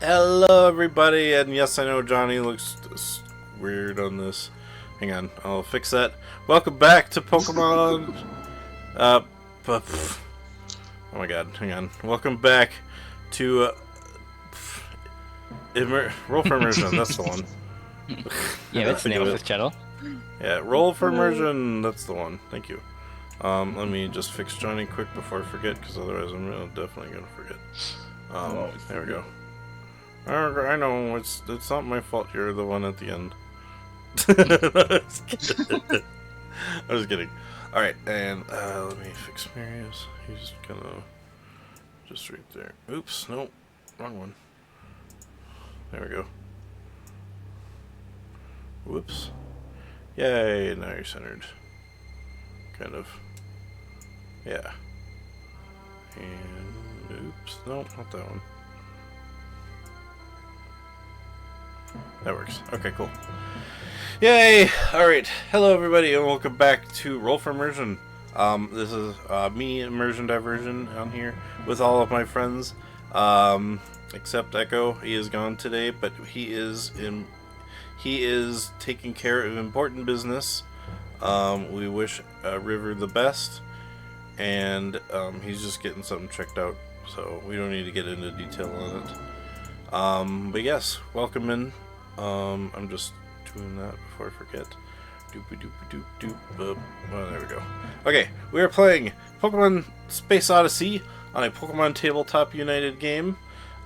Hello, everybody, and yes, I know Johnny looks weird on this. Hang on, I'll fix that. Welcome back to Pokemon. Oh my God, hang on. Welcome back to Roll for Immersion. That's the one. Yeah, that's the name of this channel. Yeah, Roll for Immersion. That's the one. Thank you. Let me just fix Johnny quick before I forget, because otherwise I'm definitely gonna forget. There we go. I know, it's not my fault you're the one at the end. I was kidding. Alright, and let me fix Marius. He's gonna... just right there. Oops, nope. Wrong one. There we go. Whoops. Yay, now you're centered. Kind of. Yeah. And... oops, nope, not that one. That works. Okay, cool. Yay! Alright, hello everybody and welcome back to Roll for Immersion. This is me, Immersion Diversion, on here with all of my friends. Except Echo. He is gone today, but he is taking care of important business. We wish River the best, and he's just getting something checked out, so we don't need to get into detail on it. But yes, welcome in. I'm just doing that before I forget. Well, there we go. Okay, we are playing Pokemon Space Odyssey on a Pokemon Tabletop United game.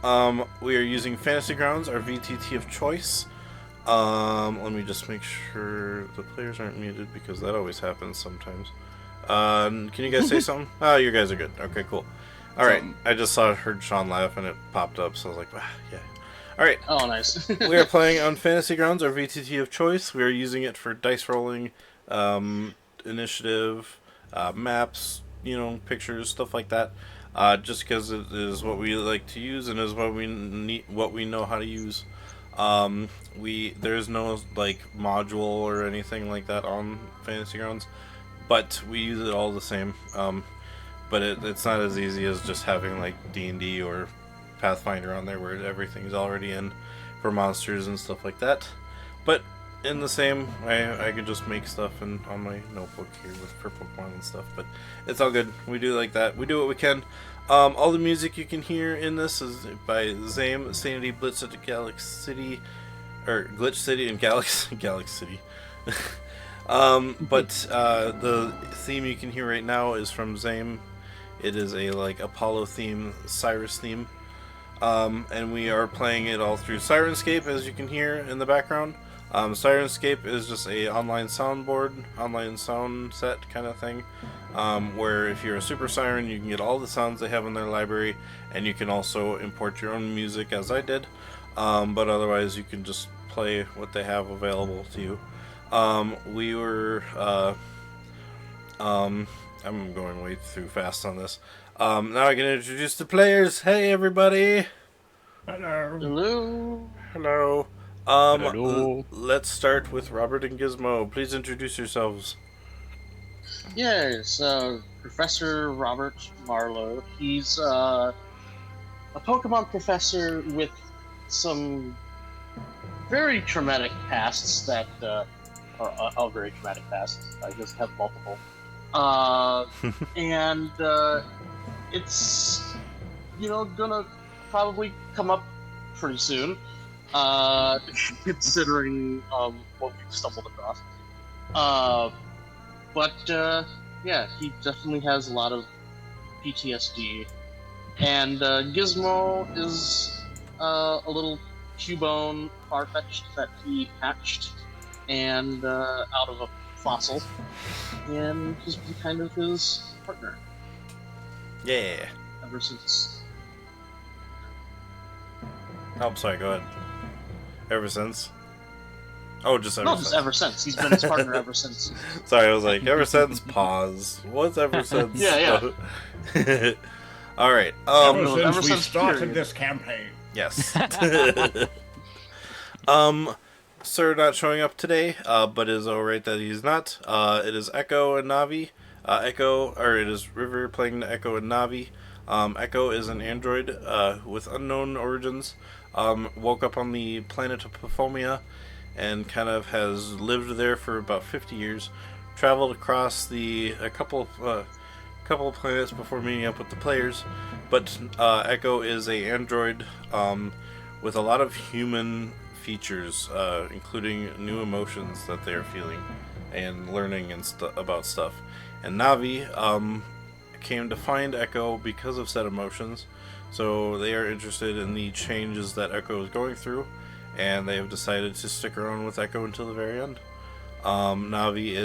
We are using Fantasy Grounds, our VTT of choice. Let me just make sure the players aren't muted, because that always happens sometimes. Can you guys say something? Oh, you guys are good. Okay, cool. Alright, I just heard Sean laugh and it popped up, so I was like, yeah. Alright. Oh, nice. We are playing on Fantasy Grounds, our VTT of choice. We are using it for dice rolling, initiative, maps, pictures, stuff like that. Just because it is what we like to use and is what we know how to use. There's no module or anything like that on Fantasy Grounds, but we use it all the same. But it's not as easy as just having D&D or Pathfinder on there, where everything's already in for monsters and stuff like that. But in the same, I could just make stuff on my notebook here for Pokemon and stuff. But it's all good. We do like that. We do what we can. All the music you can hear in this is by Zame, Sanity, Blitz at Galaxy City, or Glitch City and Galaxy City. But the theme you can hear right now is from Zame. It is a Apollo theme, Cyrus theme. And we are playing it all through Sirenscape, as you can hear in the background. Sirenscape is just a online soundboard, online sound set kind of thing, where if you're a Super Siren, you can get all the sounds they have in their library, and you can also import your own music, as I did. But otherwise, you can just play what they have available to you. I'm going way too fast on this. Now I can introduce the players. Hey, everybody. Hello. Hello. Hello. Let's start with Robert and Gizmo. Please introduce yourselves. Yes, Professor Robert Marlowe. He's a Pokemon professor with some very traumatic pasts that are very traumatic pasts. I just have multiple. And it's gonna probably come up pretty soon, considering what we've stumbled across. But yeah, he definitely has a lot of PTSD, and Gizmo is a little Cubone Farfetch'd that he hatched and out of a fossil, and he's been kind of his partner. Yeah. Ever since. Oh, I'm sorry, go ahead. Ever since? Oh, just ever since. Just ever since. He's been his partner ever since. Sorry, I was like, ever since, pause. What's ever since? Yeah. Alright, ever since we started this campaign. Yes. Sir not showing up today, but it is alright that he's not. It is Echo and Navi. It is River playing Echo and Navi. Echo is an android with unknown origins. woke up on the planet of Paphomia and kind of has lived there for about 50 years. Traveled across a couple of planets before meeting up with the players, but Echo is a android with a lot of human features, including new emotions that they are feeling and learning about stuff. And Navi came to find Echo because of said emotions, so they are interested in the changes that Echo is going through, and they have decided to stick around with Echo until the very end. Navi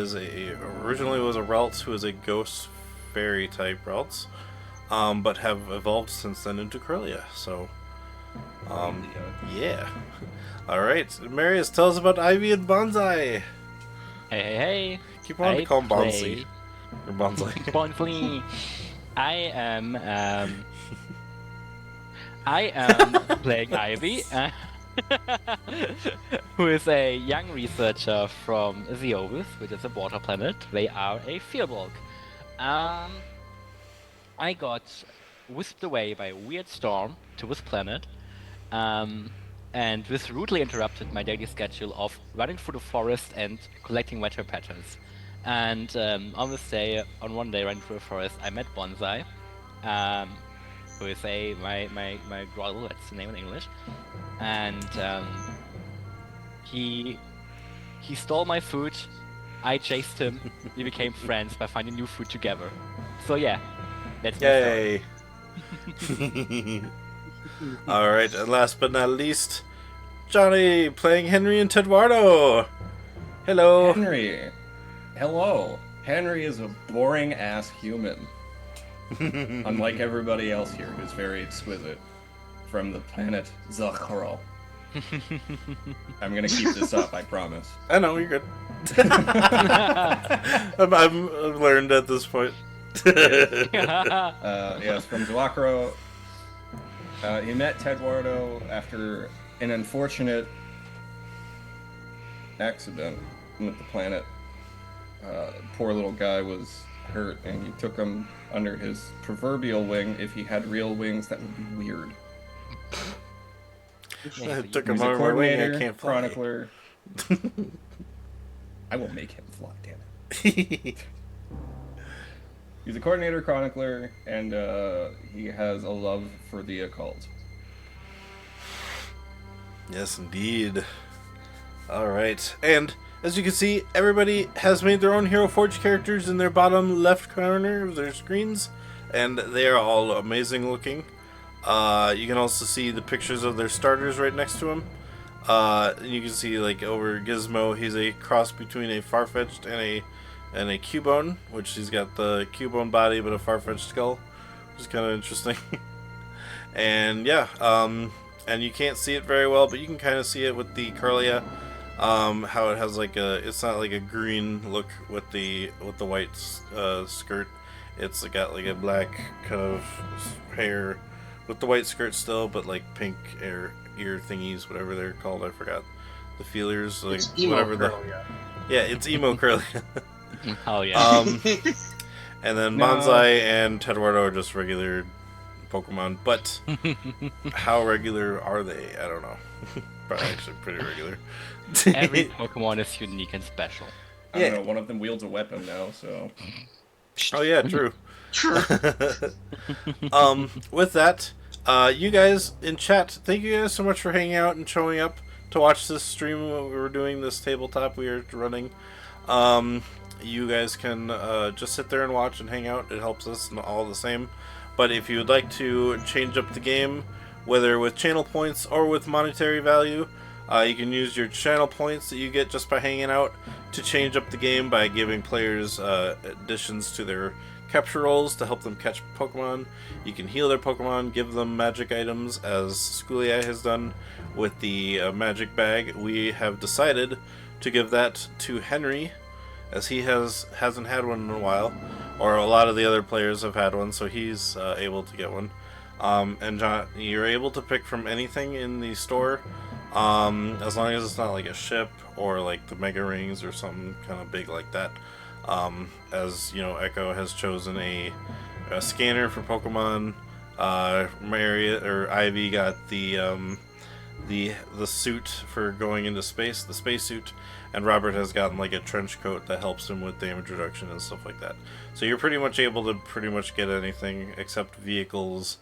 originally was a Ralts who is a ghost fairy type Ralts, but have evolved since then into Corellia. So, yeah. All right, Marius, tell us about Ivy and Bonsai. Hey. Keep on to call him Bonsai. Or Bonsai. Bonsai. I am playing Ivy, who is a young researcher from Zeovis, which is a water planet. They are a Firbolg. I got whisked away by a weird storm to this planet, and this rudely interrupted my daily schedule of running through the forest and collecting weather patterns. And on one day running through the forest, I met Bonsai, who is my Groddle, that's the name in English, and he stole my food. I chased him. We became friends by finding new food together. So yeah, that's my Yay! All right, and last but not least, Johnny playing Henry and Tedwardo. Hello. Henry. Hello. Henry is a boring ass human. Unlike everybody else here, who's very exquisite. From the planet Zakharo. I'm gonna keep this up, I promise. I know, you're good. I'm learned at this point. Yes, from Zakharo. He met Tedwardo after an unfortunate accident with the planet. Poor little guy was hurt, and he took him under his proverbial wing. If he had real wings, that would be weird. I took him He's a over my wing, coordinator, I can't fly. chronicler. I will make him fly, damn it. He's a coordinator, chronicler, and he has a love for the occult. Yes, indeed. Alright, and as you can see, everybody has made their own Hero Forge characters in their bottom left corner of their screens, and they are all amazing looking. You can also see the pictures of their starters right next to them. You can see, like, over Gizmo, he's a cross between a Farfetch'd and a Cubone, which he's got the Cubone body but a Farfetch'd skull, which is kind of interesting. And yeah, and you can't see it very well, but you can kind of see it with the Corellia. How it has like it's not like a green look with the white skirt. It's got like a black kind of hair with the white skirt still, but like pink ear thingies, whatever they're called. I forgot the feelers, like It's emo whatever Corellia. Yeah, it's emo Corellia. Oh yeah. And then No. Bonsai and Tedwardo are just regular Pokemon, but how regular are they? I don't know. Probably actually pretty regular. Every Pokemon is unique and special. I don't know, one of them wields a weapon now, so... Oh yeah, true. True. With that, you guys in chat, thank you guys so much for hanging out and showing up to watch this stream. What we were doing, this tabletop we are running. You guys can just sit there and watch and hang out. It helps us all the same. But if you would like to change up the game, whether with channel points or with monetary value, you can use your channel points that you get just by hanging out to change up the game by giving players additions to their capture rolls to help them catch Pokemon. You can heal their Pokemon, give them magic items, as Schoolie has done with the magic bag. We have decided to give that to Henry, as he hasn't had one in a while, or a lot of the other players have had one, so he's able to get one. And John, you're able to pick from anything in the store, as long as it's not like a ship or like the Mega Rings or something kind of big like that. As you know, Echo has chosen a scanner for Pokemon. Ivy got the the suit for going into space, the spacesuit, and Robert has gotten like a trench coat that helps him with damage reduction and stuff like that. So you're pretty much able to pretty much get anything except vehicles,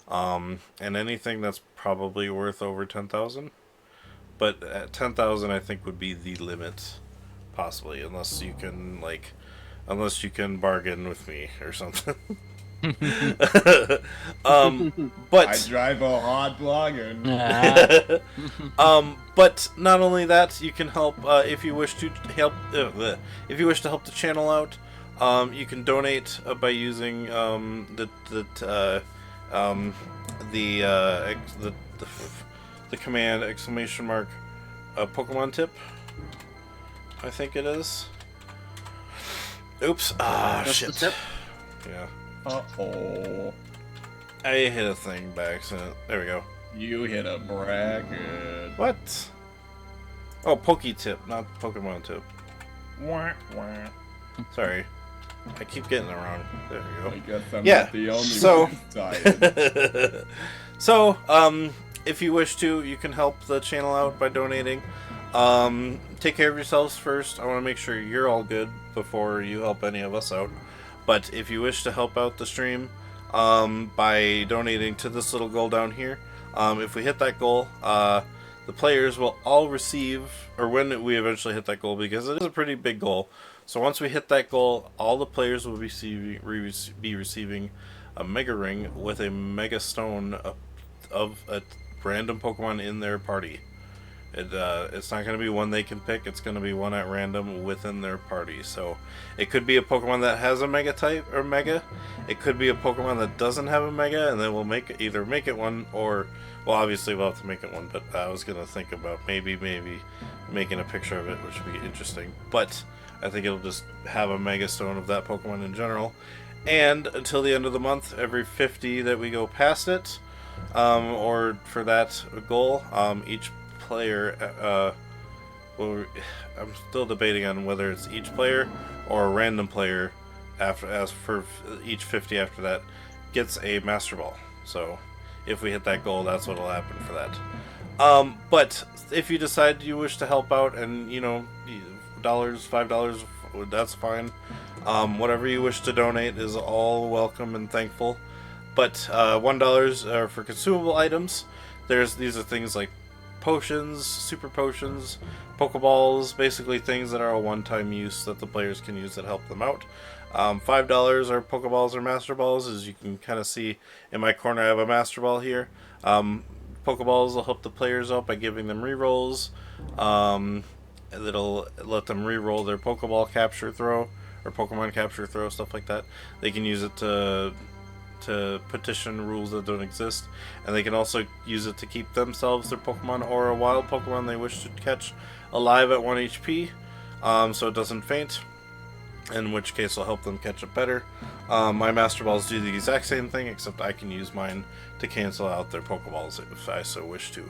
and anything that's probably worth over 10,000. But at 10,000, I think would be the limit, possibly, unless you can bargain with me or something. But I drive a hard wagon. but not only that, you can help if you wish to help. If you wish to help the channel out, you can donate by using the command !Pokemon tip. I think it is. Oops! Just shit. the tip? Yeah. Uh-oh. I hit a thing by accident. There we go. You hit a bracket. What? Oh, Poke-tip, not Pokemon tip. Wah, wah. Sorry. I keep getting it wrong. There we I guess I'm Yeah, not the only so- one who's tired. So, if you wish to, you can help the channel out by donating. Take care of yourselves first. I want to make sure you're all good before you help any of us out. But if you wish to help out the stream by donating to this little goal down here, if we hit that goal, the players will all receive, or when we eventually hit that goal, because it is a pretty big goal. So once we hit that goal, all the players will be receiving a Mega Ring with a Mega Stone of a random Pokemon in their party. It's not going to be one they can pick. It's going to be one at random within their party. So it could be a Pokemon that has a Mega type or Mega. It could be a Pokemon that doesn't have a Mega, and then we'll either make it one, or well, obviously we'll have to make it one. But I was going to think about maybe making a picture of it, which would be interesting. But I think it'll just have a Mega Stone of that Pokemon in general. And until the end of the month, every 50 that we go past it, or for that goal, each player, I'm still debating on whether it's each player or a random player as for each 50 after that gets a Master Ball. So if we hit that goal, that's what'll happen for that. But if you decide you wish to help out, and $5, that's fine. Whatever you wish to donate is all welcome and thankful. But $1 are for consumable items. These are things like potions, super potions, Pokeballs, basically things that are a one-time use that the players can use that help them out. $5 are Pokeballs or Master Balls. As you can kind of see in my corner, I have a Master Ball here. Pokeballs will help the players out by giving them rerolls. It'll let them reroll their Pokeball capture throw or Pokemon capture throw, stuff like that. They can use it to petition rules that don't exist, and they can also use it to keep themselves, their Pokemon, or a wild Pokemon they wish to catch alive at 1 HP, so it doesn't faint, in which case it'll help them catch it better. My Master Balls do the exact same thing, except I can use mine to cancel out their Pokeballs if I so wish to.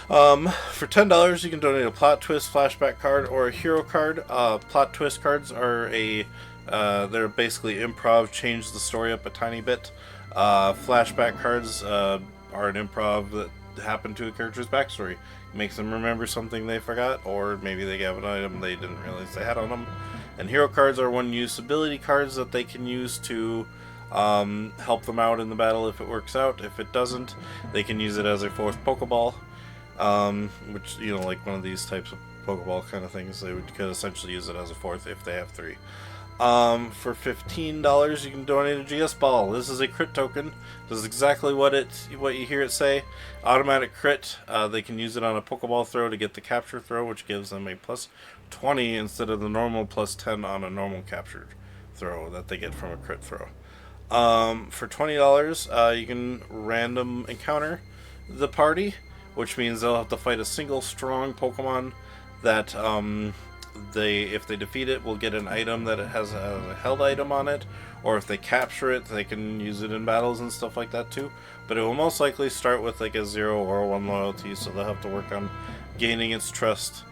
For $10, you can donate a Plot Twist flashback card or a hero card. Plot Twist cards are they're basically improv, change the story up a tiny bit. Flashback cards are an improv that happened to a character's backstory. Makes them remember something they forgot, or maybe they have an item they didn't realize they had on them. And hero cards are one-use ability cards that they can use to help them out in the battle if it works out. If it doesn't, they can use it as a fourth Pokeball, which, like one of these types of Pokeball kind of things, they could essentially use it as a fourth if they have 3. For $15, you can donate a GS Ball. This is a crit token. This is exactly what you hear it say. Automatic crit. They can use it on a Pokeball throw to get the capture throw, which gives them a plus 20 instead of the normal plus 10 on a normal captured throw that they get from a crit throw. For $20, you can random encounter the party, which means they'll have to fight a single strong Pokemon that if they defeat it, will get an item that it has a held item on it, or if they capture it, they can use it in battles and stuff like that too. But it will most likely start with like a 0 or a 1 loyalty, so they'll have to work on gaining its trust.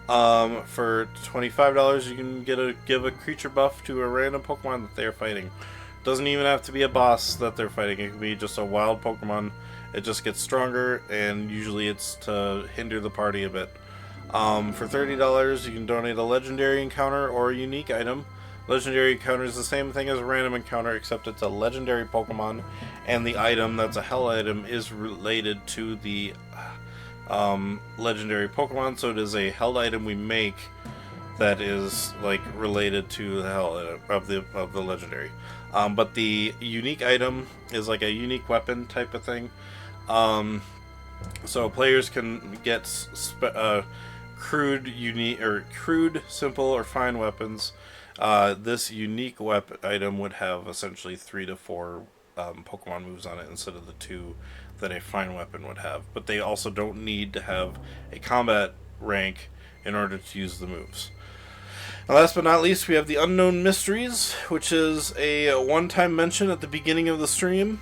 For $25, you can give a creature buff to a random Pokemon that they are fighting. Doesn't even have to be a boss that they're fighting. It can be just a wild Pokemon, it just gets stronger, and usually it's to hinder the party a bit. For $30, you can donate a legendary encounter or a unique item. Legendary encounter is the same thing as a random encounter, except it's a legendary Pokemon, and the item that's a hell item is related to the legendary Pokemon, so it is a held item we make that is like related to the hell of the legendary. But the unique item is like a unique weapon type of thing. So players can get crude, unique, or crude, simple, or fine weapons. This unique item would have essentially 3 to 4 Pokemon moves on it instead of the 2 that a fine weapon would have. But they also don't need to have a combat rank in order to use the moves. And last but not least, we have the Unknown Mysteries, which is a one-time mention at the beginning of the stream.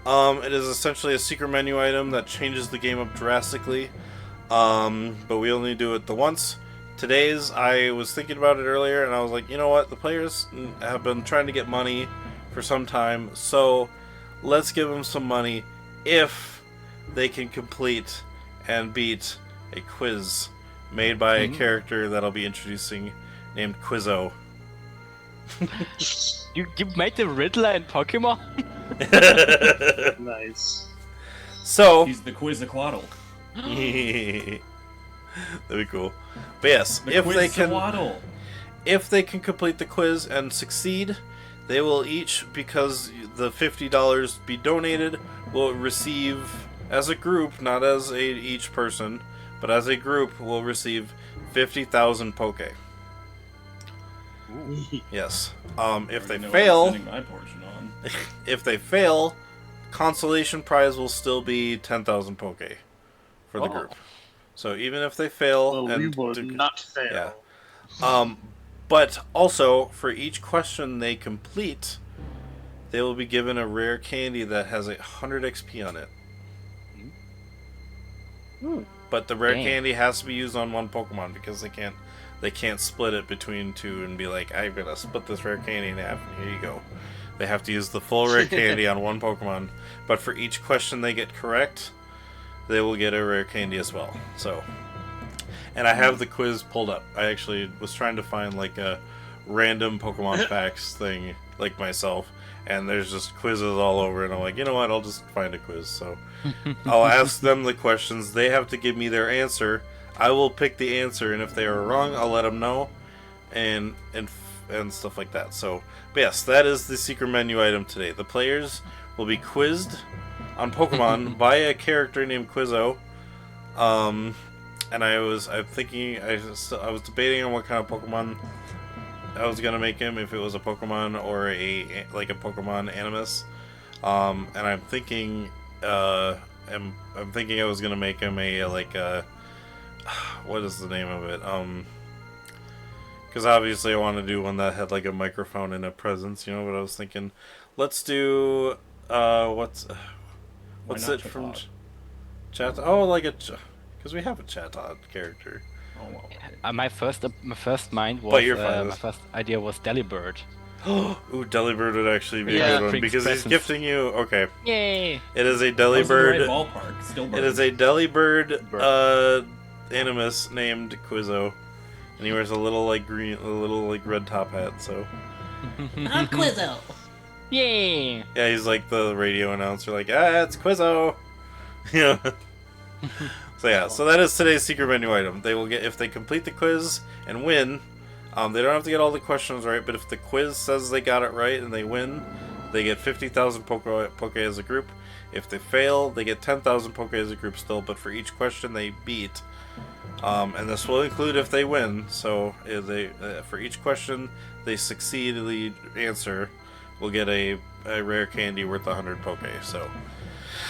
It is essentially a secret menu item that changes the game up drastically, but we only do it the once. Today's, I was thinking about it earlier, and I was like, you know what, the players have been trying to get money for some time, so let's give them some money if they can complete and beat a quiz made by a character that I'll be introducing named Quizzo. You made the Riddler in Pokemon? Nice. So He's the Quizziquaddle. that'd be cool. But yes, The if Quizziquaddle. they can complete the quiz and succeed, they will each, because the $50 be donated, will receive, as a group, not as each person, but as a group, will receive 50,000 Poke. Yes. If they Know what I'm fail, spending my portion on. if they fail, consolation prize will still be 10,000 Poke for the Oh. group. So even if they fail, Well, we and would not fail. yeah. But also for each question they complete, they will be given a rare candy that has 100 XP on it. But the rare Dang. candy has to be used on one Pokemon because they can't split it between two and be like, I'm gonna split this rare candy in half and here you go. They have to use the full rare candy on one Pokemon. But for each question they get correct, they will get a rare candy as well. So, and I have the quiz pulled up. I actually was trying to find like a random Pokemon facts thing like myself, and there's just quizzes all over, and I'm like, you know what, I'll just find a quiz. So I'll ask them the questions, they have to give me their answer, I will pick the answer, and if they are wrong, I'll let them know, and stuff like that. So, but yes, that is the secret menu item today. The players will be quizzed on Pokemon by a character named Quizzo. And I was debating on what kind of Pokemon I was gonna make him, if it was a Pokemon or a Pokemon Animus. And I'm thinking I was gonna make him what is the name of it? Because obviously I want to do one that had like a microphone and a presence, but I was thinking, let's do what's not it Chatot? from Chat? Oh, like because we have a Chatot character. Oh, well. My first mind was But you're my fine. first idea was Delibird. Ooh, Delibird would actually be Yeah. a good one Brings because he's presents. gifting you. Okay, Yay! it is a I was in the right Delibird. ballpark. Still It is a Delibird Animus named Quizzo, and he wears a little red top hat. So I'm Quizzo. Yay! yeah, he's like the radio announcer, like, it's Quizzo. So yeah, so that is today's secret menu item. They will get, if they complete the quiz and win, they don't have to get all the questions right, but if the quiz says they got it right and they win, they get 50,000 Poke as a group. If they fail, they get 10,000 Poke as a group still, but for each question they beat, and this will include if they win, so if they for each question they succeed the answer, will get a rare candy worth 100 Poke, so...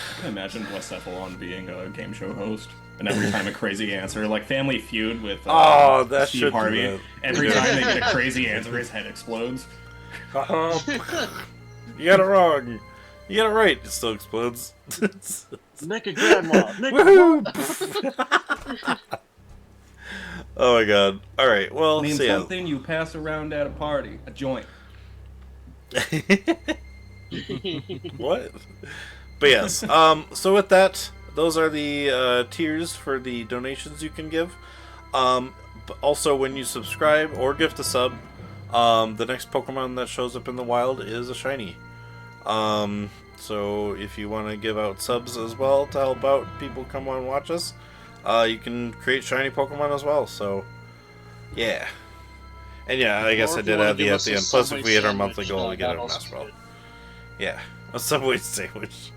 I can imagine Wes Ephelon being a game show host, and every time a crazy answer, like Family Feud with that Steve should do Harvey, that. every Yeah. time they get a crazy answer, his head explodes. You got it wrong. You got it right. It still explodes. Naked grandma. Woohoo! Oh my god. All right. Well, Name so yeah. something you pass around at a party. A joint. What? But yes, so with that, those are the tiers for the donations you can give. But also, when you subscribe or gift a sub, the next Pokemon that shows up in the wild is a shiny. So if you want to give out subs as well to help out people come on and watch us, you can create shiny Pokemon as well. So, yeah. And yeah, I guess Or I if you did wanna add the give at us the a end. Plus, Subway if we hit our sandwich, monthly goal, we get that a also Master Ball. good. Yeah, a Subway sandwich.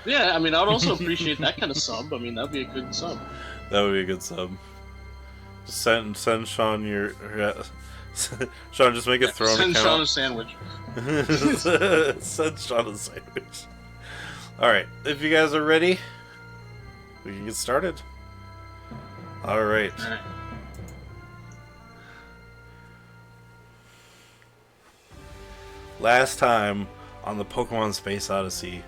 Yeah, I mean, I'd also appreciate that kind of sub. I mean, that'd be a good sub. That would be a good sub. Just send Sean your Sean. Just make a Throne Send account. Sean a sandwich. Send Sean a sandwich. All right, if you guys are ready, we can get started. All right. Alright. Last time on the Pokemon Space Odyssey,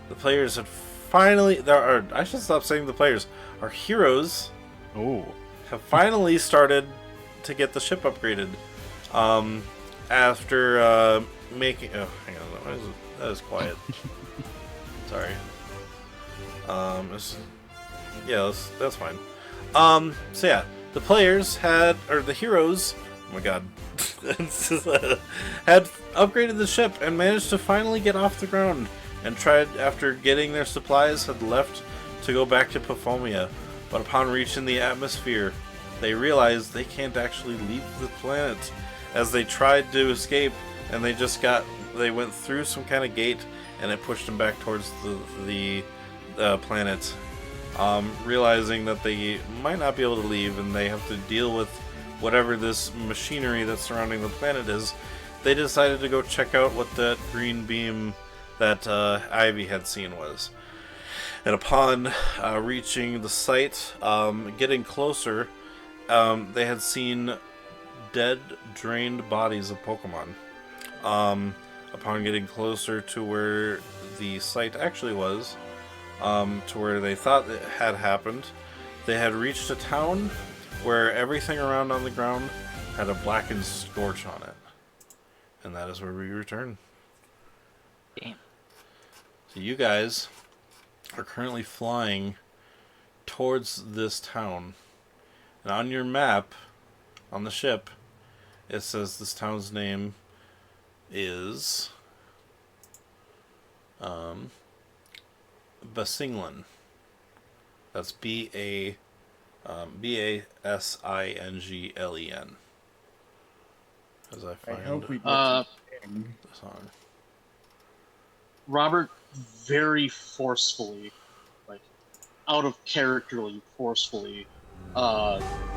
the players had finally. I should stop saying the players. Our heroes Oh. have finally started to get the ship upgraded. After making. Oh, hang on. That is quiet. Sorry. That's fine. So yeah, the players had, or the heroes. Oh my god. Had upgraded the ship and managed to finally get off the ground, and tried, after getting their supplies, had left to go back to Pafomia. But upon reaching the atmosphere, they realized they can't actually leave the planet. As they tried to escape, and they went through some kind of gate, and it pushed them back towards the planet. Realizing that they might not be able to leave, and they have to deal with whatever this machinery that's surrounding the planet is, they decided to go check out what that green beam that Ivy had seen was. And upon reaching the site, getting closer, they had seen dead, drained bodies of Pokemon. Upon getting closer to where the site actually was, to where they thought it had happened, they had reached a town where everything around on the ground had a blackened scorch on it. And that is where we return. Damn. So you guys are currently flying towards this town. And on your map, on the ship, it says this town's name is Basinglen. That's Basinglen. As I I find hope we get Uh, to the song. Robert very forcefully, like out of characterly forcefully,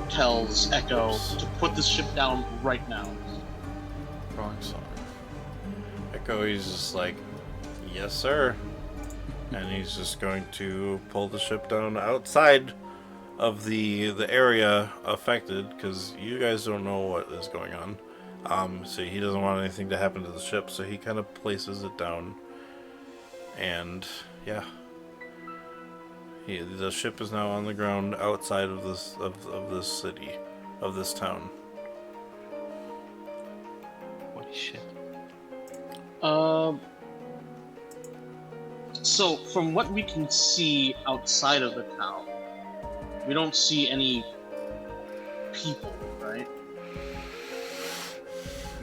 tells Echo to put this ship down right now. Wrong song. Echo, he's just like, yes, sir. And he's just going to pull the ship down outside of the area affected, because you guys don't know what is going on. So he doesn't want anything to happen to the ship, so he kind of places it down. And yeah, the ship is now on the ground outside of this city, of this town. Holy shit. So from what we can see outside of the town, we don't see any people, right?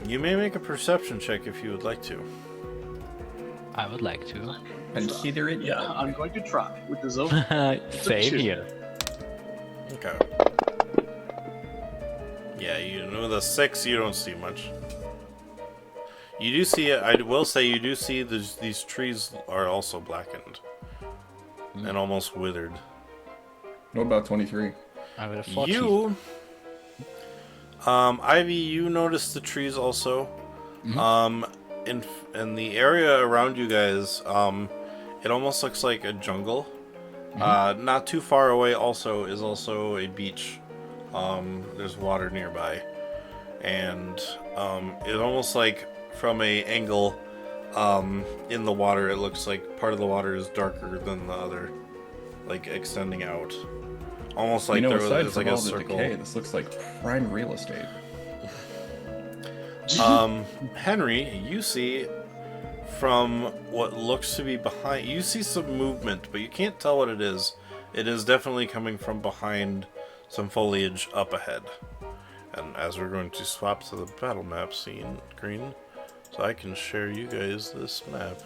You may make a perception check if you would like to. I would like to. Consider it Yeah, done. I'm going to try with the zone. Same here. Okay. Yeah, you know the 6, you don't see much. You do see it. I will say you do see these trees are also blackened and almost withered. What about 23? I would have thought You, Ivy, you notice the trees also. In the area around you guys, it almost looks like a jungle. Not too far away also is also a beach. There's water nearby, and it's almost like from a angle in the water, it looks like part of the water is darker than the other, like extending out, almost like there aside was from like a all the circle. decay, this looks like prime real estate. Henry, you see from what looks to be behind. You see some movement, but you can't tell what it is. It is definitely coming from behind some foliage up ahead. And as we're going to swap to the battle map scene screen, so I can share you guys this map.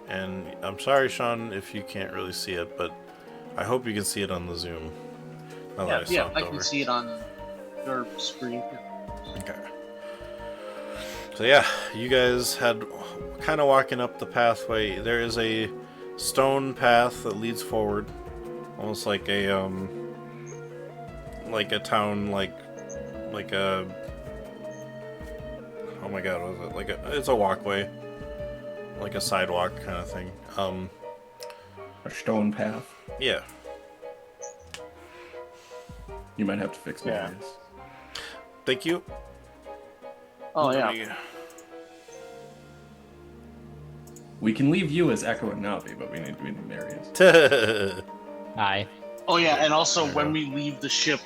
And I'm sorry, Sean, if you can't really see it, but I hope you can see it on the Zoom. Now that Yeah, swapped I can over. see it on your screen. Okay. So yeah, you guys had kind of walking up the pathway. There is a stone path that leads forward, almost like a town, like a, oh my god, what was it? It's a walkway, like a sidewalk kind of thing. A stone path. Yeah. You might have to fix my Yeah. ears. Thank you. Oh Let yeah. me- We can leave you as Echo and Navi, but we need Marius. Aye. Oh yeah, and also There you when go. we leave the ship,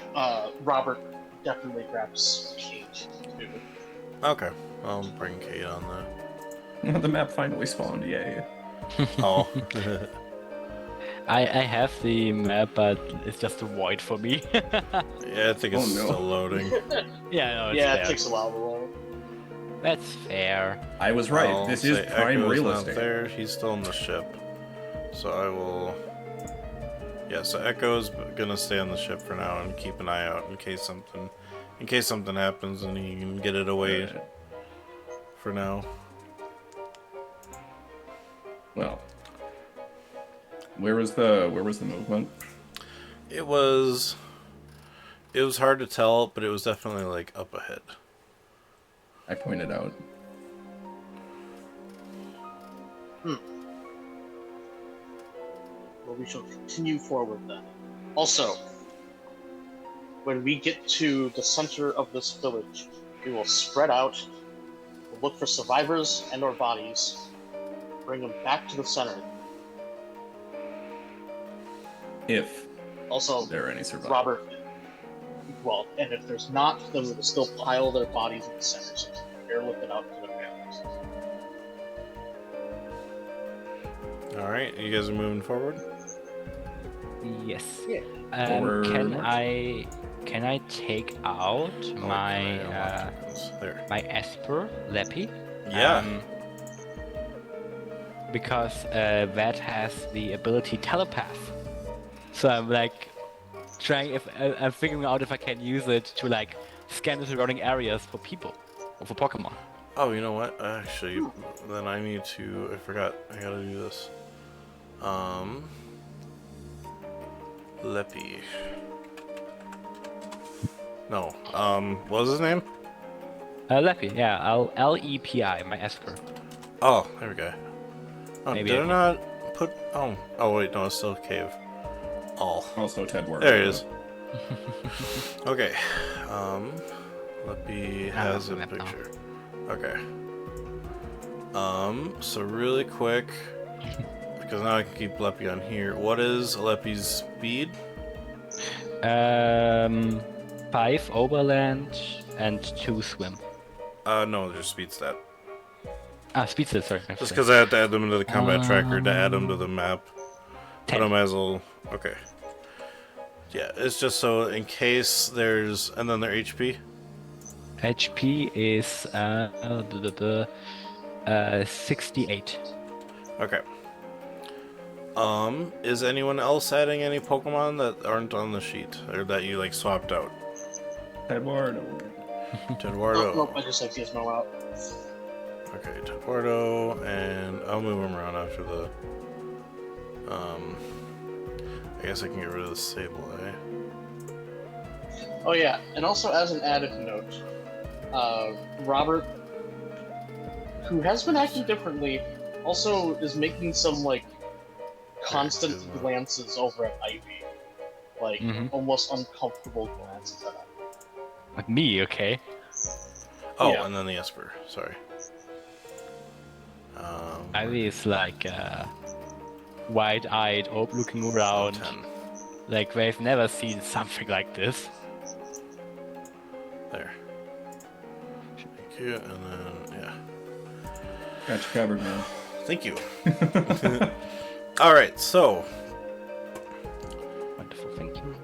Robert definitely grabs Cage too. Okay, I'll bring Kate on there. The map finally spawned, yay. Oh. I have the map, but it's just a void for me. Yeah, I think it's Oh, no. still loading. Yeah, no, it's Yeah, fair. it takes a while to roll. That's fair. I was right. I'll This is say prime Echo's real not estate. there. He's still in the ship. So I will... Yeah, so Echo's gonna stay on the ship for now and keep an eye out in case something happens and he can get it away Alright. for now. Well, where was the movement? It was hard to tell, but it was definitely like up ahead. I pointed out. Well, we shall continue forward then. Also, when we get to the center of this village, we will spread out, we'll look for survivors and or bodies, bring them back to the center. If Also, there are any survivors. Robert, well, and if there's not, then we will still pile their bodies in the center, so they're looking out for their families. Alright, you guys are moving forward? Yes. Yeah. Forward Can march. can I take out Oh, my can I unlock this? There. my Esper Leppy? Yeah. Because that has the ability telepath. So I'm like trying if I'm figuring out if I can use it to like scan the surrounding areas for people or for Pokemon. Oh, you know what? Actually, then I need to... I forgot. I gotta do this. Leppy. No. What was his name? Leppy, yeah, Lepi, my Esper. Oh, there we go. Oh, Maybe did I I not put... Oh, wait, no, it's still a cave. Oh. Also, Ted Ward. There he is. Okay. Leppy has a map now. picture. Okay. So really quick, because now I can keep Leppy on here. What is Leppy's speed? 5 overland and 2 swim. No, there's speed stat. Speed set, sorry. Just because I had to add them into the combat tracker to add them to the map. 10. But I might as well... Okay. Yeah, it's just so in case there's... And then their HP? HP is 68. Okay. Is anyone else adding any Pokemon that aren't on the sheet? Or that you, like, swapped out? Ted Ward. Tedwardo. Nope, I just like Gizmo out. Okay, Tedwardo, and I'll move him around after the... I guess I can get rid of the Sableye. Oh yeah, and also as an added note, Robert, who has been acting differently, also is making some like constant Gizmo. glances over at Ivy, like Mhm. almost uncomfortable glances at her. Like me, okay? Oh, Yeah. and then the Esper. Sorry. Ivy is like wide-eyed, looking around. 10. Like, they've never seen something like this. There. Thank you, and then, yeah. Got you covered, man. Thank you. Alright, so Wonderful, thank you.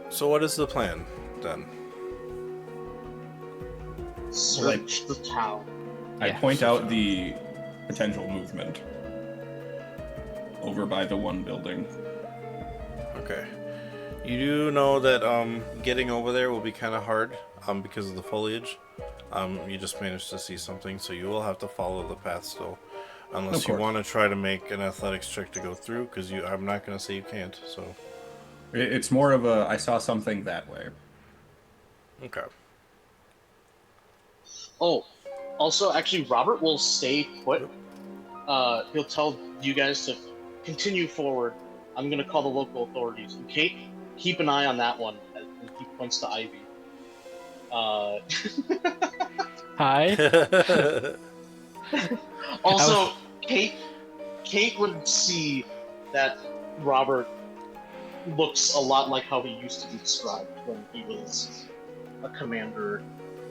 So what is the plan, then? Search the town. I Yeah, point so out far. the potential movement over by the one building. Okay. You do know that getting over there will be kind of hard because of the foliage. You just managed to see something, so you will have to follow the path still. Unless Of you course. want to try to make an athletics check to go through, because I'm not going to say you can't, so... It's more of a, I saw something that way. Okay. Oh, also, actually, Robert will stay put. He'll tell you guys to continue forward. I'm gonna call the local authorities. And Kate, keep an eye on that one. And he points to Ivy. Hi. Also, Kate would see that Robert looks a lot like how he used to be described when he was a commander.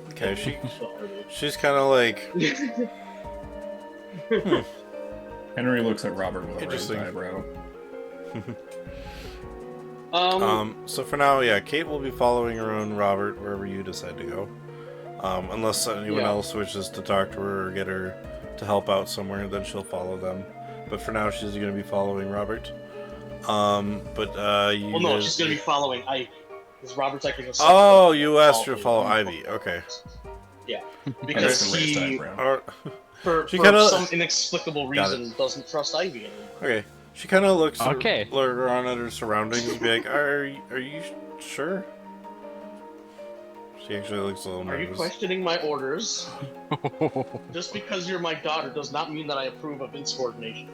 Okay, in the army. she's kind of like... Henry looks at Robert with a raised Interesting. eyebrow. So for now, yeah, Kate will be following around Robert wherever you decide to go. Unless anyone Yeah. else wishes to talk to her or get her to help out somewhere, then she'll follow them. But for now, she's going to be following Robert. You well, no, guys- she's gonna be following Ivy. Because Robert's actually gonna Oh, you asked her to follow Ivy. Okay. Yeah. That's Because the raised he, eyebrow. Or- for kinda- some inexplicable Got reason, doesn't trust Ivy anymore. okay. She kind of looks Okay. around at her surroundings and be like, are you sure? She actually looks a little Are you nervous. questioning my orders? Just because you're my daughter does not mean that I approve of insubordination.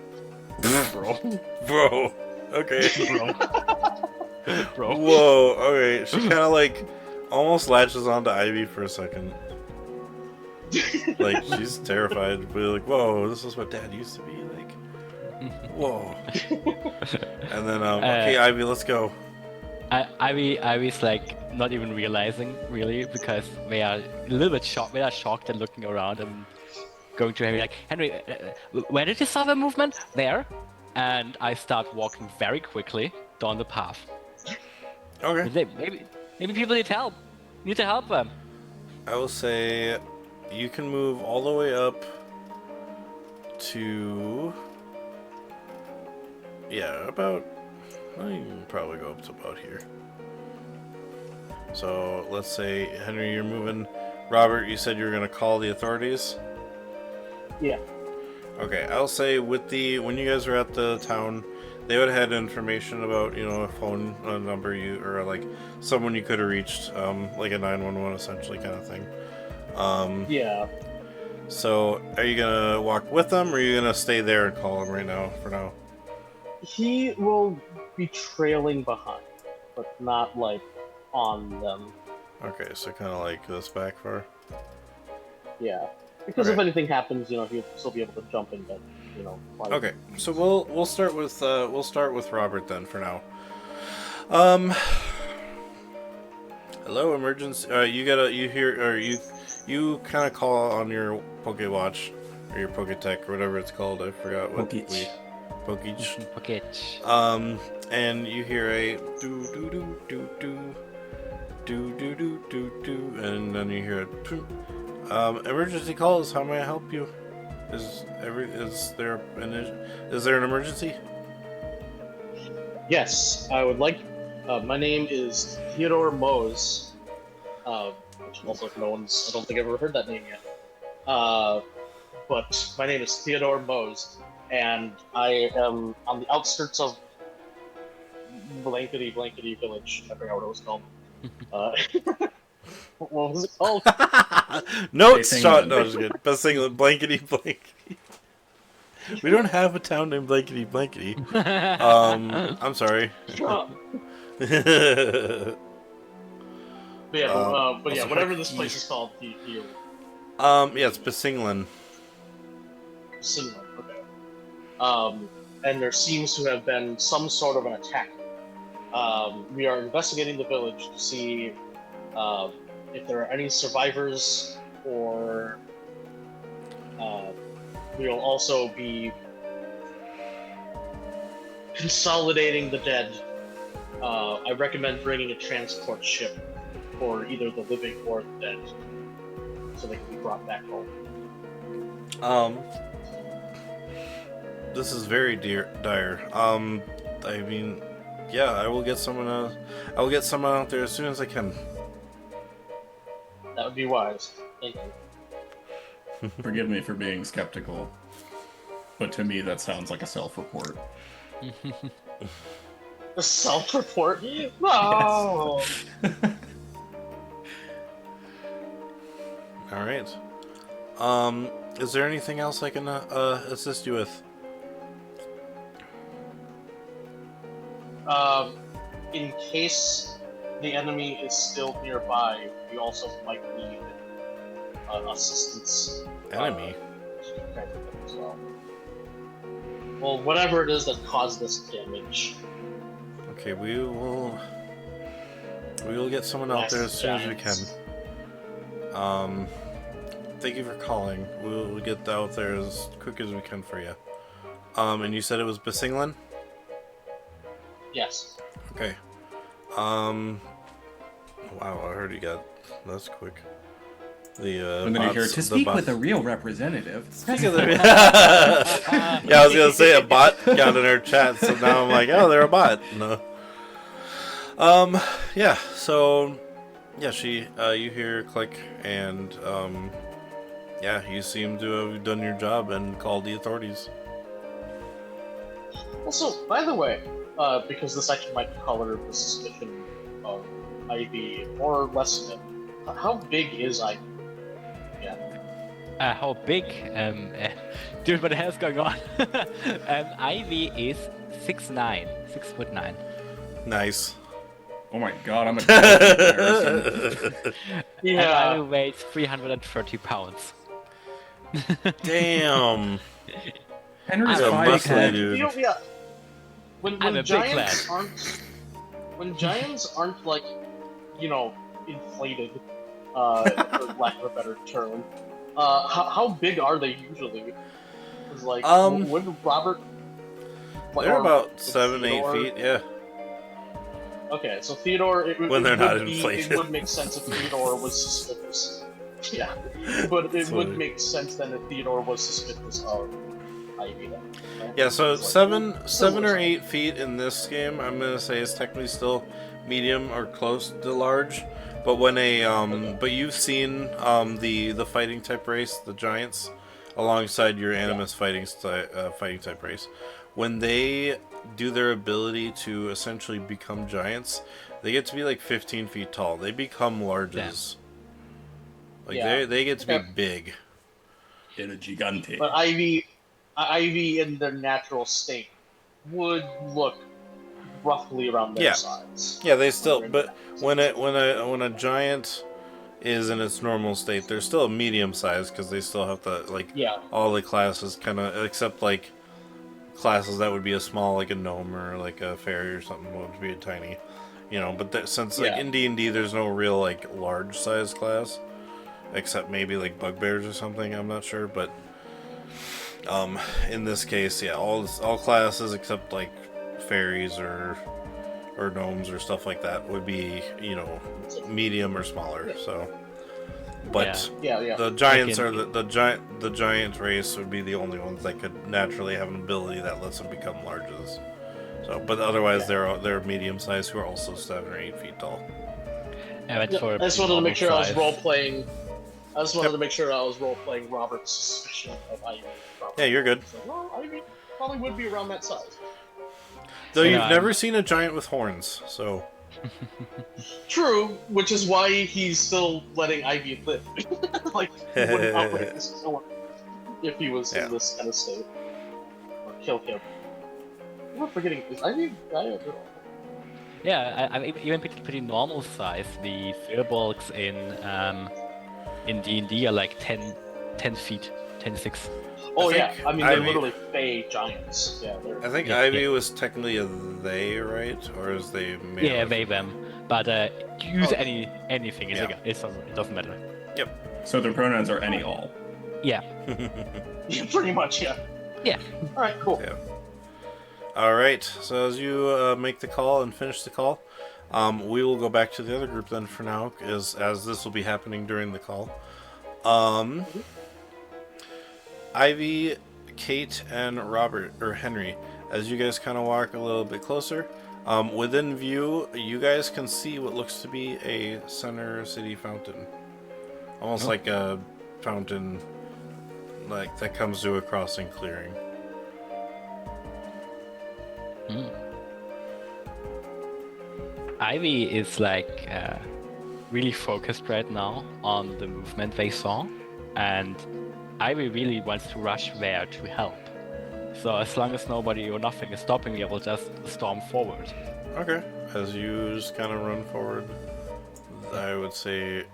Bro. Okay. Bro. Whoa, okay. She kind of like almost latches onto Ivy for a second. Like, she's terrified. But like, whoa, this is what Dad used to be like. Whoa. And then, okay, Ivy, let's go. Ivy's like not even realizing really because they are a little bit shocked. They are shocked and looking around and going to Henry like, Henry, where did you saw the movement? There. And I start walking very quickly down the path. Okay. Maybe people need help. Need to help them. I will say you can move all the way up to... Yeah, about... Well, you can probably go up to about here. So, let's say, Henry, you're moving... Robert, you said you were going to call the authorities? Yeah. Okay, I'll say when you guys were at the town, they would have had information about, a phone number or like someone you could have reached, like a 911 essentially kind of thing. Yeah. So, are you gonna walk with them, or are you gonna stay there and call them right now? For now. He will be trailing behind, but not like on them. Okay, so kind of like this back far. Yeah. Because if Okay. anything happens, he'll still be able to jump in, but like- Okay, so we'll start with Robert then for now. Hello, emergency. You kind of call on your Pokewatch or your Poketech or whatever it's called. I forgot what Pokech. Pokech. Okay. And you hear a do do do do do do do do do do, and then you hear a emergency calls. How may I help you? Is there an emergency? Yes, I would like. My name is Theodore Mose. Which also I don't think I've ever heard that name yet. But my name is Theodore Mose, and I am on the outskirts of blankety village. I forgot what it was called. What was it called? Notes Best shot. England. No, just kidding. Best England. Blankety blankety. We don't have a town named Blankety blankety. I'm sorry. But yeah, also whatever this Hockey. place is called, he Yeah, it's Besingland. Similar, okay. And there seems to have been some sort of an attack We are investigating the village to see if there are any survivors, or we'll also be consolidating the dead. I recommend bringing a transport ship for either the living or the dead, so they can be brought back home. This is very dire. I mean, yeah, I will get someone. I will get someone out there as soon as I can. That would be wise. Thank you. Forgive me for being skeptical, but to me that sounds like a self-report. A self-report? No! All right. Is there anything else I can assist you with? In case the enemy is still nearby, we also might need assistance. Enemy? As well. Well, whatever it is that caused this damage. Okay, we will get someone out there as soon as we can. Thank you for calling. We'll get out there as quick as we can for you. And you said it was Basinglan? Yes. Okay. Wow, I heard you got that's quick. The And then you hear bots- to the speak bot- with a real representative. Speak of the yeah, I was gonna say a bot got in our chat, so now I'm like, oh, they're a bot. No. Yeah. So, yeah, you hear click, and yeah, you seem to have done your job and called the authorities. Also, by the way, because this actually might color the suspicion of Ivy more or less than how big is Ivy? Yeah. How big? Dude, what the hell's going on? Ivy is 6'9", 6'9". Nice. Oh my god, I'm a comparison. And Ivy weighs 330 pounds. Damn. Henry's I'm a a 5'10". muscly dude. You know, yeah. When I'm a big giants lad. when giants aren't like, inflated, for lack of a better term, how big are they usually? 'Cause, like, when Robert, They're or about 7-8 Theodore- feet. Yeah. Okay, so Theodore, When they're not it inflated. would make sense if Theodore was suspicious. Yeah, but it would Sorry. make sense then if Theodore was suspicious of Ivy. Then, right? Yeah, so It's like, seven or similar. 8 feet in this game, I'm gonna say is technically still medium or close to large. But when but you've seen the fighting type race, the giants, alongside your animus fighting type race. When they do their ability to essentially become giants, they get to be like 15 feet tall. They become larges. Like Yeah. they get to be Okay. big. In a gigante. But Ivy in their natural state would look roughly around their Yeah. size. Yeah, they still. But when a giant is in its normal state, they're still a medium size because they still have to Yeah. all the classes kind of except like classes that would be a small like a gnome or like a fairy or something would be a tiny, But since like Yeah. in D&D, there's no real like large size class, except maybe like bugbears or something. I'm not sure, but in this case, yeah, all classes except like fairies or gnomes or stuff like that would be medium or smaller. So, but Yeah. the giants Like are the giant race would be the only ones that could naturally have an ability that lets them become larges. So, but otherwise they're medium sized who are also 7 or 8 feet tall. Yeah, but for I just wanted to make sure I was size. role playing. I just wanted to make sure I was role playing Robert's suspicion of Ivy. Yeah, you're good. So, well, Ivy probably would be around that size. Though Yeah, you've I'm- never seen a giant with horns, so True, which is why he's still letting Ivy live. Like, he wouldn't outright just kill him if he was Yeah. in this kind of state. Or kill him. I'm forgetting, is Ivy a guy or girl? Yeah, I'm even pretty normal size. The Firbolgs in D&D are like 10 feet 10-6. Oh I yeah, think I mean they're Ivy- literally Fey giants. Yeah, they're. I think Yeah, Ivy yeah. was technically a they, right? Or is they male? Yeah, or they female? them. But use Okay. anything. Yeah. It doesn't matter. Yep. So their pronouns are any all. Yeah. Yeah, pretty much. Yeah. Yeah. All right. Cool. Yeah. All right. So as you make the call and finish the call, we will go back to the other group then for now, as this will be happening during the call. Ivy, Kate, and Robert or Henry, as you guys kind of walk a little bit closer, within view, you guys can see what looks to be a center city fountain, almost like a fountain, like that comes to a crossing clearing. Ivy is like really focused right now on the movement they saw, and Ivy really wants to rush there to help. So as long as nobody or nothing is stopping you, will just storm forward. Okay. As you just kind of run forward, I would say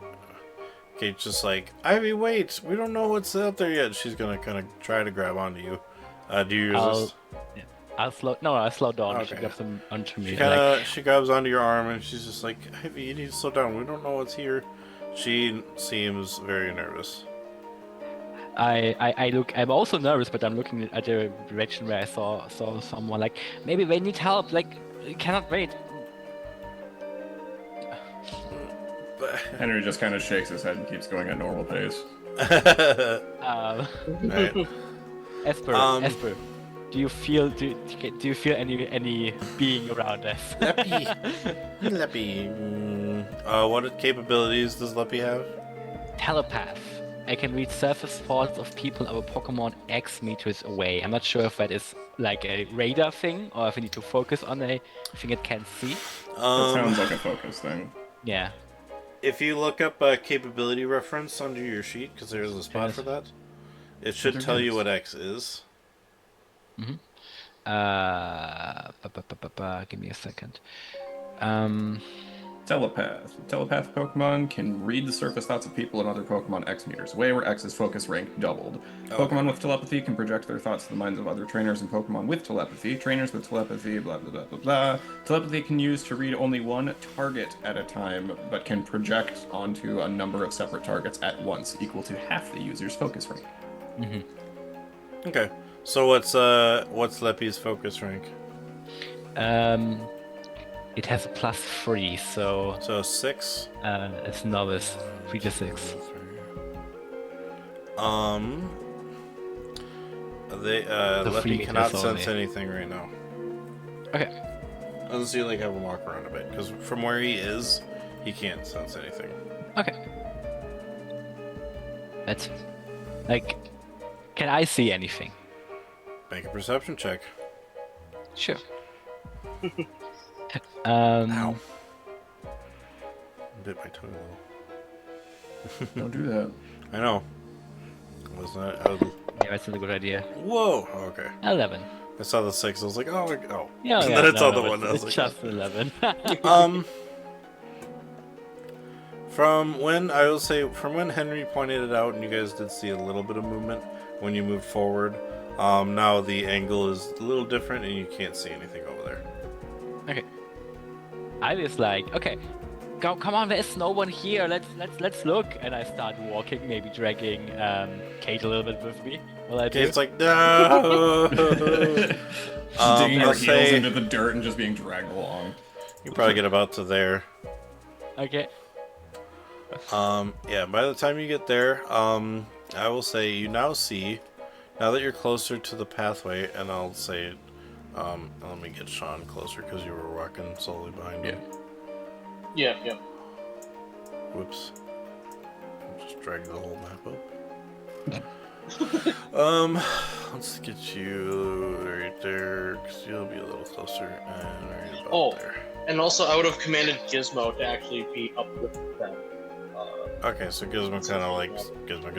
Kate's just like, Ivy, wait! We don't know what's out there yet. She's gonna kind of try to grab onto you. Do you resist? I'll slow down. She Okay. grabs them onto me. She kind of she grabs onto your arm and she's just like, Ivy, you need to slow down. We don't know what's here. She seems very nervous. I look. I'm also nervous, but I'm looking at the direction where I saw someone. Like maybe they need help. Like cannot wait. Henry just kind of shakes his head and keeps going at normal pace. Right. Esper, Esper, do you feel any being around us? Leppy. Leppy. What capabilities does Leppy have? Telepath. I can read surface thoughts of people of a Pokemon X meters away. I'm not sure if that is like a radar thing or if I need to focus on a thing it can't see. That sounds like a focus thing. Yeah. If you look up a capability reference under your sheet, because there's a spot Yes. for that, it should There tell you is. what X is. Give me a second. Telepath. Telepath Pokemon can read the surface thoughts of people and other Pokemon X meters away, where X's focus rank doubled. Pokemon with telepathy can project their thoughts to the minds of other trainers and Pokemon with telepathy. Trainers with telepathy, blah blah blah blah blah. Telepathy can use to read only one target at a time, but can project onto a number of separate targets at once, equal to half the user's focus rank. Okay. So what's Leppy's focus rank? It has a +3, so So 6. it's novice. 3 to 6. They The Leppy free cannot meters sense only. anything right now. Okay. Unless you like have him walk around a bit, because from where he is, he can't sense anything. Okay. That's like, can I see anything? Make a perception check. Sure. Ow. Bit my tongue a little. Don't do that. I know. Was not. Yeah, that's a good idea. Whoa. Okay. 11. I saw the 6. I was like, oh. Yeah, And yeah, then I saw no, the one. I was it's like, just 11. From when Henry pointed it out, and you guys did see a little bit of movement when you moved forward. Now the angle is a little different, and you can't see anything over there. Okay. I was like, okay, come on, there's no one here. Let's look. And I start walking, maybe dragging Kate a little bit with me. While I do. Kate's like, no. Digging her I'll heels say into the dirt and just being dragged along. you probably get about to there. Okay. Yeah. By the time you get there, I will say you now see, now that you're closer to the pathway, and I'll say, let me get Sean closer because you were walking slowly behind him. Yeah. Whoops. Just drag the whole map up. Let's get you right there, because you'll be a little closer, and right about there. And also, I would have commanded Gizmo to actually be up with them. Okay, so Gizmo kind of like Gizmo,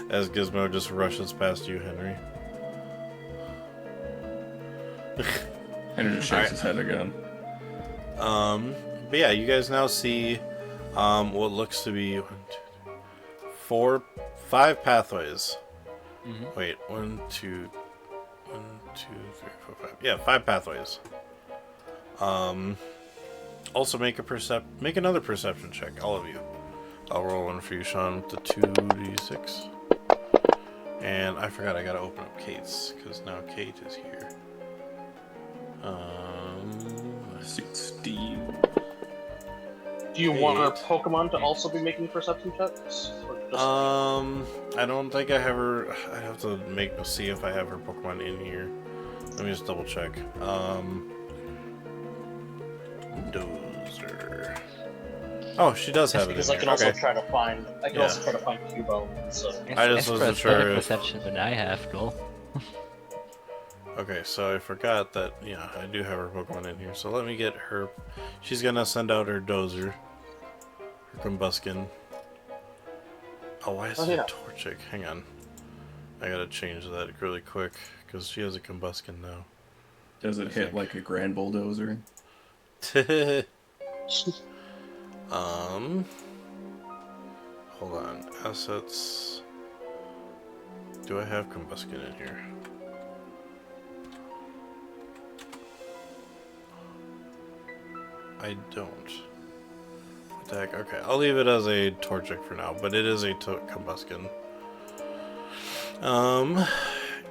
as Gizmo just rushes past you, Henry. Henry just shakes his head again. But yeah, you guys now see what looks to be 4 5 pathways. Mhm. Wait, 1, 2, 3, 4, 5. Yeah, 5 pathways. Also make another perception check, all of you. I'll roll one for you, Sean, with the 2d6. And I forgot I gotta open up Kate's, because now Kate is here. 16. Do you want our Eight. Pokemon to also be making perception checks? Or just I don't think I have her. I have to see if I have her Pokemon in here. Let me just double check. Dozer. Oh, she does have it in because I here. can also Okay. try to find. I can Yeah. also try to find Cubone. So I just Esper wasn't has better sure if- perception than I have, though. Okay, so I forgot that, yeah, I do have her Pokemon in here. So let me get her. She's gonna send out her Dozer. Her Combuskin. Oh, why is Oh, it yeah. a Torchic? Hang on. I gotta change that really quick, because she has a Combuskin now. Does it hit think. like a Grand Bulldozer? Hold on. Assets. Do I have Combuskin in here? I don't. What the heck? Okay, I'll leave it as a Torchic for now, but it is a Combuskin.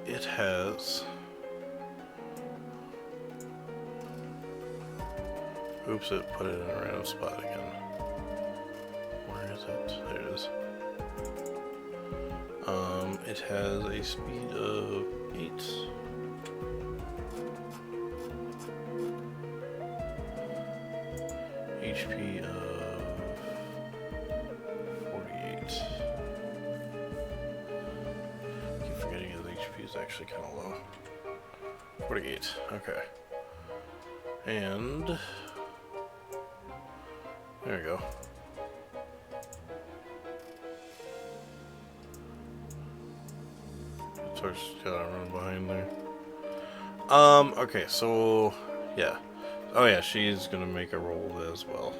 It has... Oops, it put it in a random spot again. Where is it? There it is. It has a speed of 8. HP of 48. Keep forgetting his HP is actually kind of low. 48. Okay. And there we go. The torch gotta run behind there. Okay, so yeah. Oh yeah, she's gonna make a roll as well.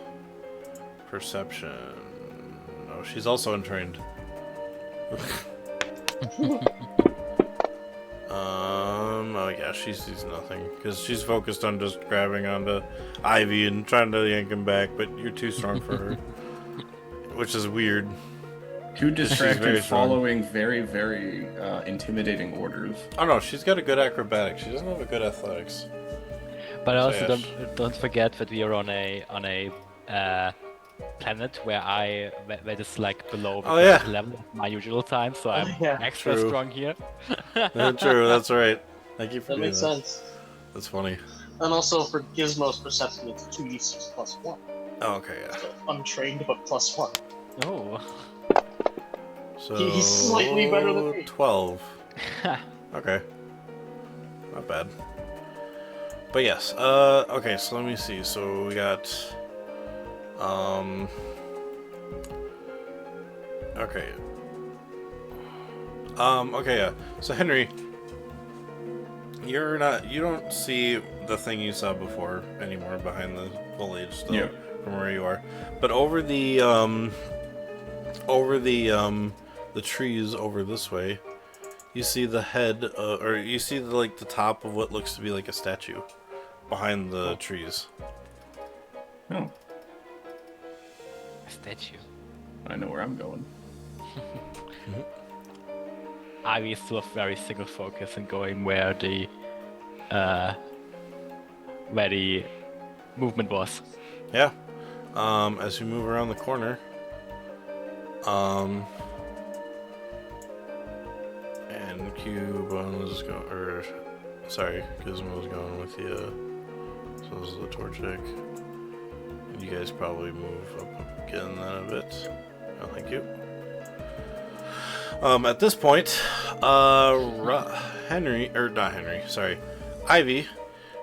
Perception. Oh, she's also untrained. Oh yeah, she sees nothing because she's focused on just grabbing onto Ivy and trying to yank him back, but you're too strong for her, which is weird. Too very distracted strong. following very, very intimidating orders. Oh no, she's got a good acrobatics. She doesn't have a good athletics. But also yeah, don't forget that we are on a planet where that is like below the Oh, yeah. level of my usual time, so I'm yeah. extra True. strong here. True, that's right. I keep That forgetting makes sense. That's funny. And also for Gizmo's perception, it's 2d6 plus 1. Oh, okay, yeah. So untrained, but plus 1. Oh. So He's slightly better than me. 12. Okay. Not bad. But yes, okay, so let me see. So we got, okay. Okay, yeah. So Henry, you don't see the thing you saw before anymore behind the foliage still Yeah. from where you are. But over the trees over this way, you see the head, or you see the top of what looks to be like a statue behind the trees. Oh, A statue. I know where I'm going. Ivy is still very single focus and going where the movement was. Yeah. As you move around the corner, and Cubone going, or sorry, Gizmo's going with you. So this is the Torchic. And you guys probably move up again then a bit. Oh, thank you. At this point, Henry, or not Henry, sorry, Ivy,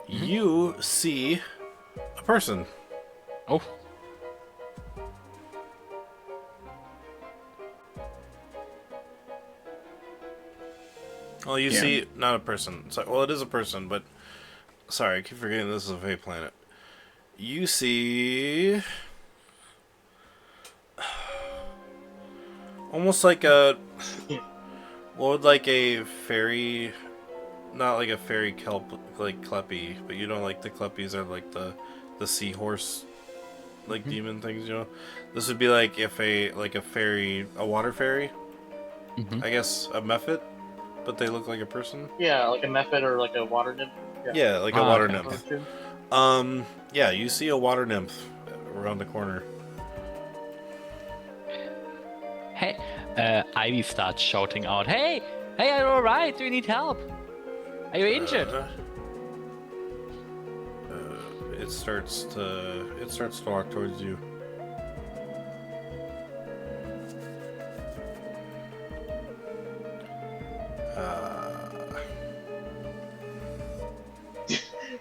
you see a person. Oh. Well, you Yeah. see, not a person. So, well, it is a person, but sorry, I keep forgetting this is a Fey planet. You see Almost like a... What would like a fairy... Not like a fairy kelp, like Kleppy, but you know, like the Kleppies are like the seahorse, like demon things, you know? This would be like if a fairy, a water fairy, I guess a mephit, but they look like a person. Yeah, like a mephit or like a water nymph. Yeah, like a water okay. nymph. Yeah, you see a water nymph around the corner. Hey, Ivy starts shouting out, "Hey, hey, are you alright? Do you need help? Are you injured?" It starts to walk towards you.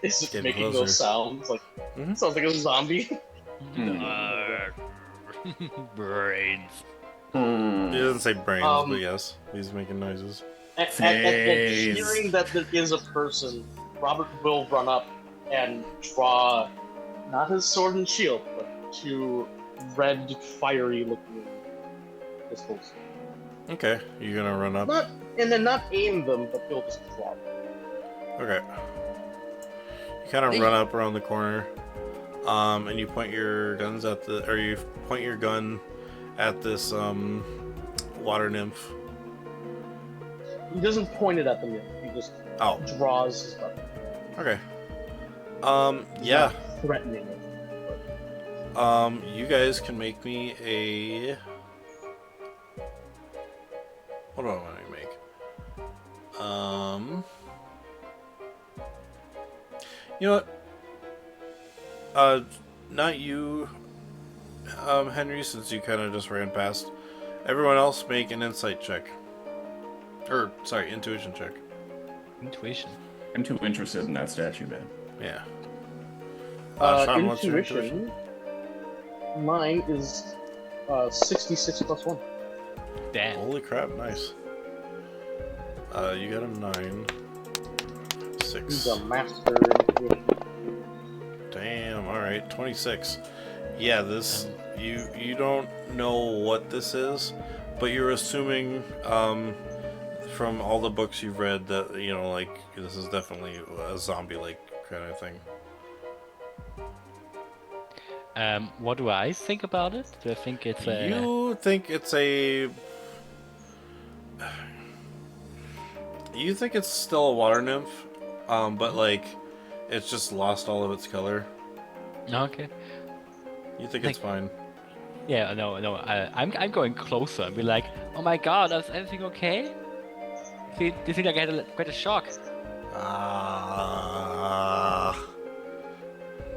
It's just Getting making closer. those sounds like sounds like a zombie. Brains. He doesn't say brains, Um, but yes, he's making noises. And Phase. hearing that there is a person, Robert will run up and draw not his sword and shield, but two red, fiery-looking pistols. Okay, you're gonna run up. Not aim them, but he'll just draw them. Okay. You kind of run up around the corner, and you point your gun at this water nymph. He doesn't point it at them yet. He just draws his weapon. Okay. He's Yeah. not threatening it. You guys can make me a. What do I want to make? You know what? Not you, Henry, since you kind of just ran past. Everyone else make an insight check. Or, sorry, intuition check. Intuition. I'm too interested in that statue, man. Yeah. Sean, what's your Intuition. Mine is 66 plus 1. Damn. Holy crap, nice. You got a 9. 6. He's a master. Damn, alright, 26. Yeah, this, you don't know what this is, but you're assuming, from all the books you've read that, you know, like, this is definitely a zombie-like kind of thing. What do I think about it? Do I think it's a... You think it's a... You think it's still a water nymph, but, like, it's just lost all of its color. Okay. You think it's fine. Yeah, no. I'm going closer and be like, "Oh my God, is everything okay? Do you think I get quite a shock?"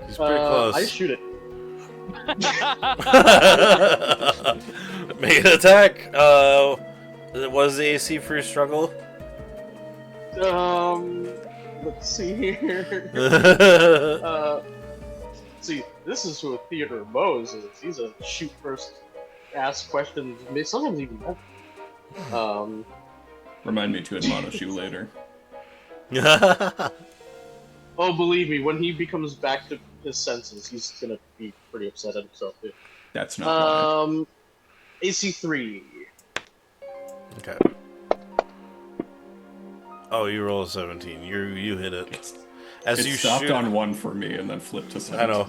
He's pretty close. I shoot it. Make an attack. What is the AC for your struggle? Let's see here. See, this is who Theodore Bose is. He's a shoot first, ask questions, sometimes even more. Remind me to admonish you later. Oh, believe me, when he becomes back to his senses, he's gonna be pretty upset at himself too. That's not why. AC 3. Okay. Oh, you roll a 17. You hit it. As It you stopped shoot, on 1 for me and then flipped to 7. I know.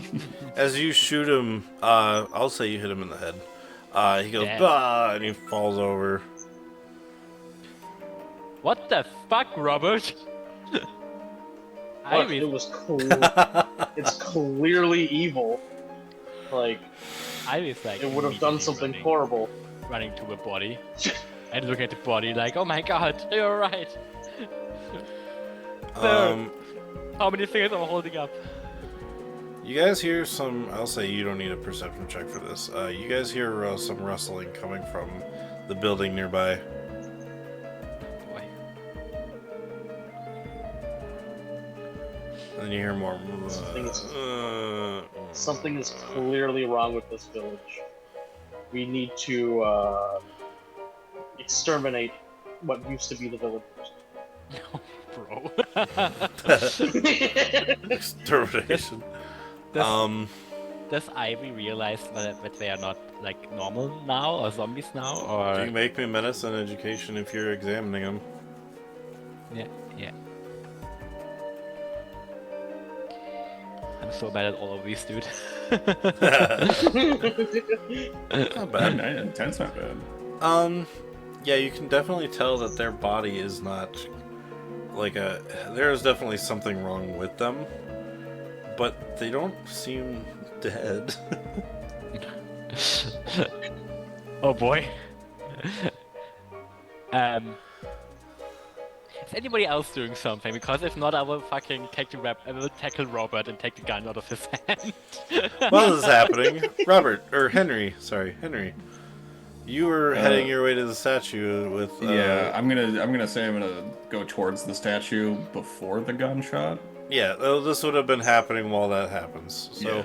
As you shoot him, I'll say you hit him in the head. He goes, Damn. bah, and he falls over. What the fuck, Robert? Look, it was cool. It's clearly evil. Like, Ivy's like, it would have done immediately something running, horrible. running to the body and looking at the body like, "Oh my God, you're right." How many fingers am I holding up? You guys hear some... I'll say you don't need a perception check for this. You guys hear some rustling coming from the building nearby. Boy. And then you hear more... Something is clearly wrong with this village. We need to exterminate what used to be the villagers. Bro. Extermination. does Ivy realize that they are not like normal now or zombies now or? Do you make me menace and education if you're examining them? Yeah, yeah. I'm so bad at all of these, dude. Not bad. 10's not bad. Yeah, you can definitely tell that their body is not like a. There is definitely something wrong with them, but they don't seem dead. Oh boy. Is anybody else doing something? Because if not, I will fucking I will tackle Robert and take the gun out of his hand. While this is happening, Henry. You were heading your way to the statue with. Yeah, I'm gonna say I'm gonna go towards the statue before the gunshot. Yeah, this would have been happening while that happens. So,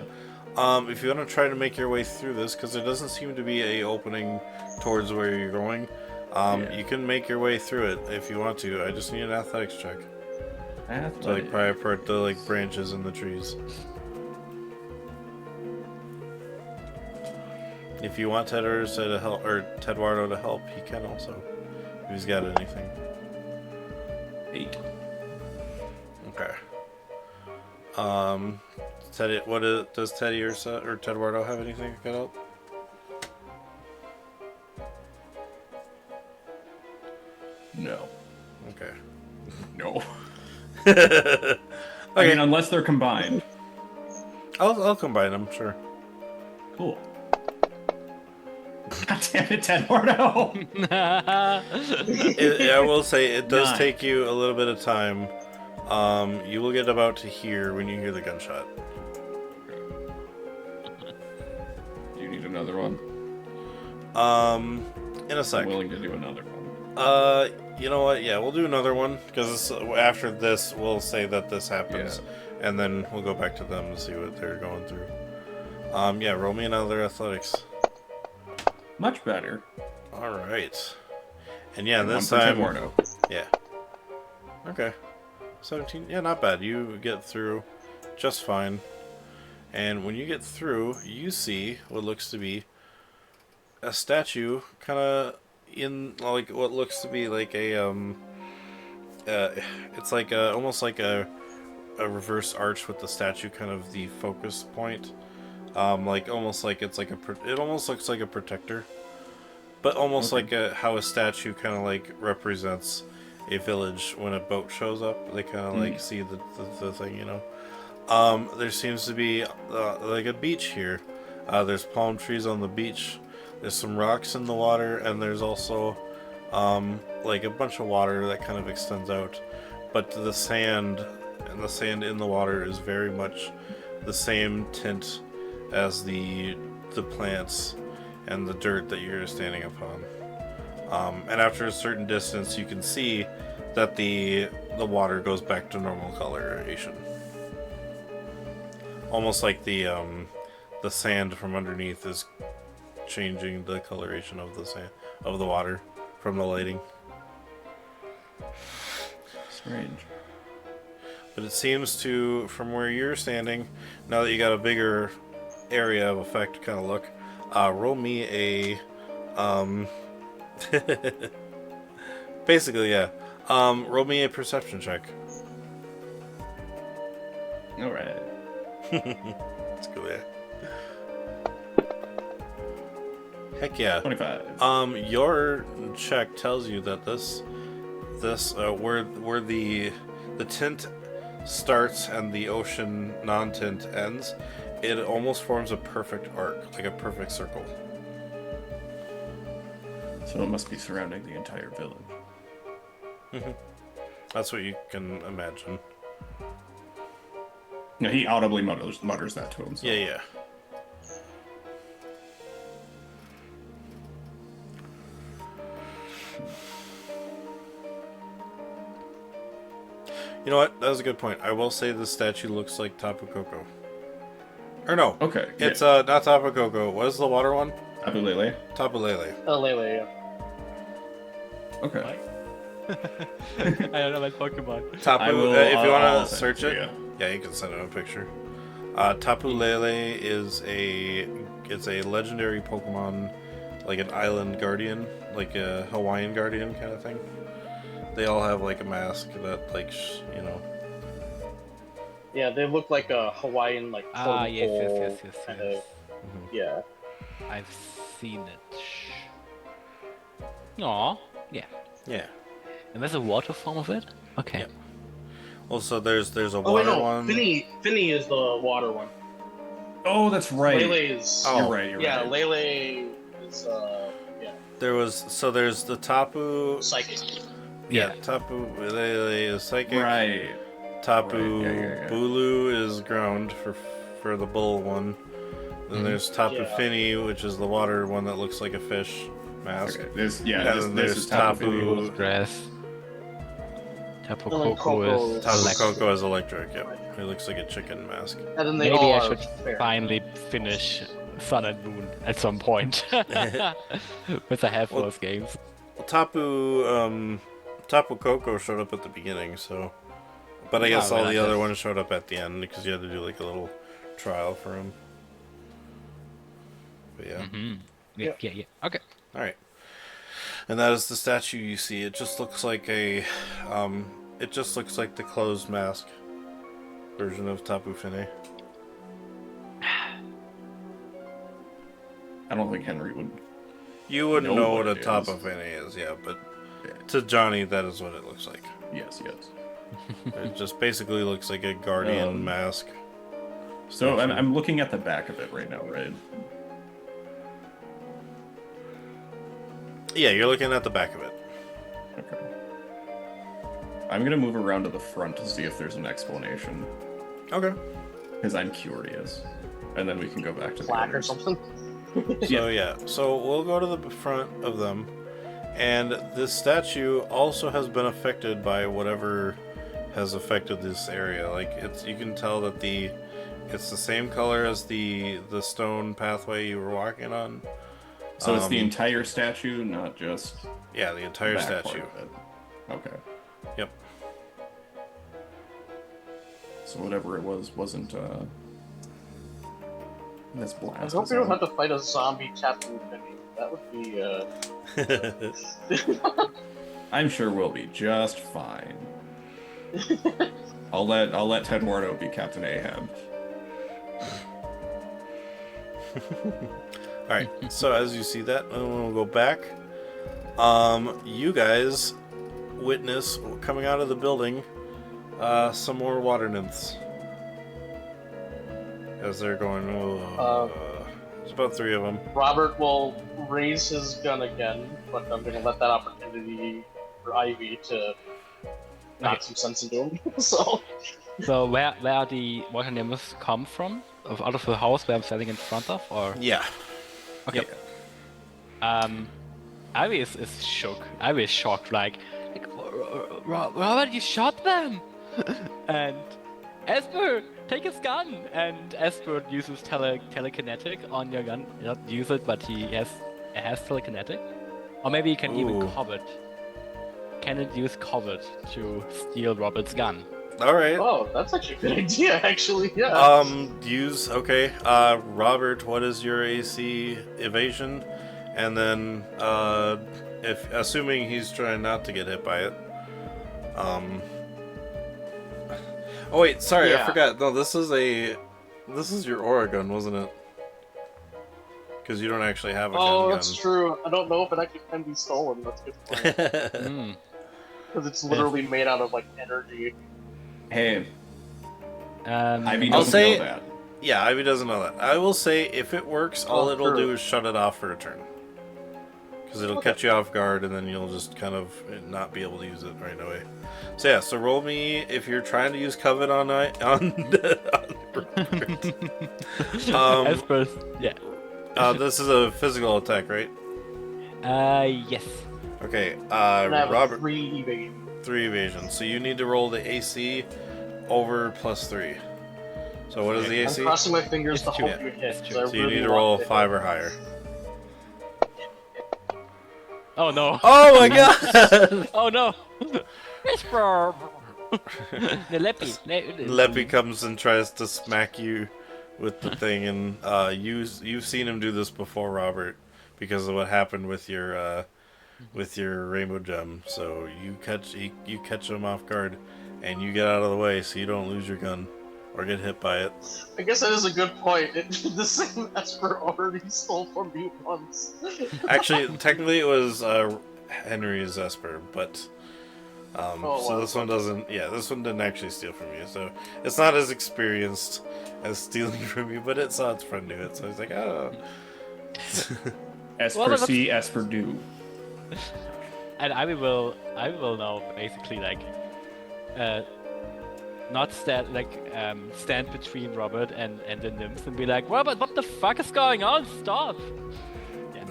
if you want to try to make your way through this, because there doesn't seem to be a opening towards where you're going, you can make your way through it if you want to. I just need an athletics check. To like pry apart the like branches and the trees. If you want Tedwardo to help, he can also. If he's got anything. 8. Okay. Teddy, does Teddy or Tedwardo have anything that can help? No. Okay. No. Okay. I mean, unless they're combined. I'll combine them, sure. Cool. God damn it, Tedwardo! I will say it does 9. take you a little bit of time. You will get about to hear when you hear the gunshot. Do you need another one? In a sec. I'm willing to do another one. You know what? Yeah, we'll do another one because after this, we'll say that this happens, and then we'll go back to them to see what they're going through. Yeah, roll me another athletics. Much better. All right. And yeah, this one for time. Tedwardo. Yeah. Okay. 17. Yeah, not bad. You get through just fine. And when you get through, you see what looks to be a statue, kind of in like what looks to be like a it's like almost like a reverse arch with the statue kind of the focus point. Like almost like it's like it almost looks like a protector, but almost like how a statue kind of like represents a village when a boat shows up. They kind of like see the thing, you know. There seems to be like a beach here. There's palm trees on the beach. There's some rocks in the water, and there's also like a bunch of water that kind of extends out. But the sand in the water is very much the same tint as the plants and the dirt that you're standing upon. And after a certain distance, you can see that the water goes back to normal coloration. Almost like the sand from underneath is changing the coloration of the water from the lighting. Strange. But it seems to, from where you're standing, now that you got a bigger area of effect kind of look, roll me a basically, yeah. Roll me a perception check. Alright. Let's go there. Heck yeah. 25. Your check tells you that this where the tint starts and the ocean non-tint ends, it almost forms a perfect arc, like a perfect circle. So it must be surrounding the entire village. That's what you can imagine. No, he audibly mutters that to himself. Yeah. You know what? That was a good point. I will say this statue looks like Tapu Koko. Or no. Okay. It's not Tapu Koko. What is the water one? Tapu Lele. Tapu Lele. Lele, yeah. Okay. I don't know my Pokemon. Tapu. I will, If you want I'll to send search it it, to yeah, you can send him a picture. Tapu Lele is a legendary Pokemon, like an island guardian, like a Hawaiian guardian kind of thing. They all have like a mask that Yeah, they look like a Hawaiian like totem Yes, pole kind of. Yeah. I've seen it. Aw, yeah. Yeah. And there's a water form of it? Okay. Yep. Also, there's a Oh wait, water no. one. Finny is the water one. Oh, that's right. Lele is. Oh. You're right. You're Yeah, right. Lele is. Yeah. There's the Tapu. Psychic. Yeah, Tapu Lele is psychic. Right. Tapu Right, yeah. Bulu is ground for the bull one. Then there's Tapu Yeah. Fini, which is the water one that looks like a fish mask. Okay. And then This there's is Tapu Fini. Tapu. Grass. Tapu And then Koko Koko is is- Tapu electric. Koko is electric. Yep, it looks like a chicken mask. And then they Maybe all I are should fair. finally finish Sun and Moon at some point. With a half Well- those games. Tapu Koko showed up at the beginning, so. But I guess Oh, all well, the other that's- ones showed up at the end because you had to do like a little trial for him. But yeah. Yeah. Okay. All right. And that is the statue you see. It just looks like the closed mask version of Tapu Fini. I don't think Henry would. You wouldn't Know know what what a it Tapu is. Fini is, yeah, but Yeah. to Johnny, that is what it looks like. Yes. It just basically looks like a guardian Um, mask. So statue. I'm looking at the back of it right now, right? Yeah, you're looking at the back of it. Okay. I'm gonna move around to the front to see if there's an explanation, Okay. because I'm curious, and then we can go back to the Plaque or others. something. So we'll go to the front of them, and this statue also has been affected by whatever has affected this area. Like you can tell that it's the same color as the stone pathway you were walking on. So it's the Um, entire statue, not just Yeah, the entire that part statue. of it. Okay. Yep. So whatever it was wasn't this blast. I hope is we don't on. have to fight a zombie Tapu Fini. That would be. I'm sure we'll be just fine. I'll let Ted Mordo be Captain Ahab. Alright, so as you see that, and we'll go back. You guys witness coming out of the building some more water nymphs. As they're going, there's about 3 of them. Robert will raise his gun again, but I'm going to let that opportunity for Ivy to knock some sense into him. So So where the water nymphs come from? Out of the house where I'm standing in front of, or Yeah. okay. Yep. Ivy is shook. Ivy is shocked, like Robert, you shot them, and Esper, take his gun, and Esper uses telekinetic on your gun. Not use it, but he has telekinetic, or maybe he can even Ooh. covet. Can it use covet to steal Robert's gun? Alright. oh, that's actually a good idea. Actually, yeah. Okay. Robert, what is your AC evasion? And then, if assuming he's trying not to get hit by it. Oh wait, sorry, I Yeah. forgot. No, this is your aura gun, wasn't it? Because you don't actually have a Oh, gun. that's true. I don't know if it actually can be stolen. That's a good point. Hmm. Because it's literally made out of like energy. Hey, Ivy I'll doesn't say- know that. Yeah, Ivy doesn't know that. I will say, if it works, all Oh, it'll true. do is shut it off for a turn. Because it'll catch you off guard, and then you'll just kind of not be able to use it right away. So yeah, so roll me if you're trying to use covet on Esper's, yeah. this is a physical attack, right? Yes. Okay, And I have Robert, 3 evasion. 3 evasion. So you need to roll the AC over +3. So what is the I'm AC? crossing my fingers It's to two. hope you hit. It's 'cause two. I So you really need to want roll hit. 5 or higher. Oh no. Oh my god! Oh no. Esper. The Leppy. Leppy comes and tries to smack you with the thing, and you've seen him do this before, Robert, because of what happened with your rainbow gem. So you catch him off guard, and you get out of the way so you don't lose your gun or get hit by it. I guess that is a good point. The same Esper already stole from me once. Actually, technically it was Henry's Esper, but so this one doesn't. Yeah, this one didn't actually steal from you, so it's not as experienced as stealing from you, but it saw its friend do it, so it's like, oh. Esper Well, see, Esper do. And I will now basically like, not stand between Robert and the nymphs and be like, Robert, what the fuck is going on? Stop! Yeah.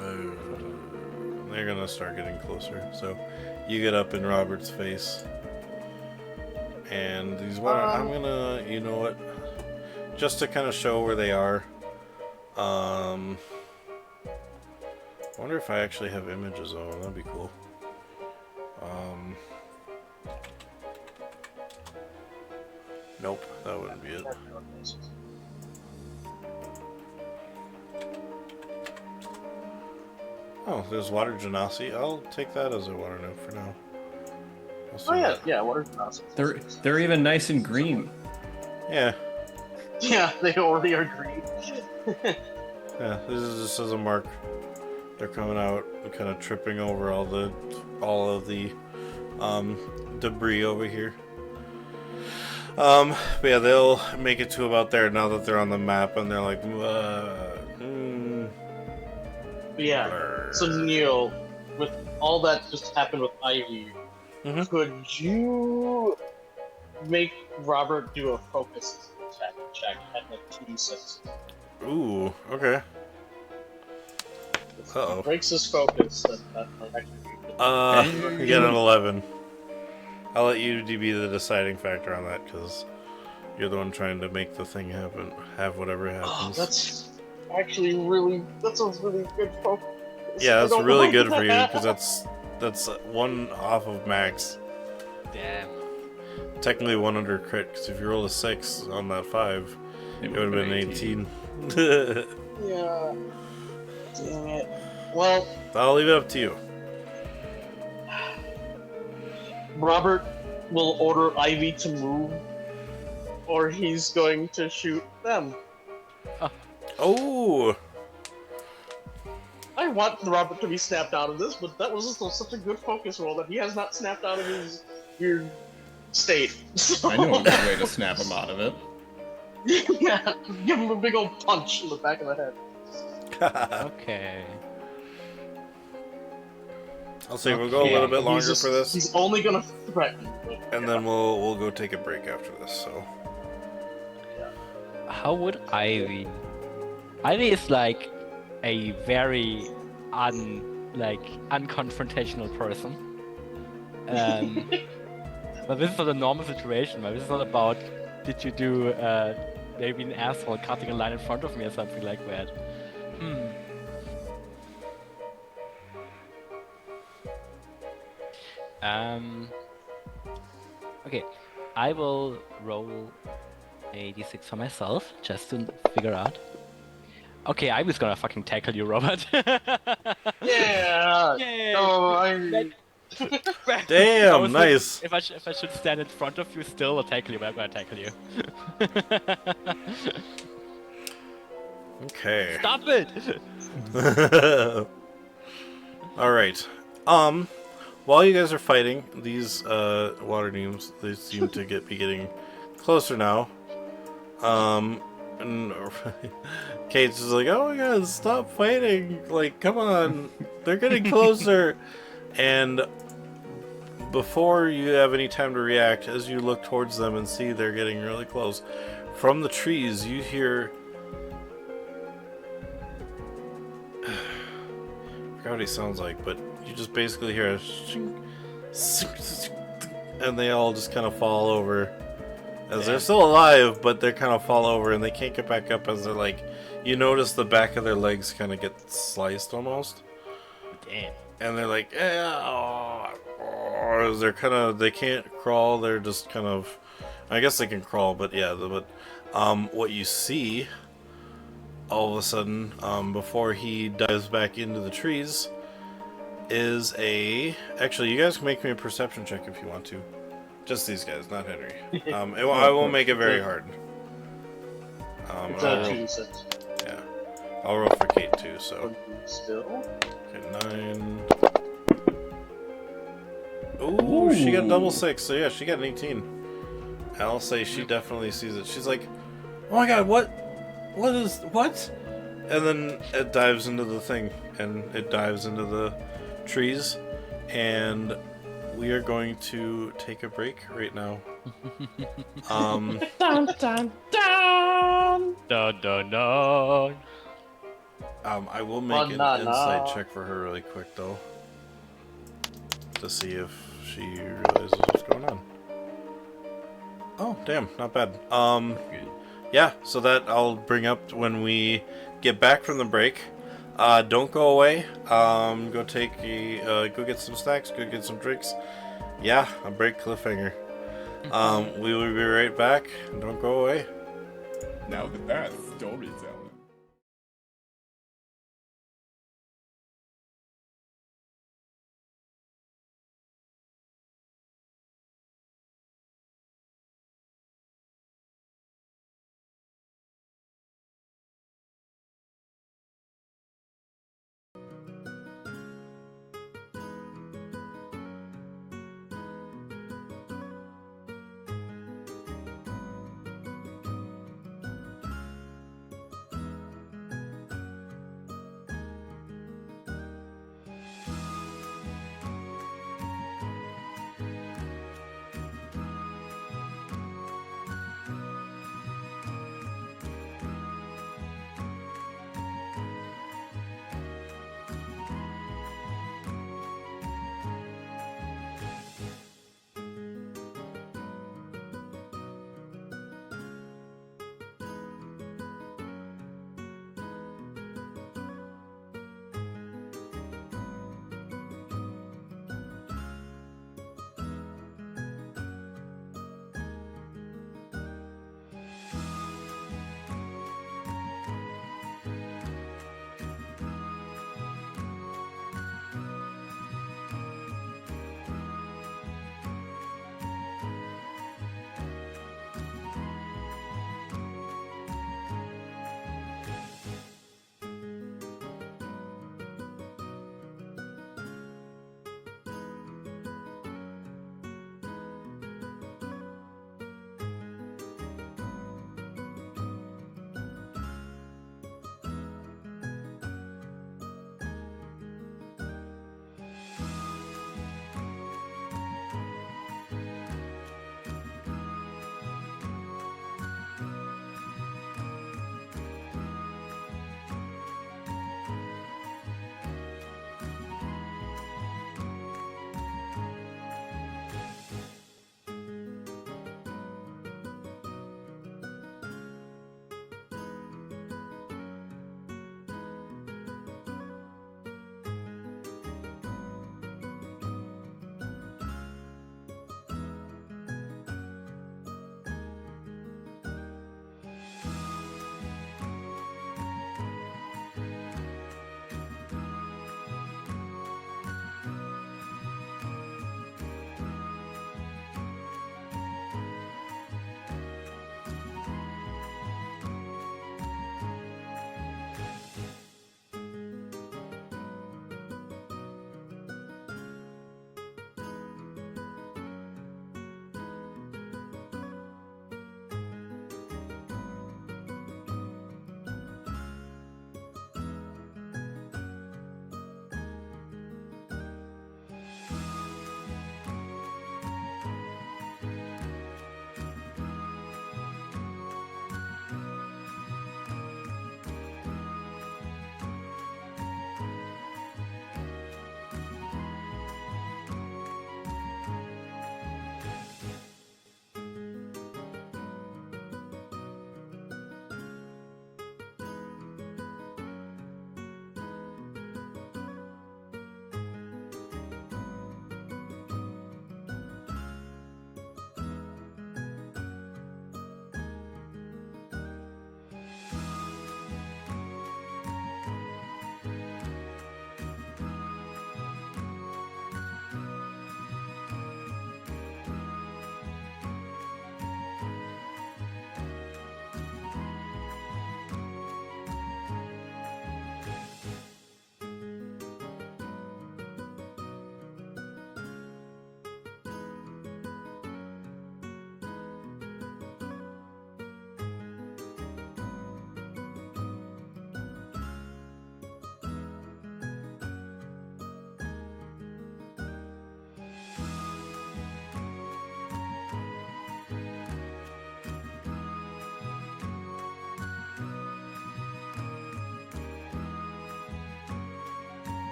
They're gonna start getting closer, so you get up in Robert's face, and these water. I'm gonna, you know what? Just to kind of show where they are. I wonder if I actually have images of them. That'd be cool. Nope, that wouldn't be it. Oh, there's water genasi. I'll take that as a water nymph for now. Oh yeah, yeah. What are awesome? They're even nice and green. Yeah, Yeah, they already are green. yeah. This is just as a mark. They're coming out and kind of tripping over all of the debris over here. But yeah, they'll make it to about there now that they're on the map, and they're like, But yeah. So Neil, with all that just happened with Ivy, could you make Robert do a focus attack check at like 2d6? Ooh, okay. Uh-oh. Breaks his focus. That might actually be You get an 11. I'll let you be the deciding factor on that, because you're the one trying to make the thing happen, have whatever happens. That's actually that's a really good focus. Yeah, that's really good for you, because that's one off of max. Damn. Technically one under crit, because if you roll a 6 on that 5, it would have been 18. Yeah. Dang it. Well, I'll leave it up to you. Robert will order Ivy to move, or he's going to shoot them. Oh! I want Robert to be snapped out of this, but that was just such a good focus roll that he has not snapped out of his weird state. I know a good way to snap him out of it. Yeah, give him a big old punch in the back of the head. Okay. I'll say we'll go a little bit longer for this, He's only gonna threaten. and then we'll go take a break after this. So How would Ivy? Ivy is like a very unconfrontational person. But this is not a normal situation. Right? This is not about did you do maybe an asshole cutting a line in front of me or something like that. Okay, I will roll a d6 for myself just to figure out. Okay, I was gonna fucking tackle you, Robert. Yeah. Yay! Oh, damn, nice. If I should stand in front of you still or tackle you, but I'm gonna tackle you. Okay. Stop it! All right. While you guys are fighting these water nymphs, they seem to be getting closer now. And Kate's just like, "Oh my god, stop fighting! Like, come on, they're getting closer." And before you have any time to react, as you look towards them and see they're getting really close, from the trees you hear. I forgot what he sounds like, but you just basically hear a and they all just kind of fall over. As they're still alive, but they kind of fall over and they can't get back up as they're like, you notice the back of their legs kind of get sliced almost. Damn. And they're like, they're kind of, they can't crawl, they're just kind of, I guess they can crawl, but yeah, but what you see all of a sudden, before he dives back into the trees, is a... Actually, you guys can make me a perception check if you want to. Just these guys, not Henry. I won't make it very hard. It's I'll a roll- 2d6. Yeah. I'll roll for Kate too, so... Still? Okay, 9... Ooh, she got double 6, so yeah, she got an 18. I'll say she definitely sees it. She's like, oh my god, what? What? And then it dives into the thing, and it dives into the trees, and we are going to take a break right now. Dun dun dun. Dun, dun, dun. I will make an Banana. insight check for her really quick, though, to see if she realizes what's going on. Oh, damn, not bad. Yeah, so that I'll bring up when we get back from the break. Don't go away. Go go get some snacks, go get some drinks. Yeah, a break cliffhanger. We will be right back. Don't go away. Now that's storytelling.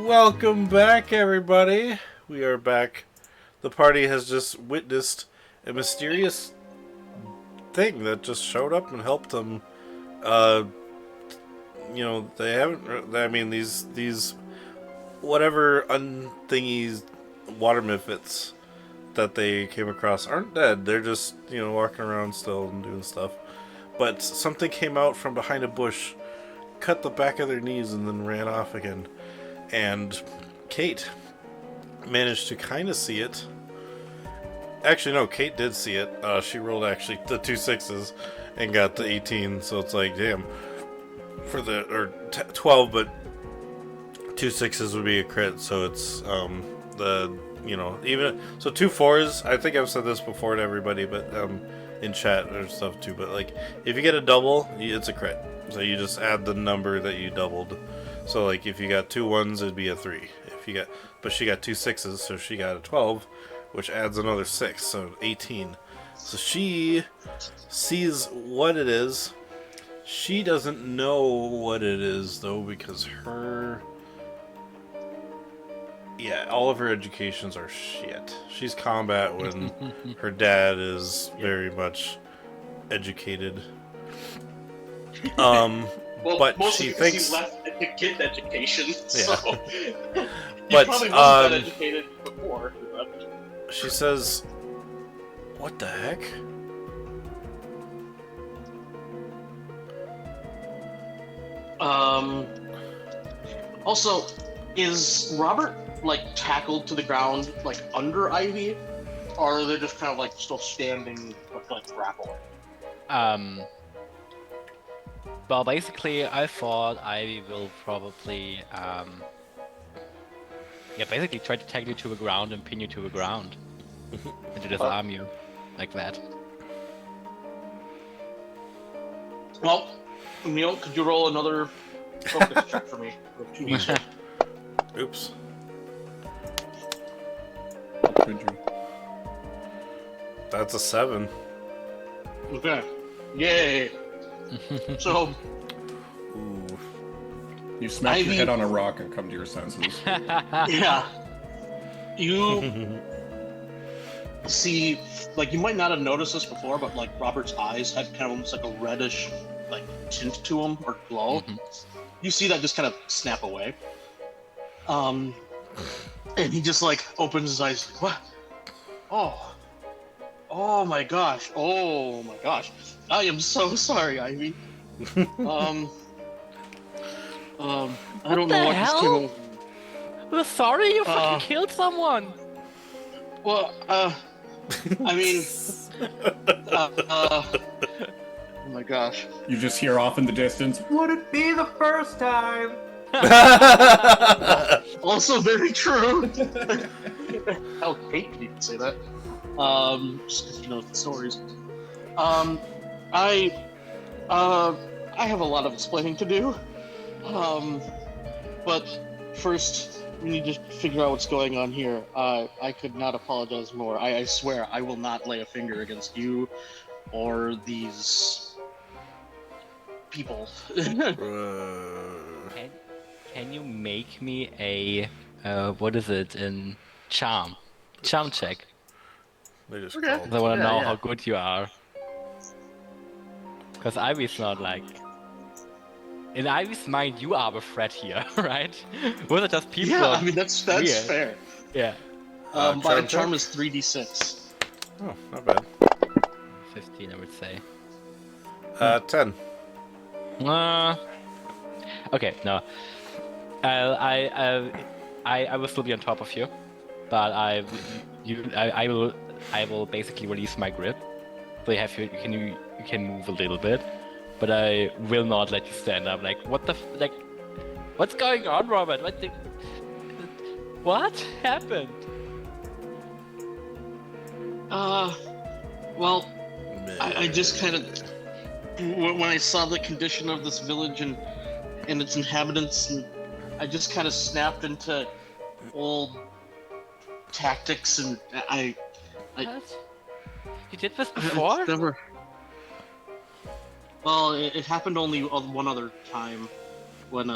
Welcome back, everybody. We are back. The party has just witnessed a mysterious thing that just showed up and helped them. They haven't. I mean, these whatever unthingies, water miffits that they came across aren't dead. They're just walking around still and doing stuff. But something came out from behind a bush, cut the back of their knees, and then ran off again. And Kate managed to kind of see it. Actually, no, Kate did see it. She rolled actually the 2 6s and got the 18. So it's like, damn, for 12, but 2 6s would be a crit. So it's even so 2 4s. I think I've said this before to everybody, but in chat or stuff too. But like, if you get a double, it's a crit. So you just add the number that you doubled. So like if you got 2 1s, it'd be a 3. But she got 2 6s, so she got a 12, which adds another 6, so 18. So she sees what it is. She doesn't know what it is though, because all of her educations are shit. She's combat when her dad is very much educated. But mostly she because thinks he left to get education, Yeah. so he But, probably wasn't that educated before. But... She says, "What the heck?" Also, is Robert tackled to the ground under Ivy, or are they just kind of still standing with grappling? Well, basically, I thought Ivy will probably, basically try to tag you to the ground and pin you to the ground. And to disarm you. Like that. Well, Neil, could you roll another focus check for me? For 2d6? Oops. Could you? That's a 7. Okay. Yay! So, Ooh. You smack your Ivy- head on a rock and come to your senses. yeah. You see, you might not have noticed this before, but Robert's eyes had kind of almost a reddish tint to them, or glow. You see that just kind of snap away. And he just opens his eyes. What? Oh my gosh. Oh my gosh. I am so sorry, Ivy. I don't know the what just hell? came over. We're sorry you fucking killed someone! Well, I mean, oh my gosh. You just hear off in the distance, Would it be the first time? Also very true. Hell, Kate could even say that. Just because she knows the stories. I have a lot of explaining to do. But first, we need to figure out what's going on here. I could not apologize more. I swear, I will not lay a finger against you or these people. Can you make me a what is it in charm check? They just Okay. called. I want to Yeah, know yeah. how good you are. Because Ivy's not in Ivy's mind, you are the threat here, right? Was it just people? Yeah, I mean that's weird? fair. Yeah. My charm charm check? is 3d6. Oh, not bad. 15, I would say. 10. Okay, no. I will still be on top of you, but I will basically release my grip. So you can move a little bit, but I will not let you stand up. What's going on, Robert? What happened? Well, I just kind of, when I saw the condition of this village and its inhabitants, and I just kind of snapped into old tactics, and I What? You did this before? never. Well, it happened only one other time when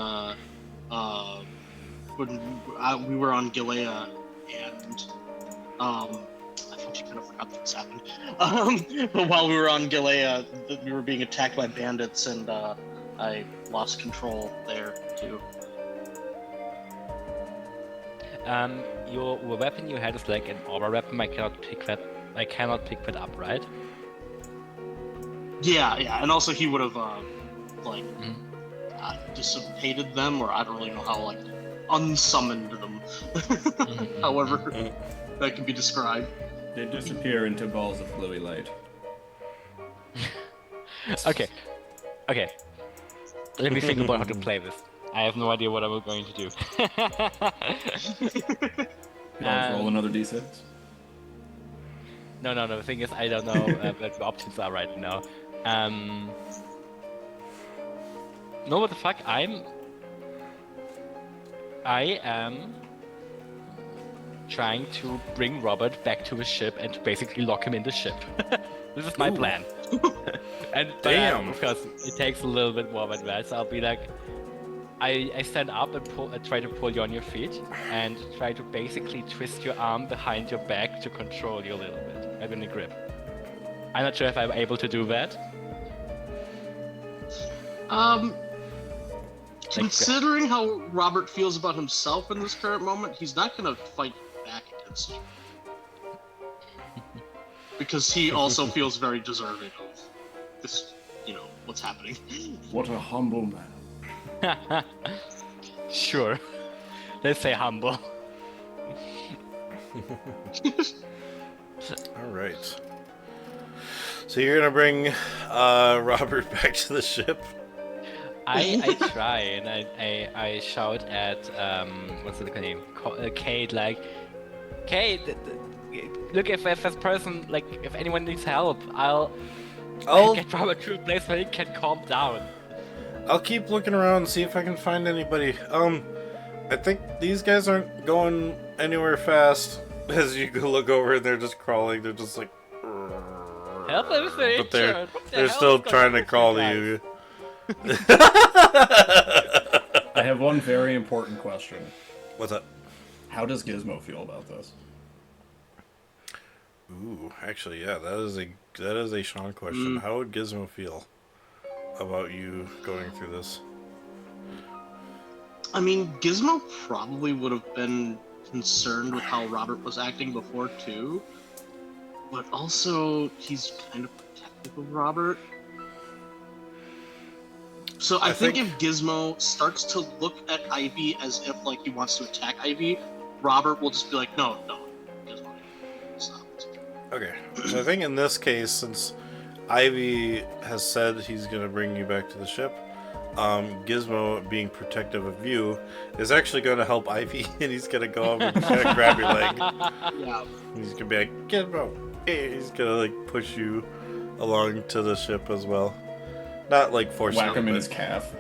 when we were on Gilea, and I thought you kind of forgot that this happened. But while we were on Gilea, we were being attacked by bandits, and I lost control there too. Your weapon you had is like an aura weapon. I cannot pick that up, right? Yeah, and also he would have dissipated them, or I don't really know how unsummoned them. However, that can be described. They disappear into balls of bluey light. Okay. Let me think about how to play this. I have no idea what I'm going to do. Could always roll another d6. No. The thing is, I don't know what the options are right now. No, what the fuck? I am trying to bring Robert back to the ship and basically lock him in the ship. This is my plan. And Damn. of course, it takes a little bit more than that. So I'll be like, I stand up and try to pull you on your feet and try to basically twist your arm behind your back to control you a little bit. I'm in a grip. I'm not sure if I'm able to do that. Considering how Robert feels about himself in this current moment, he's not gonna fight back against you. Because he also feels very deserving of this, what's happening. What a humble man. Sure. Let's say humble. Alright. So you're gonna bring Robert back to the ship? I try and I shout at what's the name? Kate, like, Kate, look, if this person, like, if anyone needs help, I'll get Robert to a place where he can calm down. I'll keep looking around and see if I can find anybody. I think these guys aren't going anywhere fast. As you go look over and they're just crawling, they're just like... Help them if they're But they're injured. What the hell still is going trying on to with crawl you to you. I have one very important question. What's up? How does Gizmo feel about this? Ooh, actually, yeah, that is a Sean question. How would Gizmo feel about you going through this? I mean, Gizmo probably would have been concerned with how Robert was acting before too, but also he's kind of protective of Robert. So I think if Gizmo starts to look at Ivy as if like he wants to attack Ivy, Robert will just be like, no, Gizmo, stop. Okay, so I think in this case, since Ivy has said he's going to bring you back to the ship, Gizmo, being protective of you, is actually going to help Ivy, and he's going to go up and kind of grab your leg. Yeah. He's going to be like, Gizmo! Hey, he's going to like push you along to the ship as well. Not like forcing Whack him in his calf.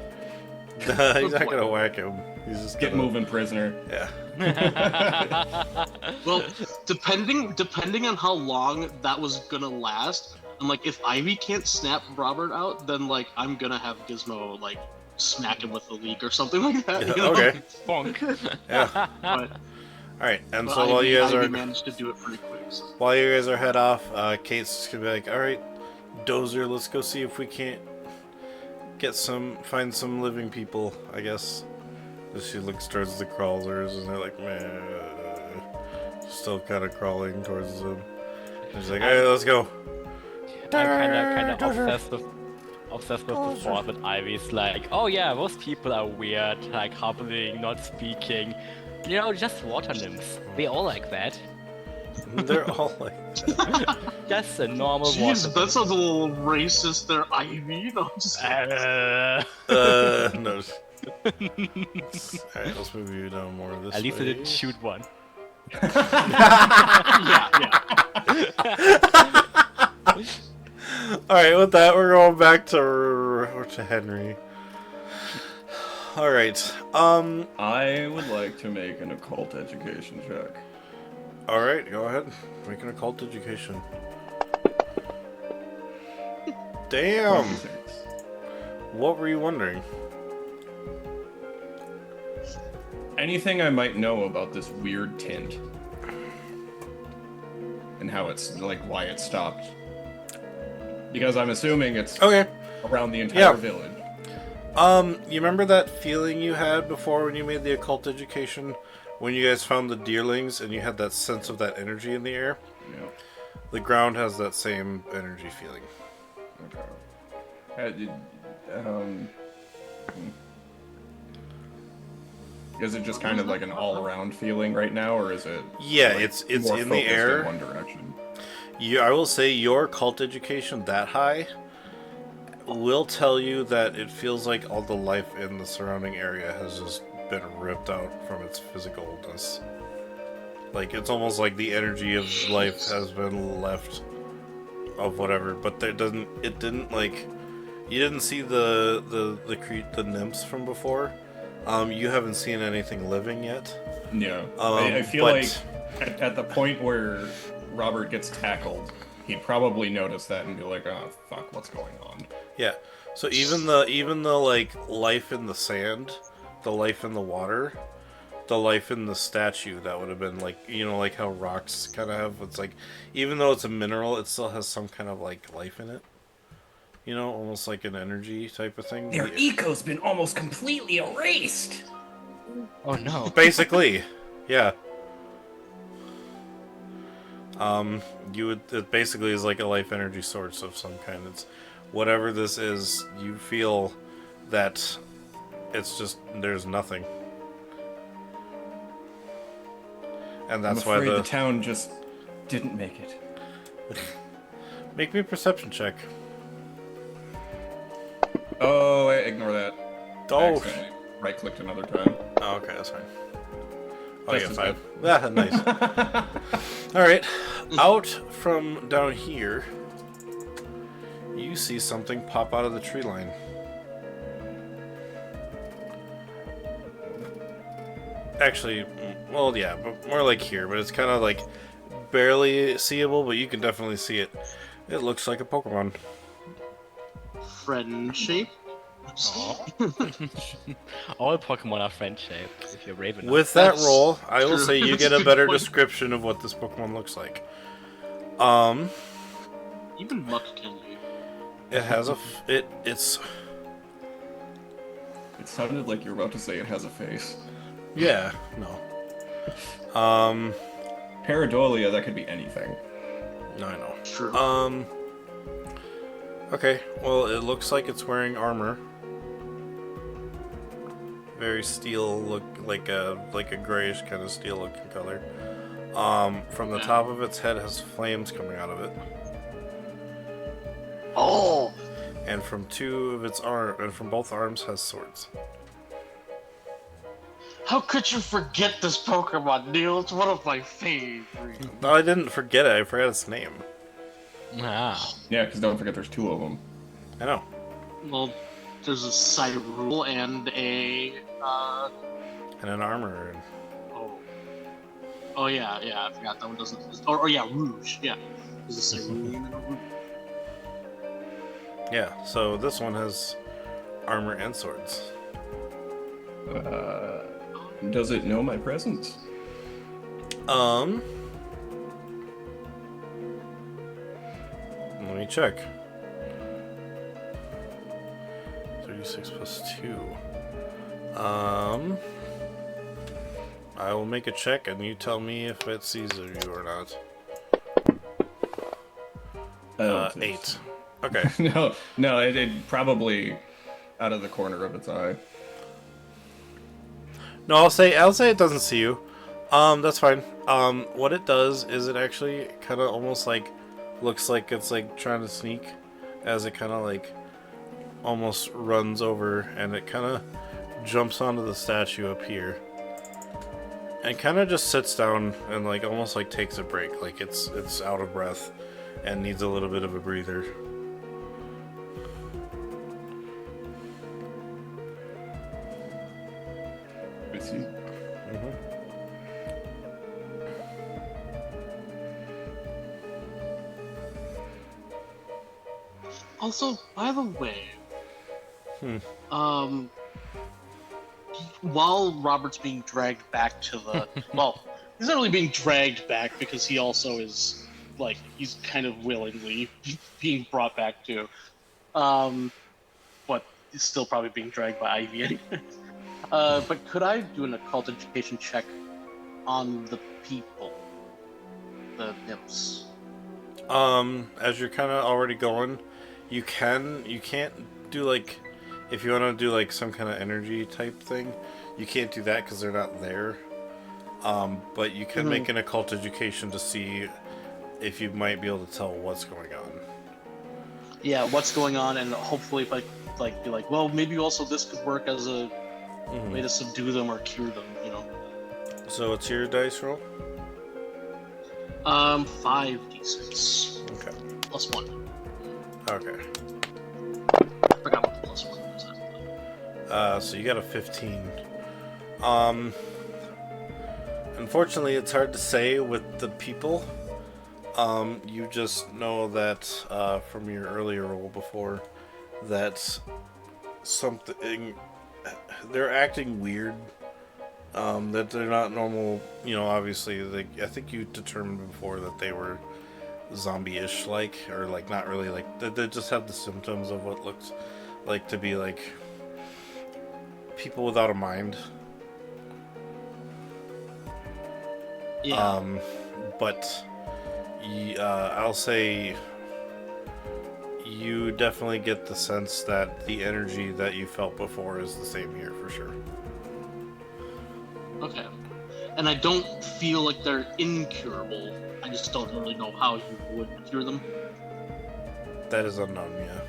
He's not going to whack him. He's just Get gonna... moving, prisoner. Yeah. Well, depending on how long that was gonna last, and like if Ivy can't snap Robert out, then like I'm gonna have Gizmo like smack him with the leak or something like that. Yeah, you know? okay. Bonk. Yeah. But, Alright, and but so while you guys Ivy are... managed to do it pretty quick. So. While you guys are head off, Kate's just gonna be like, "All right, Dozer, let's go see if we can't find some living people, I guess." As she looks towards the crawlers, and they're like, "Meh," still kind of crawling towards them. And she's like, "All right, let's go." I'm kind of obsessed with the thought that Ivy's like, oh yeah, those people are weird, like hobbling, not speaking. Just water nymphs. They all like that. They're all like, Just a normal Jeez, water that sounds a little racist there, Ivy. No, I'm just no. Alright, let's move you down more this way. At least I didn't shoot one. yeah. Alright, with that, we're going back to Henry. Alright, I would like to make an occult education check. Alright, go ahead. Make an occult education. Damn! 26. What were you wondering? anything I might know about this weird tint? And how it's, like, why it stopped? Because I'm assuming it's Okay. around the entire Yeah. village. You remember that feeling you had before when you made the occult education? When you guys found the deerlings and you had that sense of that energy in the air? Yeah. The ground has that same energy feeling. Okay. Is it just kind of like an all-around feeling right now, or is it? Yeah, like, it's more in the focused air. in one direction? I will say your cult education that high will tell you that it feels like all the life in the surrounding area has just been ripped out from its physicalness. Like, it's almost like the energy of life has been left of whatever, but it didn't like, you didn't see the nymphs from before. You haven't seen anything living yet. Yeah. I feel like at the point where Robert gets tackled, he'd probably notice that and be like, "Oh fuck, what's going on?" Yeah. So even the like life in the sand, the life in the water, the life in the statue, that would have been like, like how rocks kind of have. It's like, even though it's a mineral, it still has some kind of like life in it. Almost like an energy type of thing. Their eco's been almost completely erased. Oh no. Basically, yeah. It basically is like a life energy source of some kind. It's whatever this is. You feel that it's just there's nothing, and that's I'm why afraid the town just didn't make it. Make me a perception check. Oh, ignore that. Oh, Accidentally right-clicked another time. Oh, okay, that's fine. Oh, That's yeah, just 5. Yeah, nice. Alright, out from down here, you see something pop out of the tree line. Actually, well, yeah, but more like here, but it's kind of like barely seeable, but you can definitely see it. It looks like a Pokemon. Friend shape. All Pokemon are friend-shaped, if you're brave enough. With that That's roll, I will true. say you That's get a a good better point. description of what this Pokemon looks like. Even Muck can be. It has it's It sounded like you were about to say it has a face. yeah, no. Pareidolia, that could be anything. No, I know. True. Okay, well, it looks like it's wearing armor. Very steel look, like a grayish kind of steel looking color. From the top of its head has flames coming out of it. Oh! And from two of its from both arms has swords. How could you forget this Pokemon, Neil? It's one of my favorites. No, I didn't forget it, I forgot its name. Ah. Yeah, because don't forget there's two of them. I know. Well, there's a Cyrule and a, And an armor. Oh yeah, I forgot that one doesn't... Or yeah, Rouge, yeah. There's a Cyrule and a Rouge. Yeah, so this one has armor and swords. Does it know my presence? Let me check. 36 plus 2. I will make a check and you tell me if it sees you or not. I don't think 8. so. Okay. No, it probably out of the corner of its eye. No, I'll say it doesn't see you. That's fine. What it does is it actually kind of almost like looks like it's like trying to sneak, as it kind of like almost runs over and it kind of jumps onto the statue up here and kind of just sits down and like almost like takes a break, like it's out of breath and needs a little bit of a breather. I see. Also, by the way, while Robert's being dragged back to the well, he's not really being dragged back because he also is like he's kind of willingly being brought back to, but he's still probably being dragged by Ivy anyway. But could I do an occult education check on the people, the nymphs? As you're kind of already going, you can't do like, if you want to do like some kind of energy type thing, you can't do that because they're not there. But you can make an occult education to see if you might be able to tell what's going on. Yeah, what's going on, and hopefully if I be like, well, maybe also this could work as a way to subdue them or cure them, you know. So what's your dice roll? 5d6. Okay. Plus 1. Okay. I forgot what the plus 1 was. So you got a 15. Unfortunately, it's hard to say with the people. You just know that from your earlier roll before that something, they're acting weird. That they're not normal. You know, obviously, I think you determined before that they were zombie-ish, like, or like not really like. They just have the symptoms of what looks like to be like people without a mind. Yeah. But I'll say you definitely get the sense that the energy that you felt before is the same here for sure. Okay. And I don't feel like they're incurable. I just don't really know how you would cure them. That is unknown, yeah.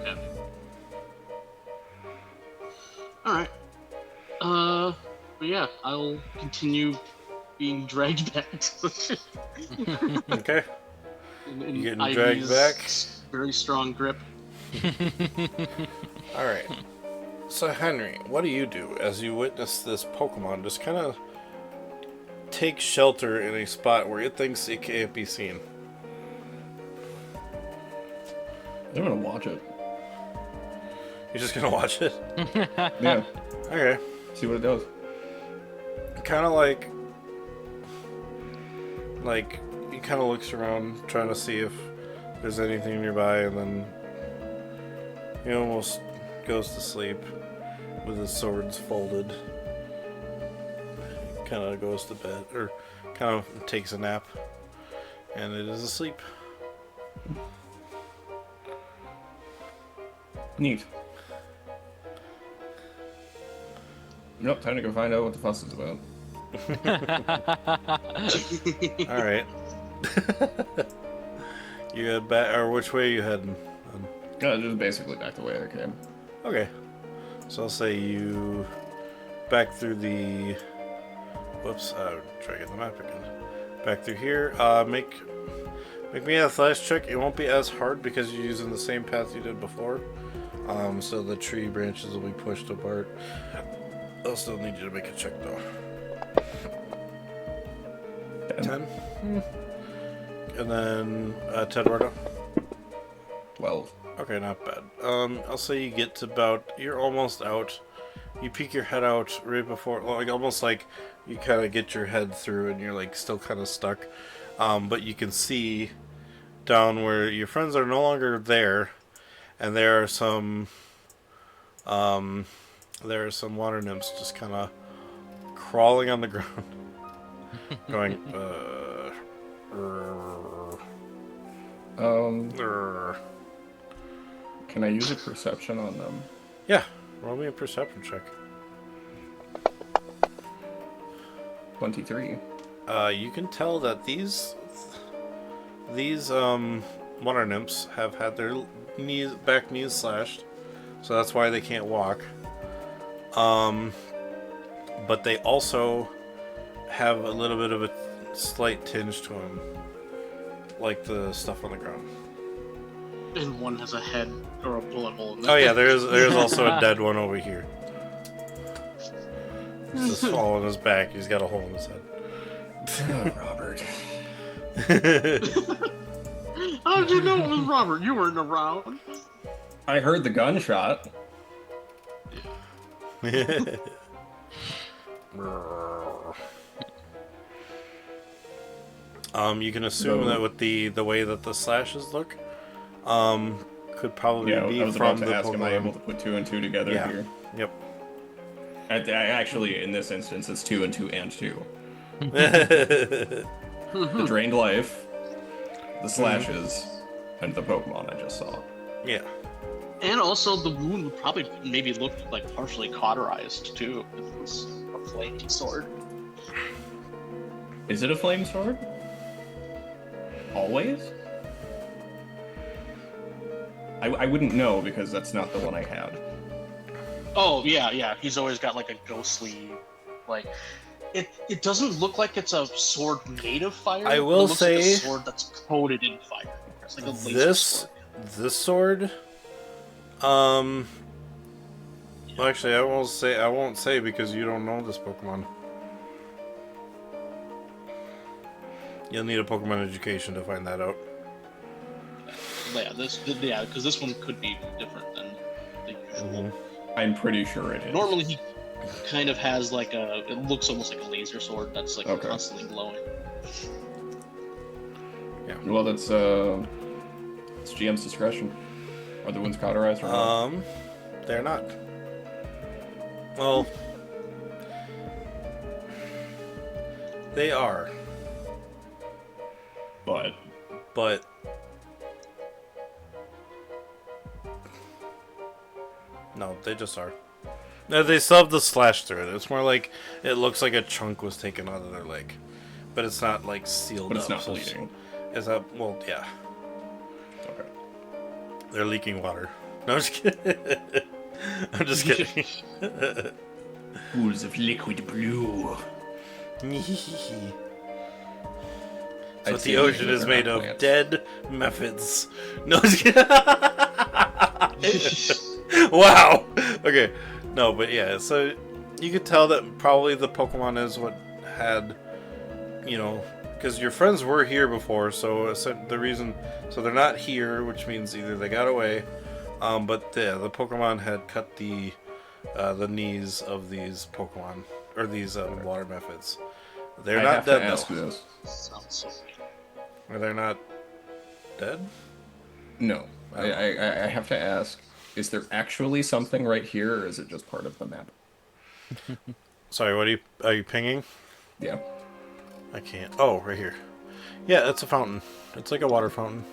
Okay. Alright. But yeah, I'll continue being dragged back to the ship. Okay. in You getting Ivy's dragged back? Very strong grip. Alright. So, Henry, what do you do as you witness this Pokemon just kind of take shelter in a spot where it thinks it can't be seen? I'm gonna watch it. You're just gonna watch it? Yeah. Okay. See what it does. Kind of like he kind of looks around trying to see if there's anything nearby, and then he almost goes to sleep with his swords folded. Kind of goes to bed, or kind of takes a nap, and it is asleep. Neat. Nope, time to go find out what the fuss is about. All right. You head back, or which way are you heading? Just basically back the way I came. Okay. So I'll say you back through the. Whoops! Try to get the map again. Back through here. Make me an athletics check. It won't be as hard because you're using the same path you did before. So the tree branches will be pushed apart. I'll still need you to make a check though. 10. And then Tedwardo. 12. Okay, not bad. I'll say you get to about, you're almost out. You peek your head out right before, like almost like you kind of get your head through and you're like still kind of stuck. But you can see down where your friends are no longer there, and there are some water nymphs just kind of crawling on the ground, going. Can I use a perception on them? Yeah, roll me a perception check. 23. You can tell that these water nymphs have had their back knees slashed, so that's why they can't walk. But they also have a little bit of a slight tinge to them, like the stuff on the ground. And one has a head or a bullet hole in it. Oh yeah, there's also a dead one over here. He's just falling on his back. He's got a hole in his head. Oh, Robert. How did you know it was Robert? You weren't around. I heard the gunshot. You can assume that with the way that the slashes look, could probably Yeah, be I was about from to the ask, am I able Pokemon. to put 2 and 2 together Yeah. here? Yep. Actually, in this instance, it's 2 and 2 and 2. Yeah. The drained life, the slashes, and the Pokemon I just saw. And also, the wound would probably maybe look like partially cauterized too. If it was a flaming sword. Is it a flame sword? Always? I wouldn't know because that's not the one I had. Oh yeah. He's always got like a ghostly, like it doesn't look like it's a sword made of fire. I but will it looks like say a sword that's coated in fire. It's like a laser this sword. sword. Well, actually, I won't say because you don't know this Pokemon. You'll need a Pokemon education to find that out. Yeah, because this one could be different than the usual. I'm pretty sure it is. Normally he kind of has like it looks almost like a laser sword that's like Okay. constantly glowing. Well, that's it's GM's discretion. Are the wounds cauterized or not? They're not. Well, they are, But no, they just are. No, they still have the slash through it. It's more like it looks like a chunk was taken out of their leg, but it's not like sealed but it's up. not so bleeding. Is that well? Yeah, Okay. they're leaking water. No, I'm just kidding. I'm just kidding. Pools of liquid blue. That's I'd what say the ocean they're is not made of. plants. Dead methods. No, I'm just kidding. Wow. Okay. No, but yeah, so you could tell that probably the Pokemon is what had, because your friends were here before, so the reason, so they're not here, which means either they got away, but the Pokemon had cut the knees of these Pokemon, or these water methods. They're I not have dead to ask though. this. Sounds so Are they not dead? No, I have to ask. Is there actually something right here, or is it just part of the map? Sorry, what are you pinging? Yeah. I can't. Oh, right here. Yeah, it's a fountain. It's like a water fountain.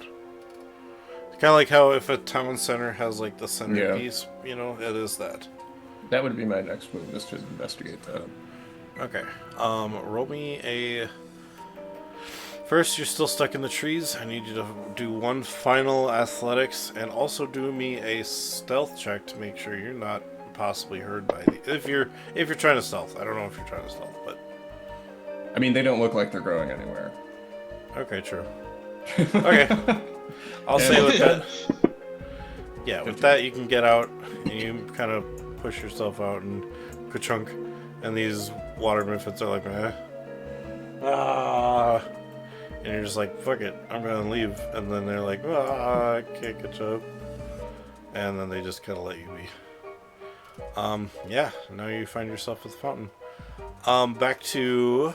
Kind of like how if a town center has like the centerpiece, it is that. That would be my next move, is to investigate that. Okay. Roll me a. First, you're still stuck in the trees. I need you to do one final athletics, and also do me a stealth check to make sure you're not possibly heard by the. If you're trying to stealth, I don't know if you're trying to stealth, but. I mean, they don't look like they're growing anywhere. Okay, true. Okay. I'll say with that. Yeah, with that you can get out and you kind of push yourself out and ka-chunk, and these water methods are like, and you're just like, fuck it, I'm gonna leave, and then they're like, I can't catch up, and then they just kind of let you be. Yeah, now you find yourself with the fountain. Back to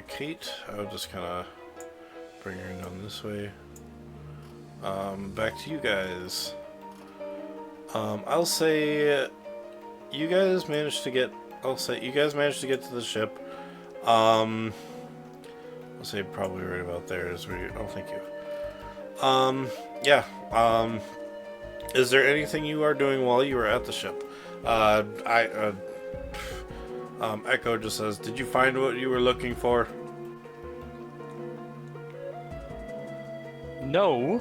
Kate. I'll just kind of bring her down this way. Back to you guys. I'll say you guys managed to get. You guys managed to get to the ship. I'll say probably right about there is where you. Oh, thank you. Yeah. Is there anything you are doing while you are at the ship? Echo just says, "Did you find what you were looking for?" No,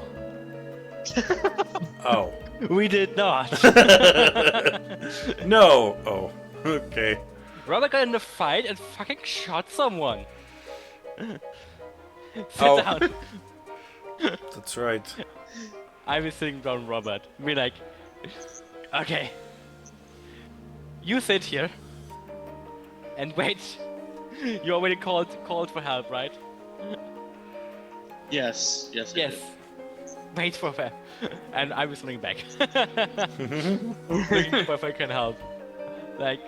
Oh. we did not. No. Oh. Okay. Robert got in a fight and fucking shot someone. Sit Oh. down. That's right. I was sitting down, Robert. Be like, okay. You sit here and wait. You already called for help, right? Yes. I Yes. did. wait for them. And I was running back. Looking for if I can help. Like...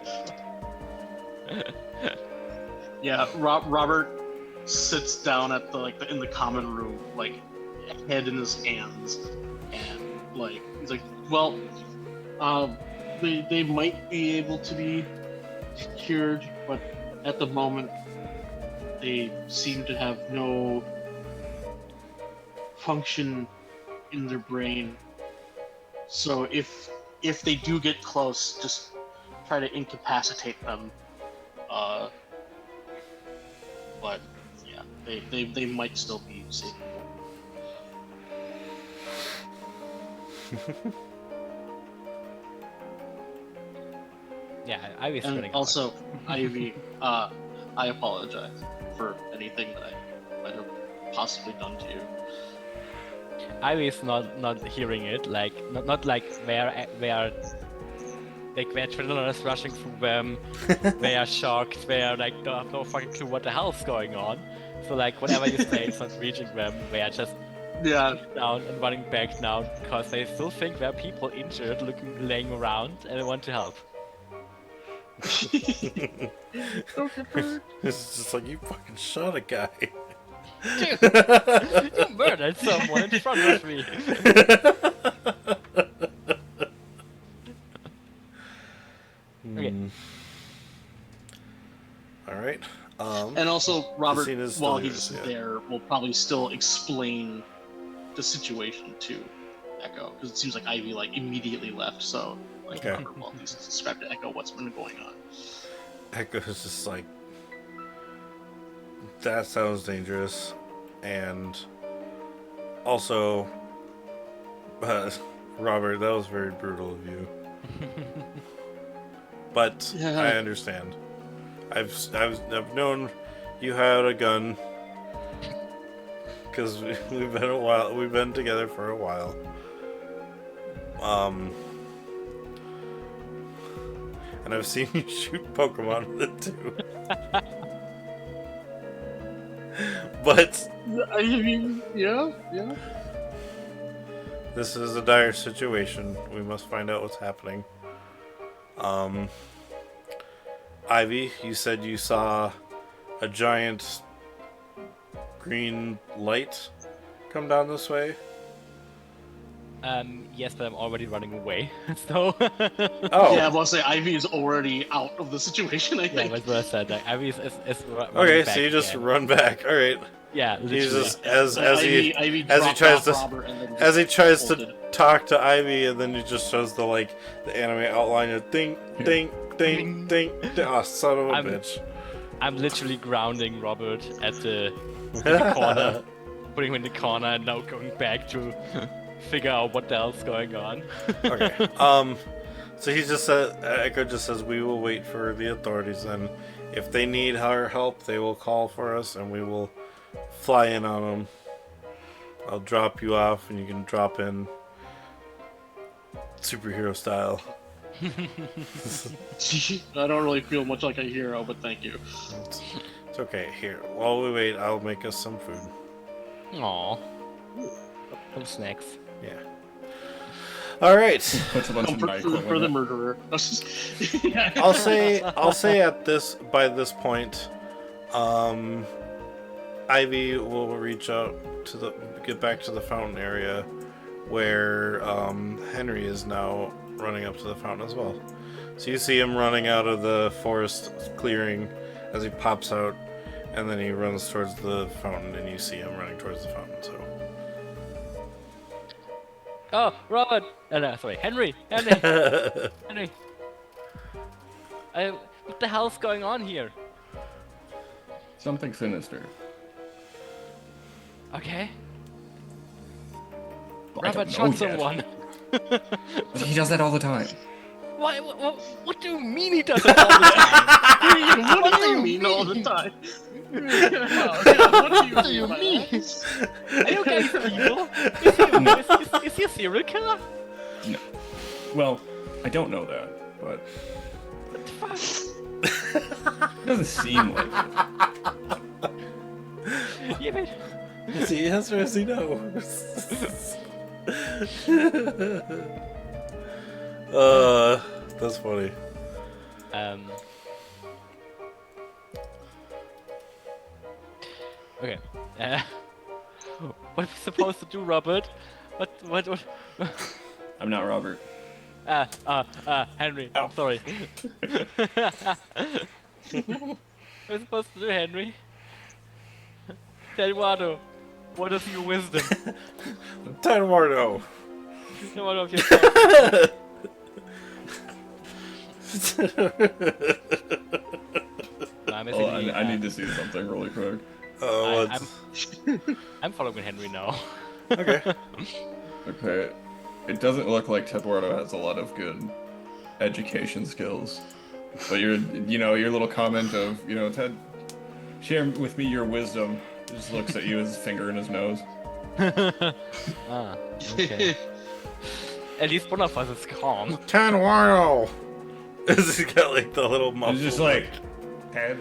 Yeah, Robert sits down at in the common room, like head in his hands, and like he's like, well, they might be able to be cured, but at the moment they seem to have no function in their brain. So if they do get close, just try to incapacitate them. But yeah, they might still be savable. Yeah, I was And running. also, Ivy, I apologize for anything that I might have possibly done to you. I was not hearing it, like not like where like where adrenaline is rushing through them, they are shocked, they are like don't have no fucking clue what the hell's going on. So like whatever you say is not reaching them, they are just Yeah. down and running back now because they still think there are people injured laying around and they want to help. It's just like, you fucking shot a guy. Dude, you murdered someone in front of me. Okay. Alright. And also, Robert, scene is while still he's yours, yeah. there, will probably still explain the situation to Echo, because it seems like Ivy immediately left. So Okay. Robert will at least describe to Echo what's been going on. Echo's just like, that sounds dangerous, and also, Robert, that was very brutal of you. But Yeah. I understand. I've known you had a gun because we've been a while. We've been together for a while. And I've seen you shoot Pokemon with it too. But I mean, yeah. this is a dire situation. We must find out what's happening. Ivy, you said you saw a giant green light come down this way. Yes, but I'm already running away. So Oh, Yeah, I will say Ivy is already out of the situation. I yeah, think. that's what I said. Like, Ivy is running okay. back So you just again. run back. All right. Yeah, literally. He's just So Ivy as he dropped tries off to Robert and then as he tries to bolted. talk to Ivy, and then he just shows the anime outline of ding ding ding ding. Oh, son of a bitch! I'm literally grounding Robert at the corner, putting him in the corner, and now going back to figure out what the hell's going on. Okay. So he just said, Echo just says, we will wait for the authorities, and if they need our help, they will call for us, and we will fly in on them. I'll drop you off, and you can drop in superhero style. I don't really feel much like a hero, but thank you. It's okay. Here, while we wait, I'll make us some food. Aww. Some snacks. Yeah. All right. Puts a bunch of Comfort NyQuil food for in the it. murderer. I'll say by this point, Ivy will reach out to get back to the fountain area, where Henry is now running up to the fountain as well. So you see him running out of the forest clearing as he pops out, and then he runs towards the fountain, and you see him running towards the fountain. So. Oh, Robert! No, sorry, Henry! Henry! What the hell's going on here? Something sinister. Okay. I don't Robert know shot yet. someone. He does that all the time. Why? What do you mean he does it all the time? What do you mean all the time? What do you mean? Are you guys evil? Is he a serial killer? No. Well, I don't know that, but What the fuck? it doesn't seem like it. Yeah, but Is he yes or is he no? That's funny. Okay. What are we supposed to do, Robert? What? I'm not Robert. Henry. I'm sorry. What are we supposed to do, Henry? Eduardo, what is your wisdom? Eduardo. Eduardo, of your thoughts. I'm Oh, I need to see something really quick. Oh, I'm following Henry now. okay. Okay. It doesn't look like Eduardo has a lot of good education skills. But your little comment of, Ted, share with me your wisdom. Just looks at you with his finger in his nose. Okay. At least one of us is calm. Eduardo. He's got like the little muffle. It's just like, Ted.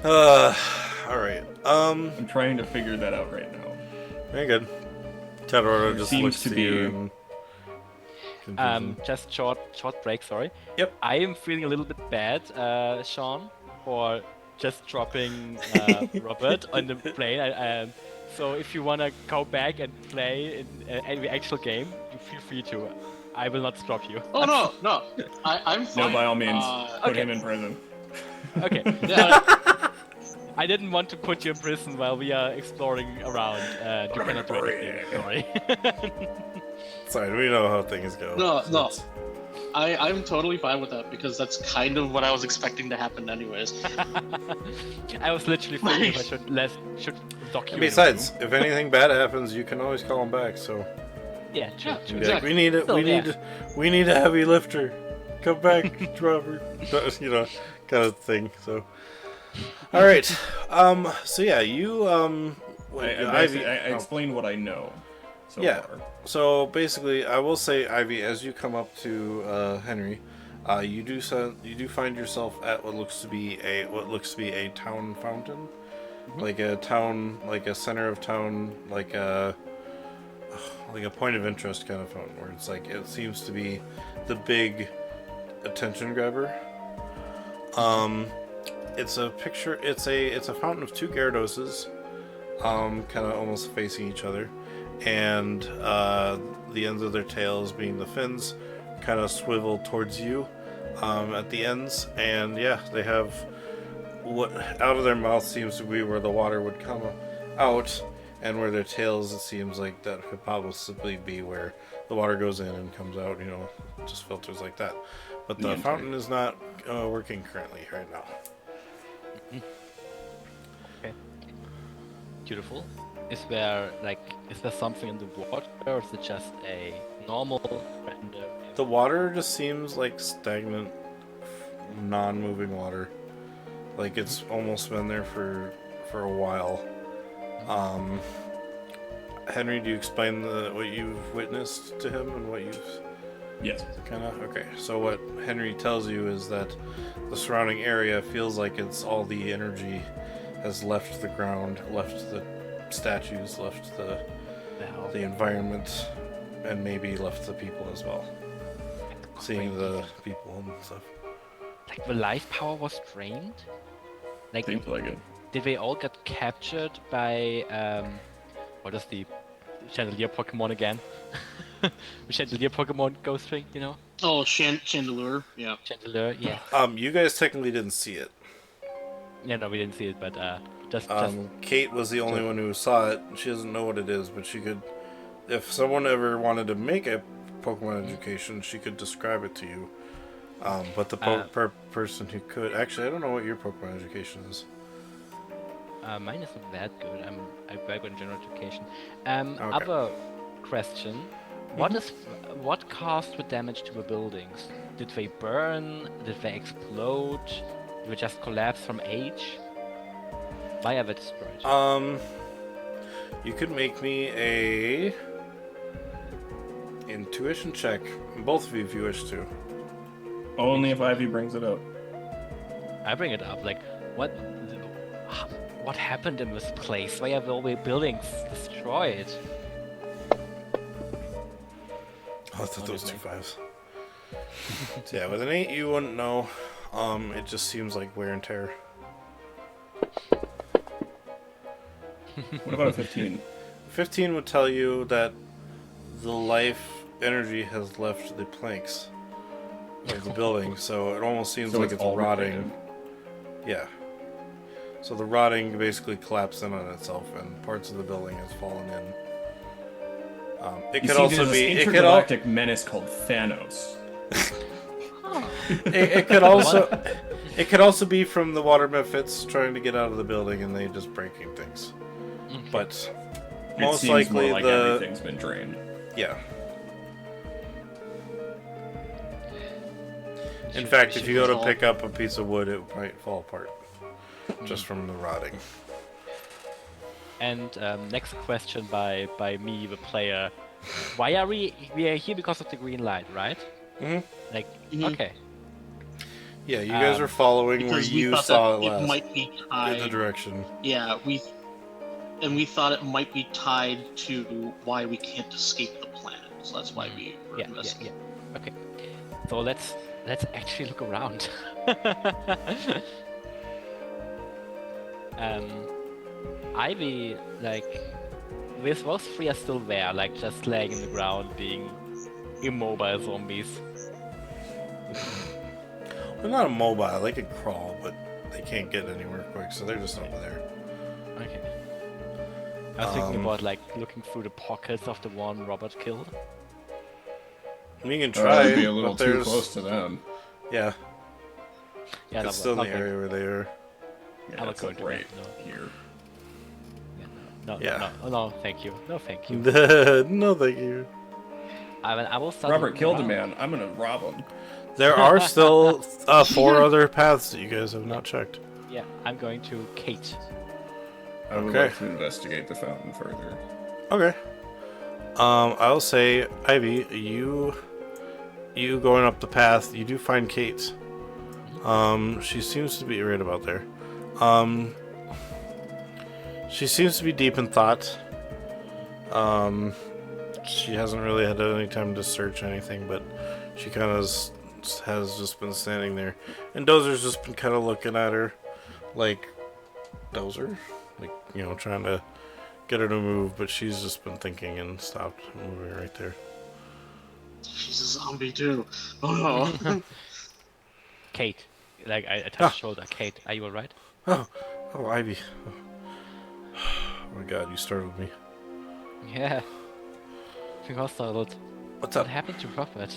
All right. I'm trying to figure that out right now. Very good. Eduardo just Seems looks to to be- you and Just short break, sorry. Yep. I am feeling a little bit bad, Sean, for just dropping Robert on the plane. So if you wanna go back and play in the actual game, you feel free to. I will not stop you. Oh no. I'm fine. No, by all means, put okay. him in prison. Okay. Yeah. I didn't want to put you in prison while we are exploring around. You cannot do anything. Sorry. sorry, we know how things go. No. It's- I'm totally fine with that because that's kind of what I was expecting to happen anyways. I was literally thinking if I should dock you. And besides, if anything bad happens, you can always call him back. So Yeah, true. Yeah, true. be like, Exactly. we need it. Still, We need a heavy lifter. Come back, Robert. Kind of thing. So, all right. So yeah, you I explained what I know so Yeah. far. So basically, I will say, Ivy, as you come up to Henry, you do find yourself at what looks to be a town fountain, like a center of town, like a point of interest kind of fountain, where it's like it seems to be the big attention grabber. It's a picture. It's a fountain of two Gyarados, kind of almost facing each other, and the ends of their tails, being the fins, kind of swivel towards you at the ends. And yeah, they have what out of their mouth seems to be where the water would come out, and where their tails, it seems like that could possibly be where the water goes in and comes out. Just filters like that. But the fountain is not working currently right now. Okay. Beautiful. Is there something in the water, or is it just a normal random? The water just seems like stagnant, non-moving water. Like it's almost been there for a while. Henry, do you explain what you've witnessed to him and what you've Yes. kind of? Okay, so what Henry tells you is that the surrounding area feels like it's all the energy has left the ground, left the statues, left the environment, and maybe left the people as well. Seeing the people and stuff. Like the life power was drained. Like Seems like it. did they all get captured by what is the Chandelier Pokemon again? The Chandelier Pokemon Ghost Ring, Oh, Chandelure. Yeah. Chandelier, yeah. You guys technically didn't see it. Yeah, no, we didn't see it, but just Kate was the only one who saw it. She doesn't know what it is, but she could, if someone ever wanted to make a Pokemon education, she could describe it to you. But the person who could, actually, I don't know what your Pokemon education is. mine isn't that good. I'm very good in general education. Okay. Other question: what caused the damage to the buildings? Did they burn? Did they explode? Did they just collapse from age? Why are they destroyed? You could make me a intuition check, both of you if you wish to. Only if Ivy brings it up. I bring it up. Like, what? What happened in this place? Why are all the buildings destroyed? Oh, I thought those Honestly. 2 5s. So yeah, with an 8, you wouldn't know. It just seems like wear and tear. What about a 15? 15 would tell you that the life energy has left the planks of the building, so it almost seems So like it's all rotting. repaired. Yeah. So the rotting basically collapsed in on itself, and parts of the building has fallen in. It You could see, also there's be. this It could al- intergalactic menace called Thanos. it could also. It could also be from the water mephits trying to get out of the building, and they just breaking things. But It most seems likely more like everything's been drained. Yeah. In fact, if you go to pick up a piece of wood, it might fall apart just from the rotting. And next question by me, the player. Why are we are here because of the green light, right? Mhm. Like, Mhm. okay. Yeah, you guys were following where Because we you thought saw that it last might be in the tied. direction. Yeah, we thought it might be tied to why we can't escape the planet. So that's why we were Yeah. investigating. Okay. So let's actually look around. Ivy, like, those 3 are still there, like just laying in the ground, being immobile zombies. They're not immobile. They can crawl, but they can't get anywhere quick, so they're just over there. Okay. I was thinking about like looking through the pockets of the one Robert killed. You can Or try, I'd be a little but too there's close to them. yeah, Yeah, it's still in not the going- area where they are. Yeah, I'm not it's going like to right that, here. Yeah. No, thank you. No, thank you. No, thank you. I will start Robert looking killed a around. man. I'm gonna rob him. There are still 4 other paths that you guys have not checked. Yeah, I'm going to Kate. I would Okay. like to investigate the fountain further. Okay. I'll say, Ivy, you going up the path, you do find Kate. She seems to be right about there. She seems to be deep in thought. She hasn't really had any time to search anything, but she kind of has just been standing there. And Dozer's just been kind of looking at her like, Dozer? Like, trying to get her to move, but she's just been thinking and stopped moving right there. She's a zombie too. Oh no. Kate. Like, I touched her shoulder. Kate, are you alright? Oh, Ivy. Oh my god, you startled me. Yeah. I think I was startled. What's What up? happened to Robert?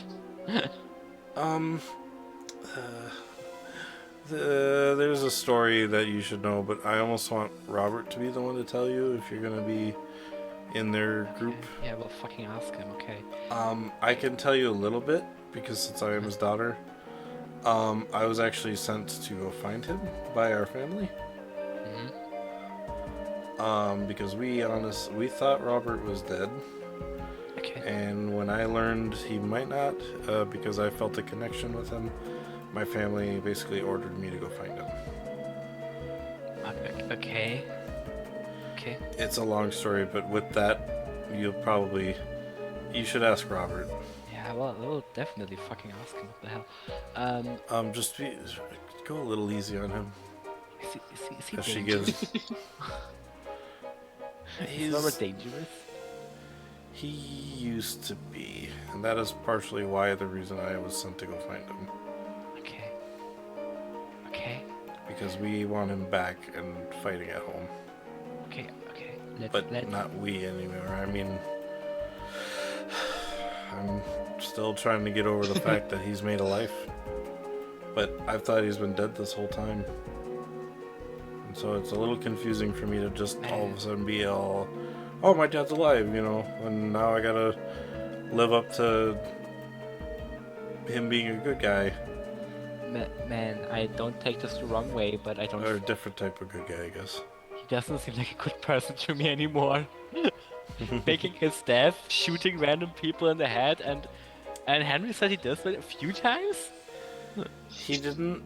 There's a story that you should know, but I almost want Robert to be the one to tell you if you're gonna be in their group. Yeah, we'll fucking ask him, okay. I can tell you a little bit because since I am his daughter, I was actually sent to go find him by our family. Because we thought Robert was dead, Okay. and when I learned he might not, because I felt a connection with him, my family basically ordered me to go find him. Okay. Okay. It's a long story, but with that, you should ask Robert. Yeah, well, we'll definitely fucking ask him what the hell. Just go a little easy on him, Is he because she dangerous? gives. Is Robert dangerous? He used to be, and that is partially why the reason I was sent to go find him. Okay. Okay. Because we want him back and fighting at home. Okay. Okay. But not we anymore. I mean, I'm still trying to get over the fact that he's made a life. But I've thought he's been dead this whole time. And so it's a little confusing for me to just all of a sudden be all, oh, my dad's alive, and now I gotta live up to him being a good guy. Man, I don't take this the wrong way, but I don't. Or a different type of good guy, I guess. He doesn't seem like a good person to me anymore. Faking his death, shooting random people in the head, and Henry said he does that a few times. He didn't.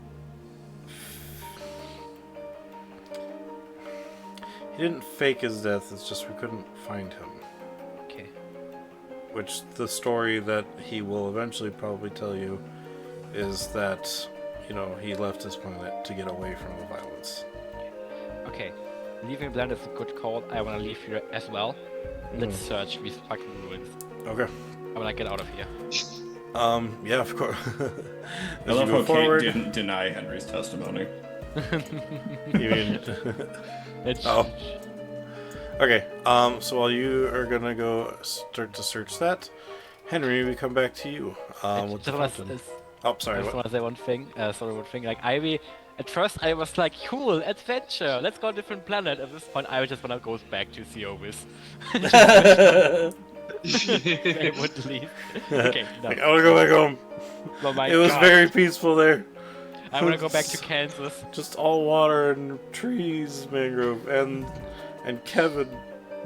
He didn't fake his death. It's just we couldn't find him. Okay. Which the story that he will eventually probably tell you is that, he left his planet to get away from the violence. Okay. Leaving Blend is a good call. I wanna leave here as well. Let's search these fucking ruins. Okay. I wanna get out of here. Yeah, of course. I love how Kate didn't deny Henry's testimony. You mean... It's Oh. Okay, so while you are gonna go start to search that, Henry, we come back to you. With the fountain. I Sorry, just what? wanna say one thing. Like Ivy, at first I was like, cool, adventure, let's go to a different planet. At this point, I just wanna go back to Theovis. They would leave. Okay, no. I wanna go back home. Oh my It was God. very peaceful there. I wanna go back to Kansas. Just all water and trees, mangrove, and Kevin.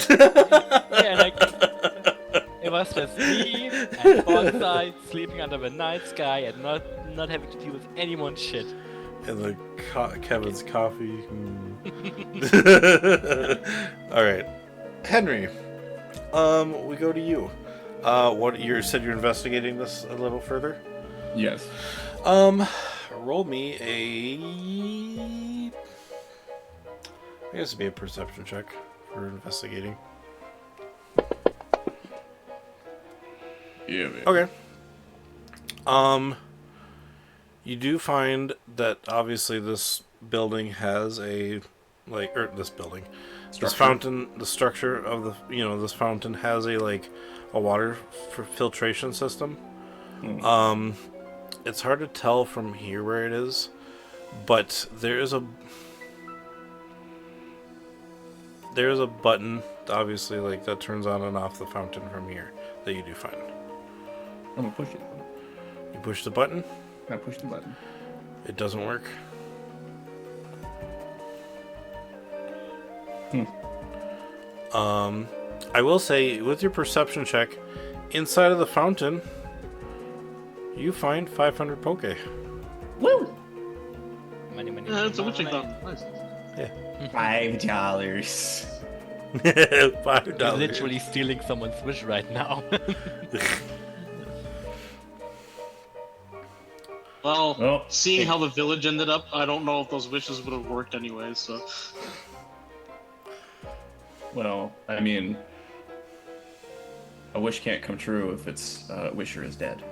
Yeah, like it was just me and bonsai sleeping under the night sky and not having to deal with anyone's shit. And the Kevin's coffee. All right, Henry. We go to you. What you said you're investigating this a little further? Yes. Roll me a. I guess it'd be a perception check for investigating. Yeah, man. Okay. You do find that obviously this building has this fountain, the structure of the, this fountain has a water filtration system. It's hard to tell from here where it is, but there is a button, obviously, that turns on and off the fountain from here that you do find. I'm gonna push it. You push the button. I push the button. It doesn't work. I will say, with your perception check, inside of the fountain, you find 500 poke. Woo! Money, Yeah, it's a witching fountain. Nice. $5. $5. You're literally stealing someone's wish right now. Well, seeing how the village ended up, I don't know if those wishes would have worked anyway, so... Well, I mean, a wish can't come true if its wisher is dead.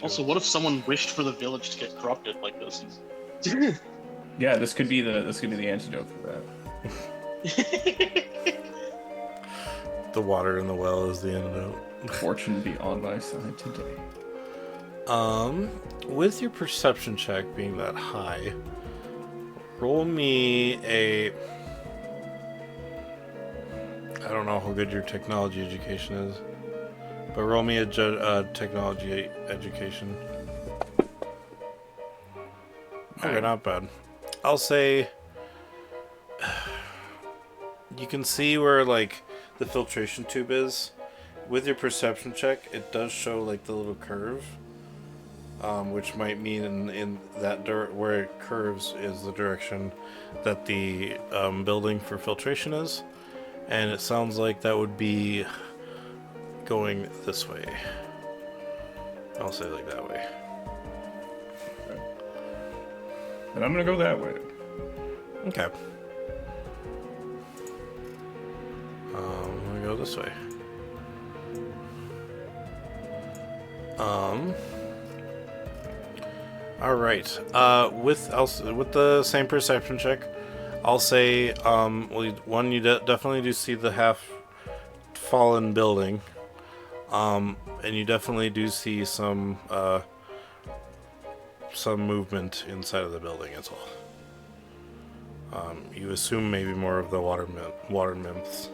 Also, what if someone wished for the village to get corrupted like this? Yeah, this could be the antidote for that. The water in the well is the antidote. Fortune be on my side today. With your perception check being that high, roll me a... I don't know how good your technology education is, but roll me a technology education. Okay, not bad. I'll say... You can see where, the filtration tube is. With your perception check, it does show, the little curve. Which might mean in that where it curves is the direction that the building for filtration is. And it sounds like that would be going this way. I'll say that way. Okay. And I'm gonna go that way. Okay. I'm gonna go this way. All right. With the same perception check, I'll say one, you definitely do see the half fallen building, and you definitely do see some movement inside of the building as well. You assume maybe more of the water nymphs.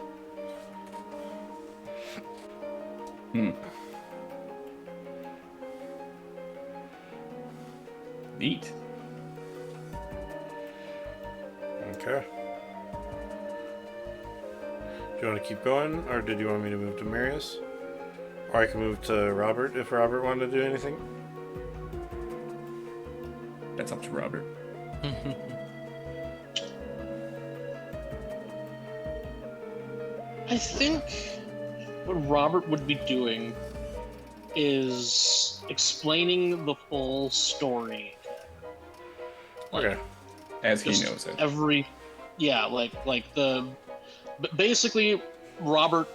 Neat. Okay. Do you want to keep going, or did you want me to move to Marius? Or I can move to Robert if Robert wanted to do anything. That's up to Robert. I think what Robert would be doing is explaining the full story. Okay. As he Just knows it. Basically, Robert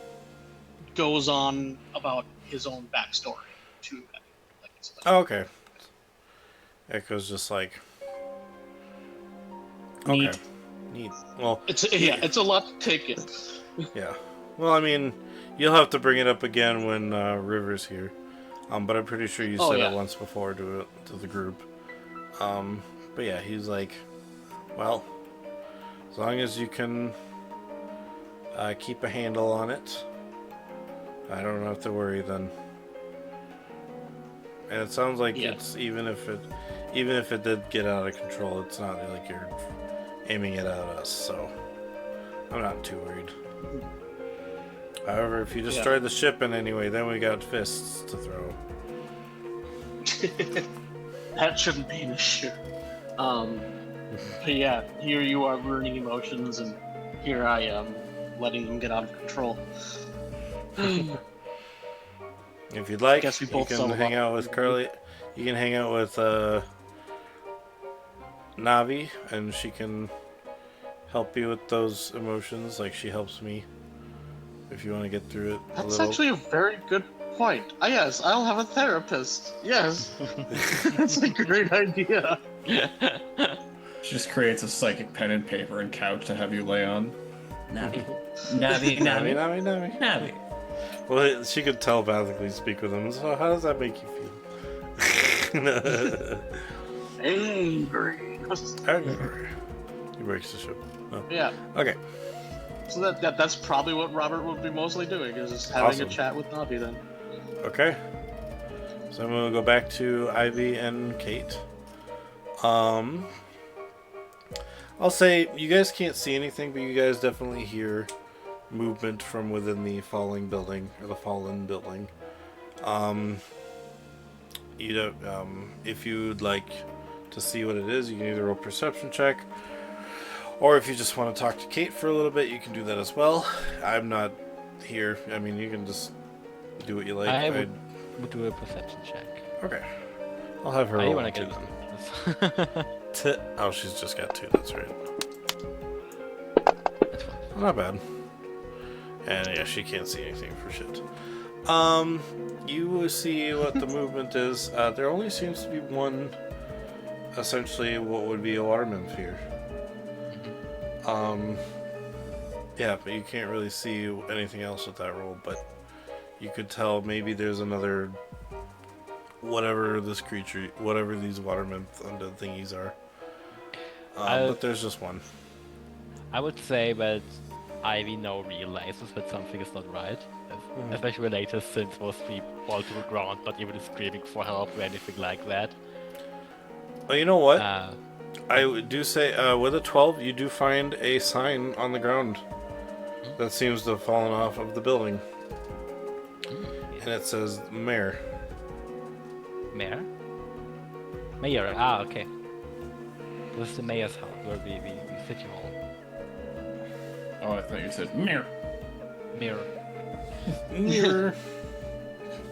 goes on about his own backstory to that. Oh, okay. Echo's just like. Neat. Okay. Neat. Well, It's a lot to take in. yeah. Well, I mean, you'll have to bring it up again when River's here. But I'm pretty sure you said it once before to the group. But yeah, he's like, well, as long as you can keep a handle on it, I don't have to worry then. And it sounds like it's even if it did get out of control, it's not like you're aiming it at us, so I'm not too worried. However, if you destroy the ship in any way, then we got fists to throw. That shouldn't be an issue. But yeah, here you are ruining emotions, and here I am letting them get out of control. If you'd like, Guess we you both can settled hang up. out with Carly. You can hang out with Navi, and she can help you with those emotions, like she helps me. If you want to get through it a That's little. actually a very good point. Yes, I'll have a therapist. Yes. That's a great idea. Just creates a psychic pen and paper and couch to have you lay on. Navi. Navi. Well, she could telepathically speak with him. So how does that make you feel? Angry. He breaks the ship. Oh. Yeah. Okay. So that's probably what Robert would be mostly doing, is just having Awesome. a chat with Navi then. Okay. So I'm gonna go back to Ivy and Kate. I'll say you guys can't see anything, but you guys definitely hear movement from within the fallen building. If you'd like to see what it is, you can either roll perception check, or if you just want to talk to Kate for a little bit, you can do that as well. I'm not here. I mean, you can just do what you like. I would do a perception check. Okay. I'll have her I roll want two to then. get this. Oh, she's just got 2. That's right. That's fine. Not bad. And yeah, she can't see anything for shit. You will see what the movement is. There only seems to be one, essentially what would be a water nymph here. Yeah, but you can't really see anything else with that roll, but you could tell maybe there's another, whatever these water nymph thingies are. But there's just one. I would say that Ivy now realizes that something is not right, especially later, since mostly fall to the ground, not even screaming for help or anything like that. Well, you know what? I do say, with a 12, you do find a sign on the ground that seems to have fallen off of the building. And it says Mayor. Mayor? Okay. This is the mayor's house, where the city hall. Oh, I thought you said mirror. Mirror.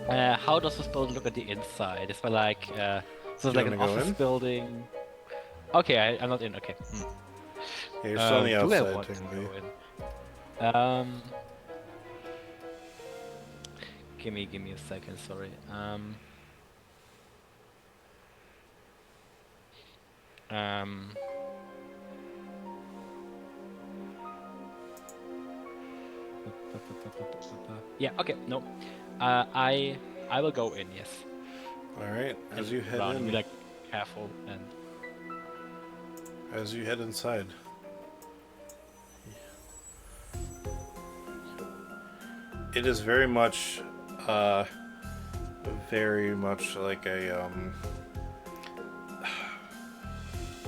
How does this building look at the inside? Is there like, so it's like an wanna go office in? building? Okay, I'm not in, okay. Yeah, you're still on the Do I outside, want to technically. go in? Give me a second, sorry. Yeah, okay, no. I will go in, yes. Alright, as you head Be in, like careful and as you head inside. It is very much like a,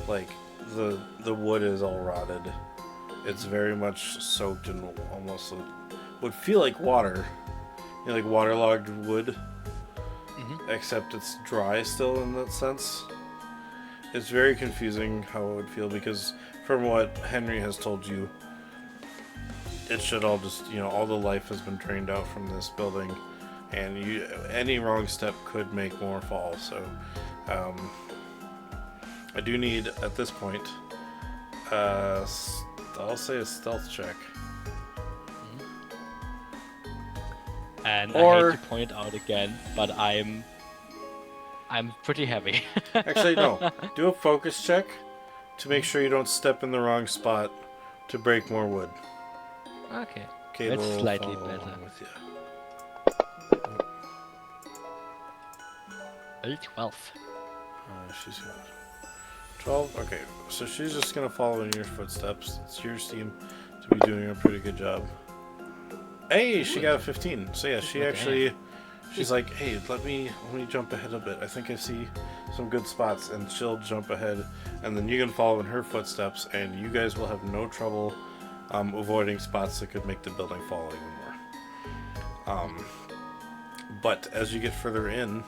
like the wood is all rotted. It's very much soaked in almost would feel like water, you know, like waterlogged wood, except it's dry still in that sense. it's very confusing how it would feel because from what Henry has told you, it should all just, all the life has been drained out from this building, and any wrong step could make more fall. So, I do need at this point, I'll say a stealth check. And I Or- hate to point it out again, but I'm pretty heavy. Actually, no. Do a focus check to make sure you don't step in the wrong spot to break more wood. Okay. Cable That's slightly follow better. along with you. 12. She's got 12. Okay, so she's just gonna follow in your footsteps. It's your team to be doing a pretty good job. Hey, she got a 15. So yeah, she Okay. actually, she's like, hey, let me jump ahead a bit. I think I see some good spots, and she'll jump ahead, and then you can follow in her footsteps, and you guys will have no trouble avoiding spots that could make the building fall even more. But as you get further in,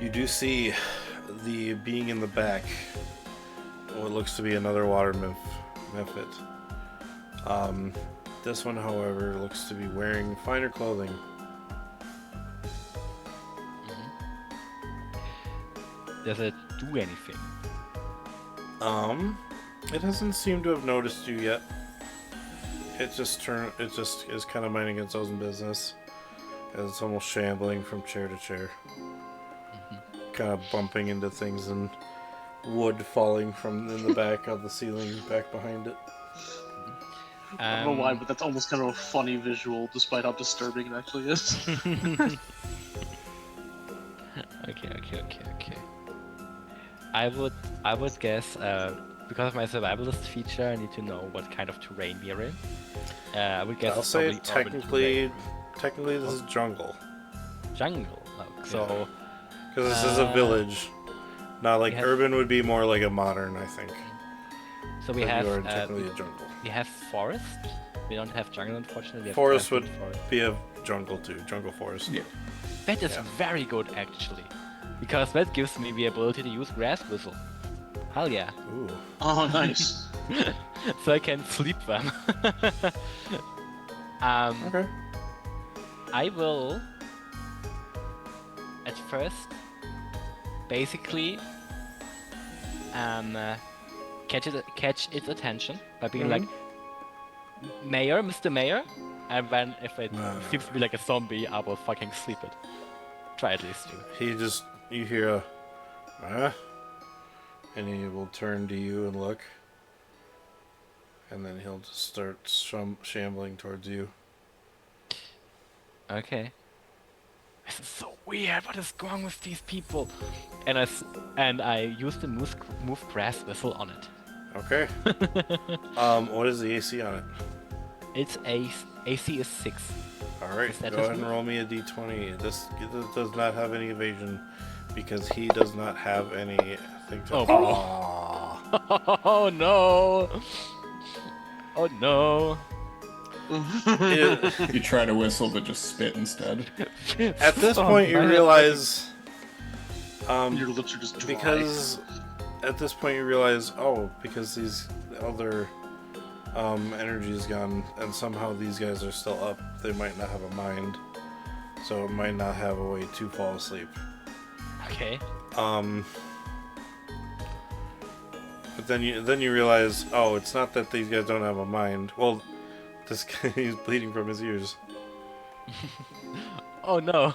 you do see the being in the back, what looks to be another water mephit. This one, however, looks to be wearing finer clothing. Does it do anything? It doesn't seem to have noticed you yet. It just is kind of minding its own business. As it's almost shambling from chair to chair. Kind of bumping into things and wood falling from in the back of the ceiling back behind it. I don't know why, but that's almost kind of a funny visual, despite how disturbing it actually is. Okay. I would guess, because of my survivalist feature, I need to know what kind of terrain we're in. I would guess I'll it's say probably urban terrain. technically this is jungle. Jungle. Oh, so Because this is a village. Not like we have- urban would be more like a modern, I think. we But have you are technically a jungle. we have forest. We don't have jungle, unfortunately. We have Forest grassland would forest. be a jungle too, jungle forest. Yeah. That is Yeah. very good actually, because that gives me the ability to use grass whistle. Hell yeah! Ooh. Oh, nice. So I can sleep them. Okay. I will at first basically catch its attention by being like, Mayor, Mr. Mayor, and then if it seems to be like a zombie, I will fucking sleep it. Try at least to. You hear a, and he will turn to you and look, and then he'll just start shambling towards you. Okay. This is so weird. What is wrong with these people? And I use the move grass whistle on it. Okay. What is the AC on it? Its AC is 6. All right, Is that go his ahead and move? roll me a d20. This does not have any evasion because he does not have anything to. Oh. Aw. Oh no! Oh no! It- You try to whistle, but just spit instead. At this Oh, point, you man. realize, Your lips are just dry. because at this point you realize, because these other energy is gone, and somehow these guys are still up. They might not have a mind, so it might not have a way to fall asleep. Okay. But then you realize, it's not that these guys don't have a mind. Well, this guy he's bleeding from his ears. Oh no!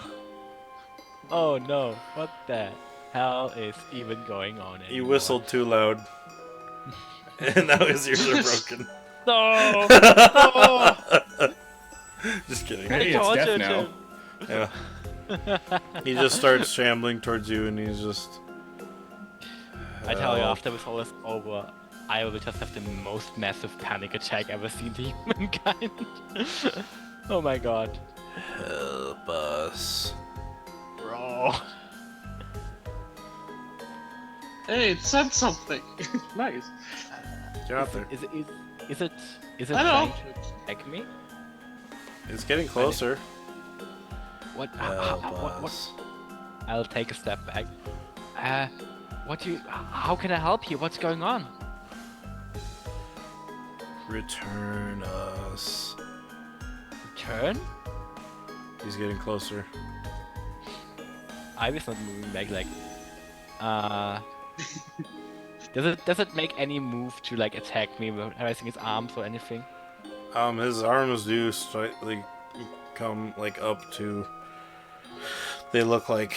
Oh no! What the hell is even going on anymore? You whistled too loud, and now his ears are broken. No! No! Just kidding. Hey, it's death tortured now. him. Yeah. He just starts shambling towards you, and he's just. I tell you, Help. after this all is over, I will just have the most massive panic attack ever seen to humankind. Oh my god. Help us. Bro. Hey, it said something. Nice. Get out there. Is it I know. trying to attack me? It's getting closer. What? Help what? us. I'll take a step back. How can I help you? What's going on? Return us. Turn? He's getting closer. Ivy's not moving back. Like, does it make any move to like attack me with raising his arms or anything? His arms do slightly come like up to. They look like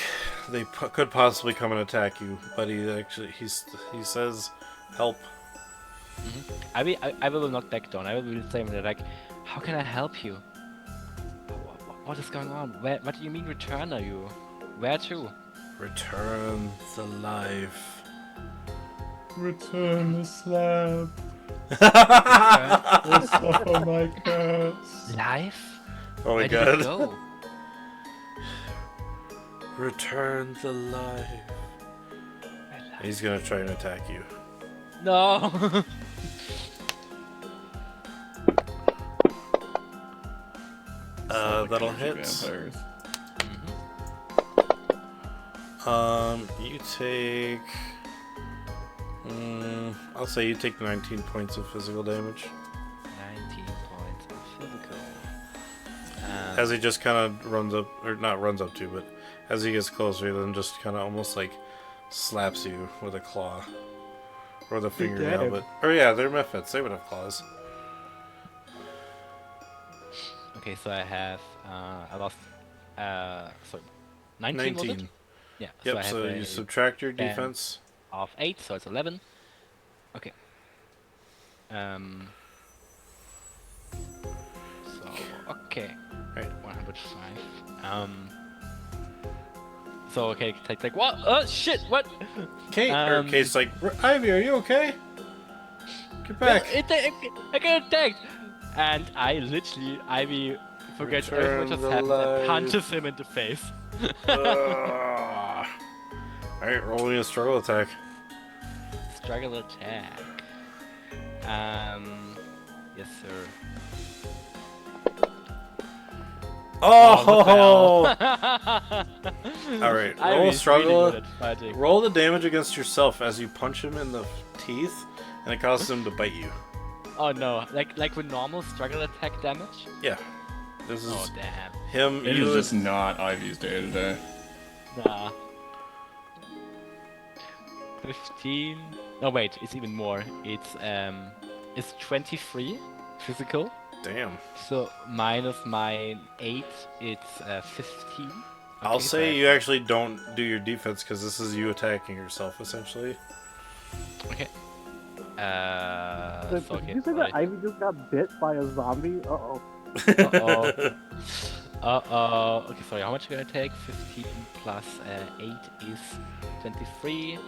they could possibly come and attack you, but he says, "Help." I will not back down. I will be the same. Like, how can I help you? What is going on? What do you mean return are you? Where to? Return the life. Return the slab. Return Oh my curse. life? Oh my Where did it god. go? Return the life. He's gonna try and attack you. No. That'll hit. Vampires. You take. I'll say you take 19 points of physical damage. 19 points of physical. As he just kind of runs up, or not runs up to, but as he gets closer, then just kind of almost like slaps you with a claw. Or the fingernail, but. Or yeah, they're Mephits, they would have claws. Okay, so I have I lost sorry, 19 was it? 19. Yeah. Yep, I have so a you subtract your band defense. of 8, so it's 11. Okay. So okay. Right. 105. So okay, take like what? Oh shit! What? Kate's like, Ivy, are you okay? Get back. I got attacked, and I literally Ivy forgets everything what just Return the happened and life. punches him in the face. Alright, roll me a struggle attack. Struggle attack. Yes, sir. Oh! Alright, Alright, roll a struggle. Roll the damage against yourself as you punch him in the teeth, and it causes him to bite you. Oh no, like with normal struggle attack damage? Yeah. This is Oh damn. him. It you is just not Ivy's day today. Nah. 15. No wait, it's even more. It's 23 physical. Damn. So minus my 8, it's 15. I'll Okay, say so you actually don't do your defense because this is you attacking yourself, essentially. Okay. Did So, okay, you say so that Ivy just got bit by a zombie? Uh-oh. Uh-oh. Okay, sorry, how much am I gonna take? 15 plus 8 is 23.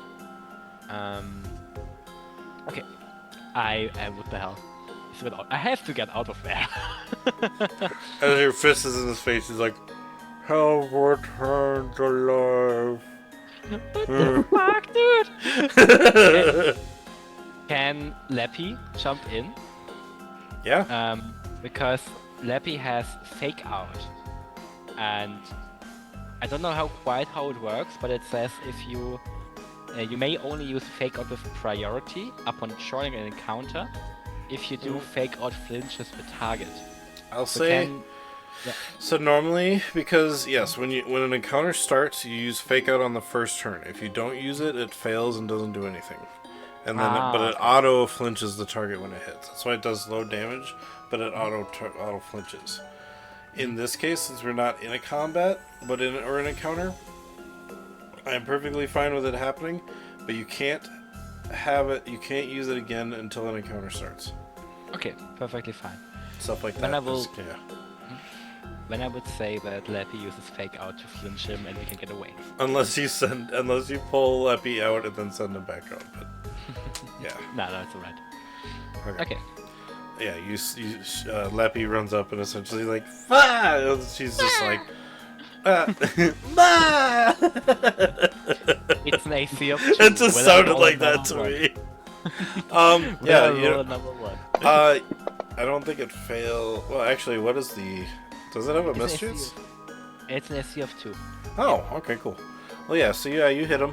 Okay. What the hell? I have to get out of there. As your fist is in his face, he's like, "Help, return to life." What the fuck, dude? Can Lappy jump in? Yeah. Because Lappy has fake out, and I don't know how it works, but it says if you may only use fake out with priority upon joining an encounter. If you do, fake out flinches the target. I'll So say. yeah. So normally, because yes, when an encounter starts, you use fake out on the first turn. If you don't use it, it fails and doesn't do anything. And then, but it okay. auto flinches the target when it hits. That's why it does low damage, but it auto flinches. In this case, since we're not in a combat, or an encounter, I'm perfectly fine with it happening. But you can't have it. You can't use it again until an encounter starts. Okay, perfectly fine. Stuff like that. Then I will- just- yeah. Then I would say that Lappy uses fake out to flinch him and we can get away. Unless you pull Epi out and then send him back out. But yeah. No, it's alright. Okay. Yeah, Lappy runs up and essentially like, "Ah!" She's just like, "Ah!" It's an AC of 2. It just Will I sounded roll like a that to number me. one? Will Yeah, I you roll a know, number 1? I don't think it fail. Well, actually, what is the? Does it have a It's an AC mischance? It's an AC of 2. Oh, okay, cool. Well, yeah. So yeah, you hit him.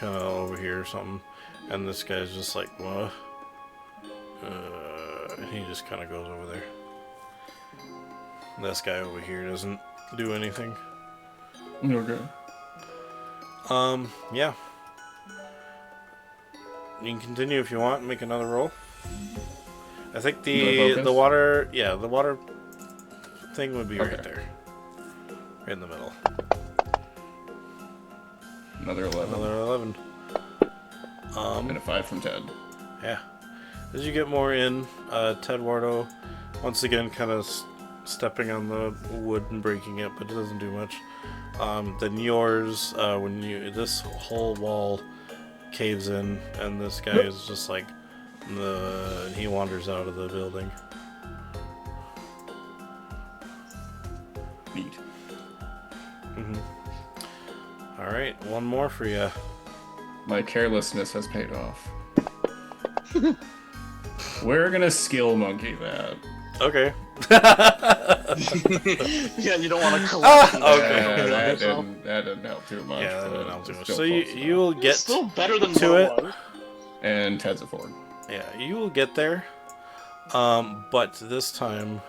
kind of over here or something, and this guy's just like, what? And he just kind of goes over there. This guy over here doesn't do anything. Okay. Yeah. You can continue if you want and make another roll. I think the water, yeah, the water thing would be right there. Right in the middle. Another 11. Another 11. And a 5 from Ted. Yeah. As you get more in, Ted Wardo, once again, kind of stepping on the wood and breaking it, but it doesn't do much. Then yours, this whole wall caves in, and this guy is just like, he wanders out of the building. Neat. Alright, one more for you. My carelessness has paid off. We're gonna skill monkey that. Okay. Yeah, you don't want to collect. Okay. That didn't help too much. Yeah, that didn't help too it's much. still So close you will get Still better than to Mo it. was. And Ted's a forward. Yeah, you will get there. But this time,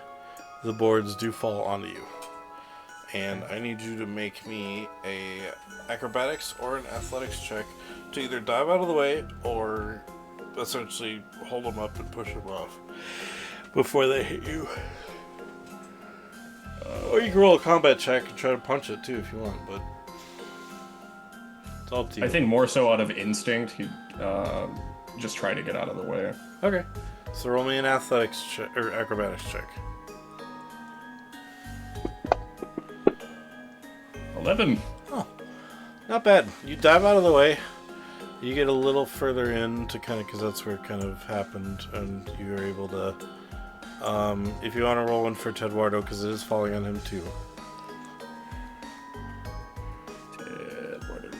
the boards do fall onto you. And I need you to make me a acrobatics or an athletics check to either dive out of the way or essentially hold them up and push them off before they hit you. Or you can roll a combat check and try to punch it too if you want, but it's all up to you. I think more so out of instinct, he'd just try to get out of the way. Okay. So roll me an athletics check or acrobatics check. 11. Oh, not bad. You dive out of the way. You get a little further in to kind of, because that's where it kind of happened, and you are able to. If you want to roll one for Ted Wardo, because it is falling on him too. Ted Wardo.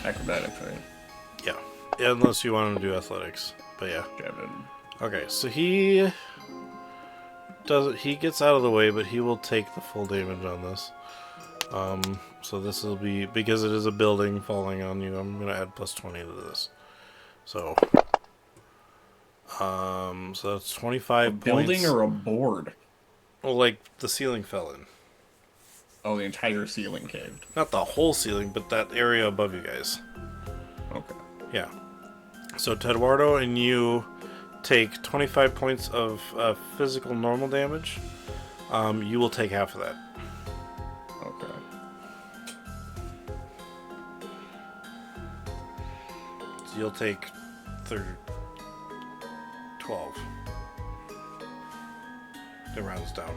Acrobatics, right? Yeah, unless you want him to do athletics, but yeah. Kevin. Okay, so he gets out of the way, but he will take the full damage on this. So this will be, because it is a building falling on you, I'm gonna add plus 20 to this. So so that's 25 points. Building or a board? Well, like the ceiling fell in. Oh, the entire ceiling caved. Not the whole ceiling, but that area above you guys. Okay. Yeah. So Tedwardo and you take 25 points of physical normal damage. You will take half of that. Okay. So you'll take 12. It rounds down.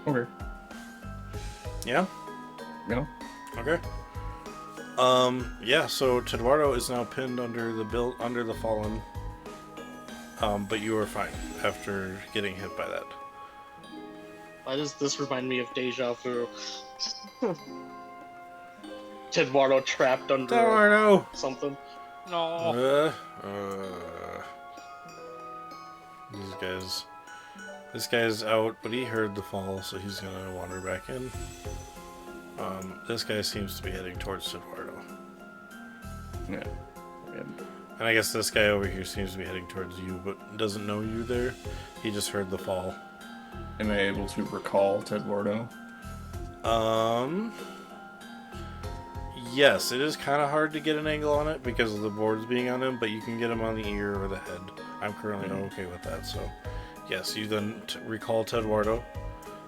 Okay. Yeah? Yeah. Okay. Yeah, so Tedwardo is now pinned under the fallen. But you are fine after getting hit by that. Why does this remind me of Deja Vu? Tedwardo trapped under Tedwardo! something. No. This guy's out, but he heard the fall, so he's gonna wander back in. This guy seems to be heading towards Tedwardo. Yeah. And I guess this guy over here seems to be heading towards you, but doesn't know you there. He just heard the fall. Am I able to recall Tedwardo? Yes, it is kind of hard to get an angle on it because of the boards being on him, but you can get him on the ear or the head. I'm currently okay with that, so yes, you then recall Tedwardo.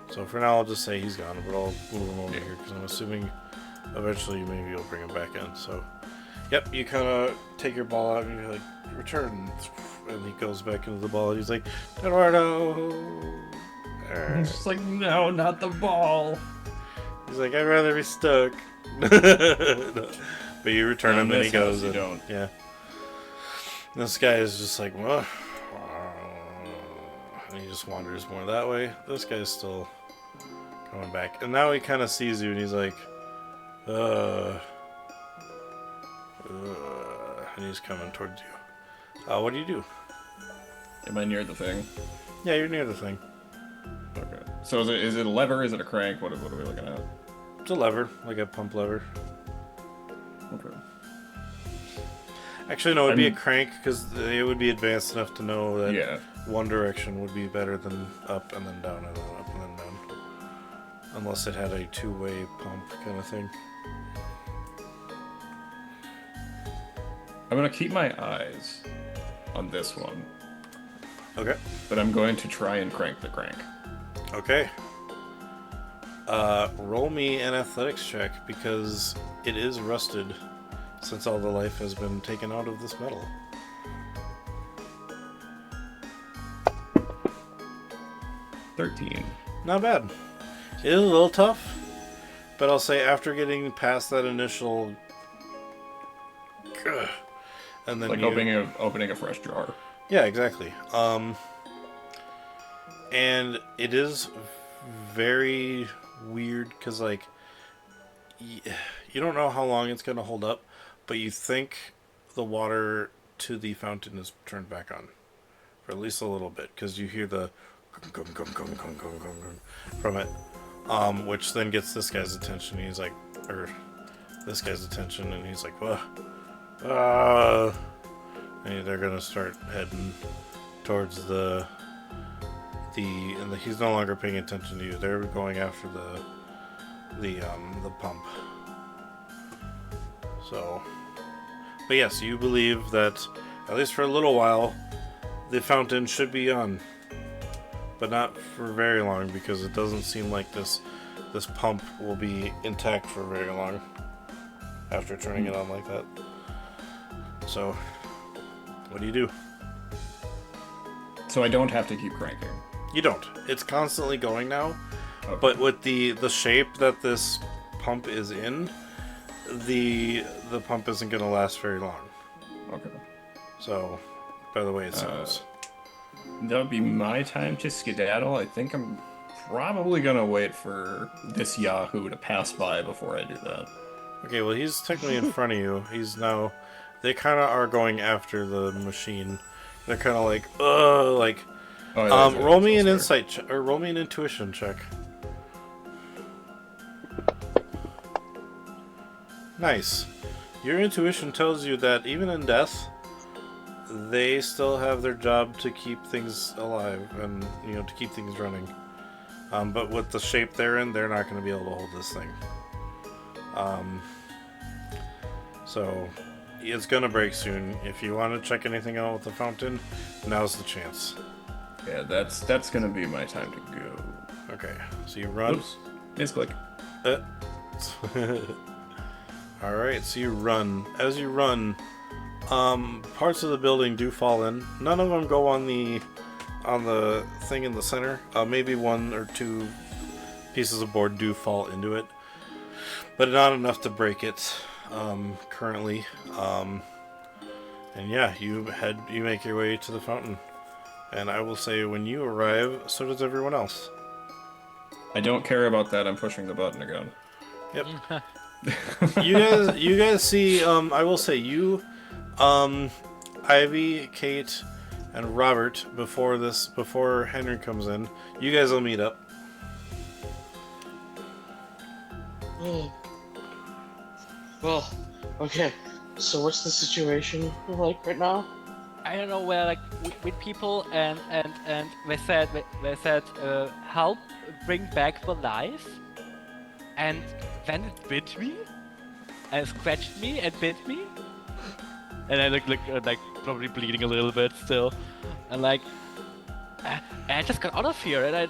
So for now, I'll just say he's gone, but I'll move him over here because I'm assuming eventually maybe you'll bring him back in. So, yep, you kind of take your ball out and you're like, return, and he goes back into the ball and he's like, Tedwardo. It's just like, no, not the ball. He's like, I'd rather be stuck. No. But you return him and he goes. You don't. Yeah. This guy is just like, well, and he just wanders more that way. This guy's still coming back, and now he kind of sees you and he's like, And he's coming towards you. What do you do? Am I near the thing? Yeah, you're near the thing. Okay. So is it a lever? Is it a crank? What are we looking at? It's a lever, like a pump lever. Okay. Actually, no, it would be a crank because it would be advanced enough to know that one direction would be better than up and then down and then up and then down. Unless it had a two-way pump kind of thing. I'm going to keep my eyes on this one. Okay. But I'm going to try and crank the crank. Okay. Roll me an athletics check because it is rusted since all the life has been taken out of this metal. 13. Not bad. It is a little tough, but I'll say after getting past that initial... And then like opening a fresh jar. Yeah, exactly. And it is very weird because, like, you don't know how long it's going to hold up, but you think the water to the fountain is turned back on for at least a little bit because you hear the from it, which then gets this guy's attention. He's like, or this guy's attention, and he's like, "What?" And they're gonna start heading towards and he's no longer paying attention to you. They're going after the pump. So, but yes, you believe that at least for a little while, the fountain should be on, but not for very long because it doesn't seem like this pump will be intact for very long after turning it on like that. So, what do you do? So I don't have to keep cranking. You don't. It's constantly going now, Okay. but with the shape that this pump is in, the pump isn't going to last very long. Okay. So, by the way it sounds. That would be my time to skedaddle. I think I'm probably gonna wait for this Yahoo to pass by before I do that. Okay, well he's technically in front of you. He's now... They kind of are going after the machine. They're kind of like, like... Oh, yeah, roll me an insight or roll me an intuition check. Nice. Your intuition tells you that even in death, they still have their job to keep things alive and, you know, to keep things running. But with the shape they're in, they're not going to be able to hold this thing. So it's going to break soon. If you want to check anything out with the fountain, now's the chance. Yeah, that's gonna be my time to go. Okay, so you run. Oops. Misclick. Alright, so you run. As you run, parts of the building do fall in. None of them go on the thing in the center. Maybe one or two pieces of board do fall into it, but not enough to break it currently. And yeah, you make your way to the fountain. And I will say, when you arrive, so does everyone else. I don't care about that. I'm pushing the button again. Yep. you guys see. I will say, you, Ivy, Kate, and Robert. Before Henry comes in, you guys will meet up. Well, okay. So what's the situation like right now? I don't know where, like, with people and they said help bring back the life, and then it bit me and scratched me and bit me, and I look like probably bleeding a little bit still, and like and I just got out of here, and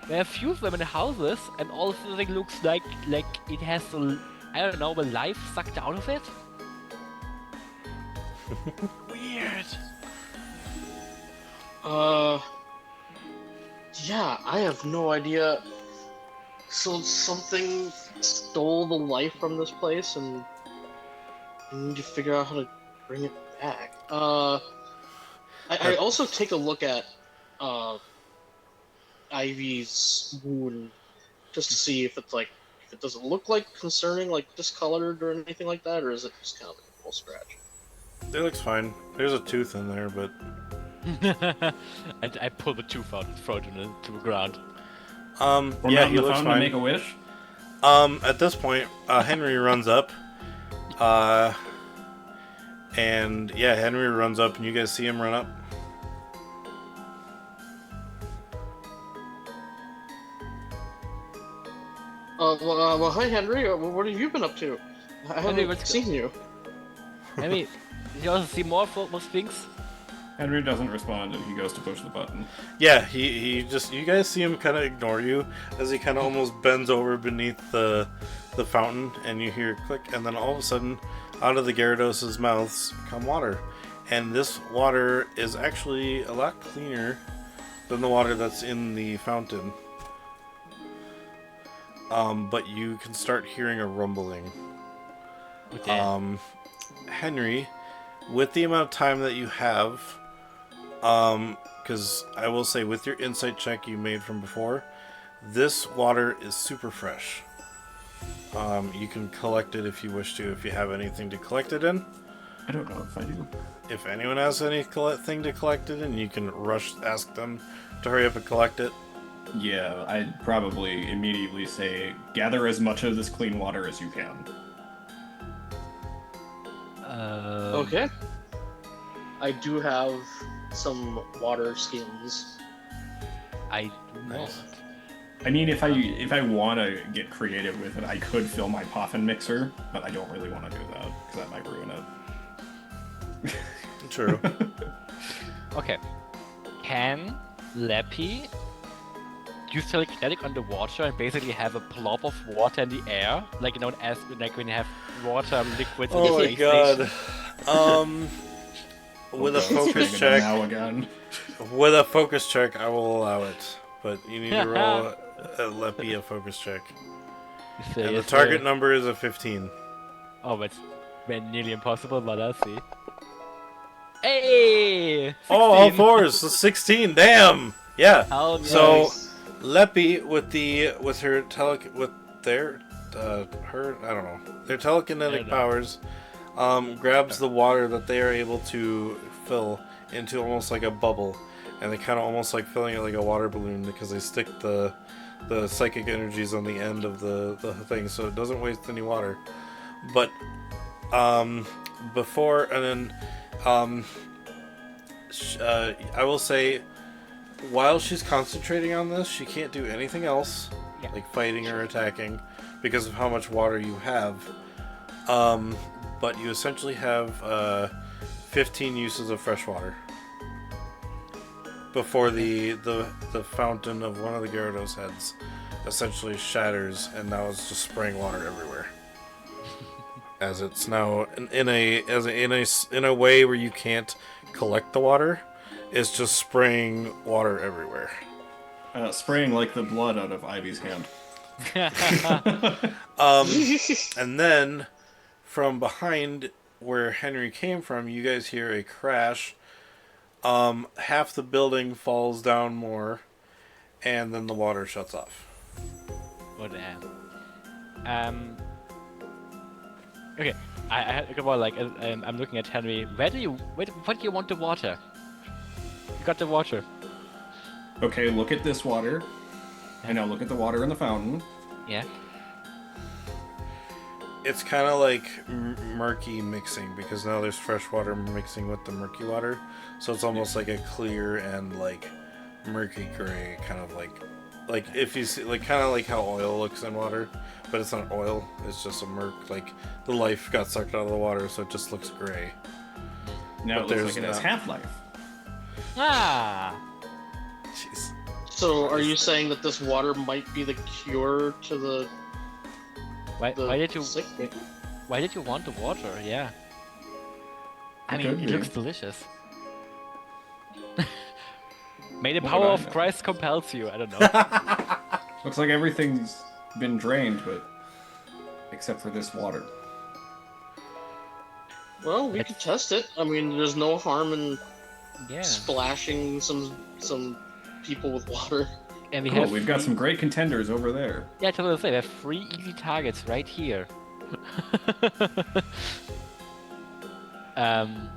there are a few of them in the houses, and all of the thing looks like it has the, I don't know, the life sucked out of it. Weird. Yeah, I have no idea. So something stole the life from this place, and we need to figure out how to bring it back. I also take a look at Ivy's wound just to see if it's like, if it doesn't look like concerning, like discolored or anything like that, or is it just kind of full scratch. It looks fine. There's a tooth in there, but I pull the tooth out and throw it to the ground. We're yeah, not in he the looks fountain to fine. make a wish. At this point, Henry runs up. And yeah, Henry runs up, and you guys see him run up. Well, hi Henry. What have you been up to? I Henry, haven't what's seen you. I mean, you also see more things? Henry doesn't respond, and he goes to push the button. Yeah, he just, you guys see him kind of ignore you as he kind of almost bends over beneath the fountain, and you hear click, and then all of a sudden, out of the Gyarados' mouths come water, and this water is actually a lot cleaner than the water that's in the fountain. But you can start hearing a rumbling. Okay. Henry, with the amount of time that you have, because I will say with your insight check you made from before, this water is super fresh. You can collect it if you wish to, if you have anything to collect it in. I don't know if I do. If anyone has anything to collect it in, you can ask them to hurry up and collect it. Yeah, I'd probably immediately say, gather as much of this clean water as you can. Okay. I do have some water skins. I do not. Nice. I mean, if I want to get creative with it, I could fill my Poffin mixer, but I don't really want to do that, because that might ruin it. True. Okay. Can Lappy use telekinetic underwater and basically have a blob of water in the air, like as like when you have water liquids in Oh the my space god. station? With a Okay, let's focus try check, now again. with a focus check, I will allow it. But you need to roll a Leppy a focus check. And the target number is a 15. Oh, it's nearly impossible, but I'll see. Hey! 16. Oh, all fours, so 16. Damn. Yeah. How nice. So Leppy with her their telekinetic powers grabs the water that they are able to fill into almost like a bubble, and they kind of almost like filling it like a water balloon because they stick the psychic energies on the end of the thing, so it doesn't waste any water. But before and then I will say, while she's concentrating on this, she can't do anything else, Yeah. like fighting or attacking, because of how much water you have. But you essentially have 15 uses of fresh water before the fountain of one of the Gyarados heads essentially shatters, and now it's just spraying water everywhere. As it's now in a way where you can't collect the water, it's just spraying water everywhere. Spraying like the blood out of Ivy's hand. And then from behind where Henry came from, you guys hear a crash. Half the building falls down more, and then the water shuts off. Oh damn. Okay. I well, like I'm looking at Henry. What do you want the water? You got the water. Okay, look at this water. And now look at the water in the fountain. Yeah. It's kind of like murky mixing, because now there's fresh water mixing with the murky water, so it's almost like a clear and like murky gray, kind of like if you see, like kind of like how oil looks in water, but it's not oil, it's just a murk, like the life got sucked out of the water, so it just looks gray. Now But it looks there's like it has not- half-life. Ah. Jeez. So, are you saying that this water might be the cure to the Why did you sick? want the water? Yeah. I mean, Could it be. looks delicious. May the What power would I of know? Christ compels you. I don't know. Looks like everything's been drained, but except for this water. Well, we could test it. I mean, there's no harm in Yeah. splashing some people with water. And we Cool, have we've got some great contenders over there. Yeah, totally. We have 3 easy targets right here. Um,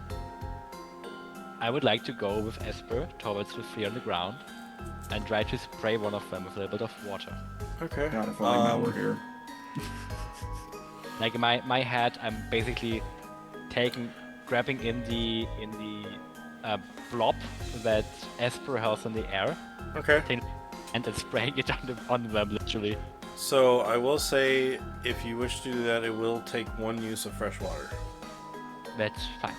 I would like to go with Esper towards the three on the ground and try to spray one of them with a little bit of water. Okay. God, if only Mel were here. Like in my head, I'm basically grabbing in the blob that Esper has in the air, Okay. and then spraying it on them, literally. So I will say, if you wish to do that, it will take one use of fresh water. That's fine.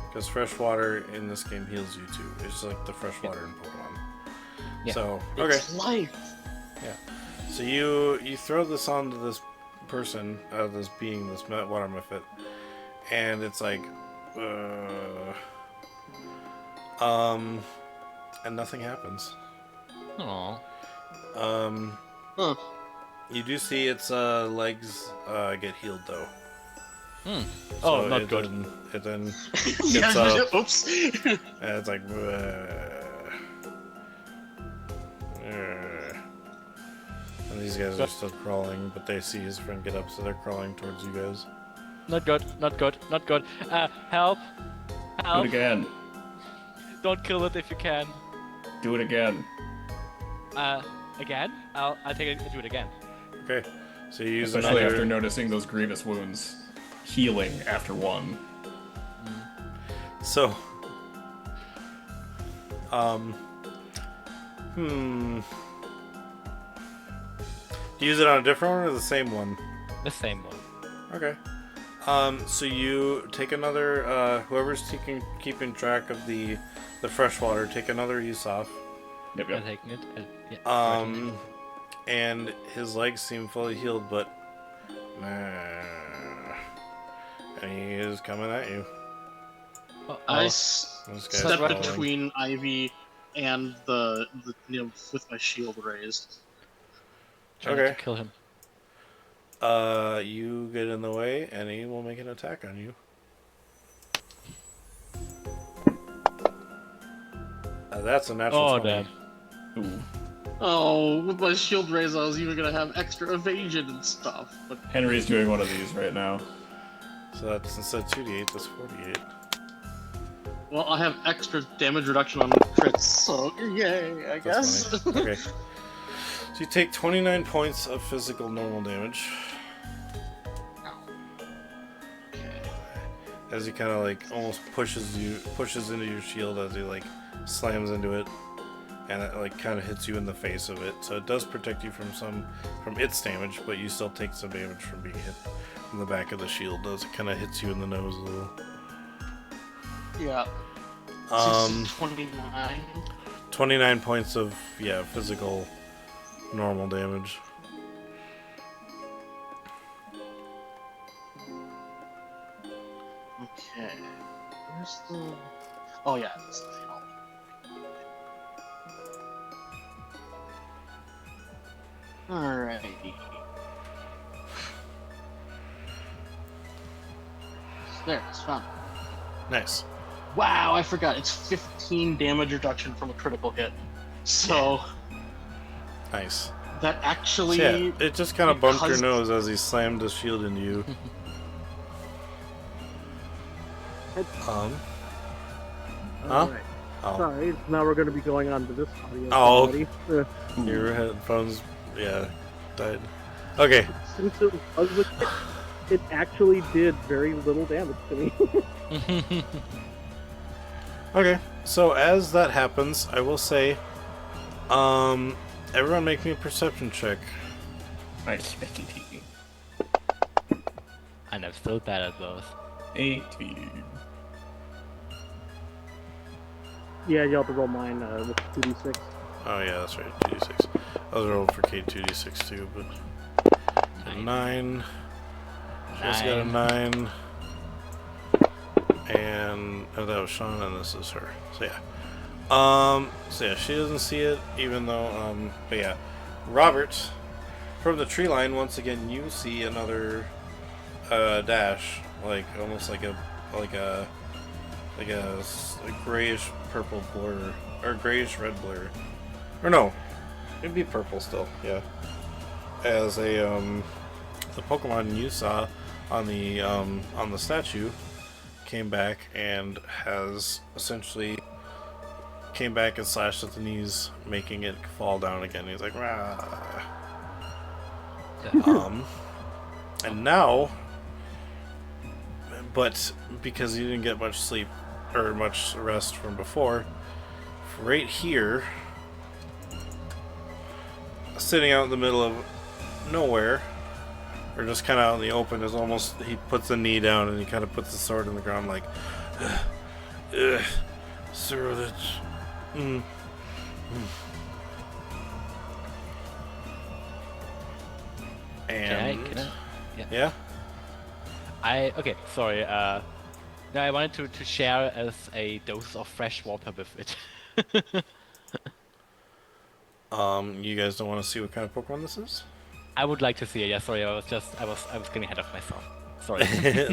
Because fresh water in this game heals you too. It's like the fresh water in Pokemon. Yeah. So, okay. It's life. Yeah. So you throw this onto this person, this being, this water mephit, and it's like, and nothing happens. Aww. Huh. You do see its legs get healed though. Oh, So not it good. It then Yeah, gets up, oops. and it's like, and these guys are still crawling, but they see his friend get up, so they're crawling towards you guys. Not good. Not good. Not good. Help! Do Help! it again. Don't kill it if you can. Do it again. Again? I'll take it and do it again. Okay, so you use Especially another. after noticing those grievous wounds healing after one. So, Do you use it on a different one or the same one? The same one. Okay. So you take another. Whoever's keeping track of the fresh water, take another use off. Yep, I'm yep. taking it. Yeah. And his legs seem fully healed, but and he is coming at you. I This guy's step crawling. between Ivy and the nymph with my shield raised. Try not Okay. to kill him. You get in the way, and he will make an attack on you. That's a natural. Oh, 20. damn. Ooh. Oh, with my shield raised, I was even gonna have extra evasion and stuff. But Henry's doing one of these right now. So that's instead of 2d8, that's 48. well, I have extra damage reduction on crits, so yay, I That's guess. funny. Okay. So you take 29 points of physical normal damage. As he kind of like almost pushes into your shield as he like slams into it, and it like kind of hits you in the face of it. So it does protect you from its damage, but you still take some damage from being hit from the back of the shield. As it kind of hits you in the nose a little. Yeah. Um, 29. 29 points of physical normal damage. Okay. Where's the? Oh yeah, it's the health. Alrighty. There, it's found. Nice. Wow, I forgot. It's 15 damage reduction from a critical hit. So Nice. that actually. So, yeah, it just kind of bumped your because- nose as he slammed his shield into you. Huh? Alright. Oh, Sorry, now we're going to be going on to this audio. Oh. already. your headphones, died. Okay. Since it was a kit, it actually did very little damage to me. Okay. So as that happens, I will say, everyone make me a perception check. Nice, 50. And I'm still bad at those. 18. Yeah, you have to roll mine with 2d6. Oh yeah, that's right. 2d6. I was rolling for Kate 2d6 too, but so 9. She also got a 9. And that was Sean, and this is her. So yeah. She doesn't see it, even though but yeah. Robert, from the tree line, once again you see another dash, like almost like a grayish purple blur or grayish red blur, or no, it'd be purple still. Yeah, as the Pokemon you saw on the statue came back and has essentially came back and slashed at the knees, making it fall down again. He's like, rah. And now, but because he didn't get much sleep or much rest from before, right here, sitting out in the middle of nowhere, or just kind of out in the open, is almost, he puts the knee down and he kind of puts the sword in the ground like, sir, that's, And Can I? yeah. Okay, sorry. No, I wanted to share as a dose of fresh water with it. You guys don't want to see what kind of Pokemon this is? I would like to see it. Yeah, sorry. I was getting ahead of myself. Sorry.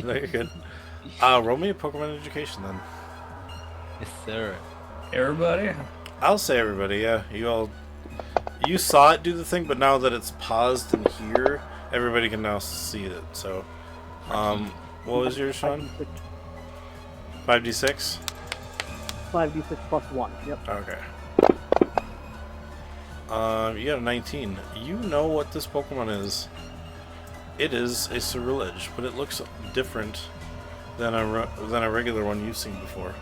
No, you're good. Roll me a Pokemon education then. Yes, sir. Everybody? I'll say everybody, yeah. You saw it do the thing, but now that it's paused in here, everybody can now see it. So, what was yours, Sean? 5d6? 5d6 plus 1. Yep. Okay. You got a 19. You know what this Pokemon is. It is a Ceruledge, but it looks different than a regular one you've seen before,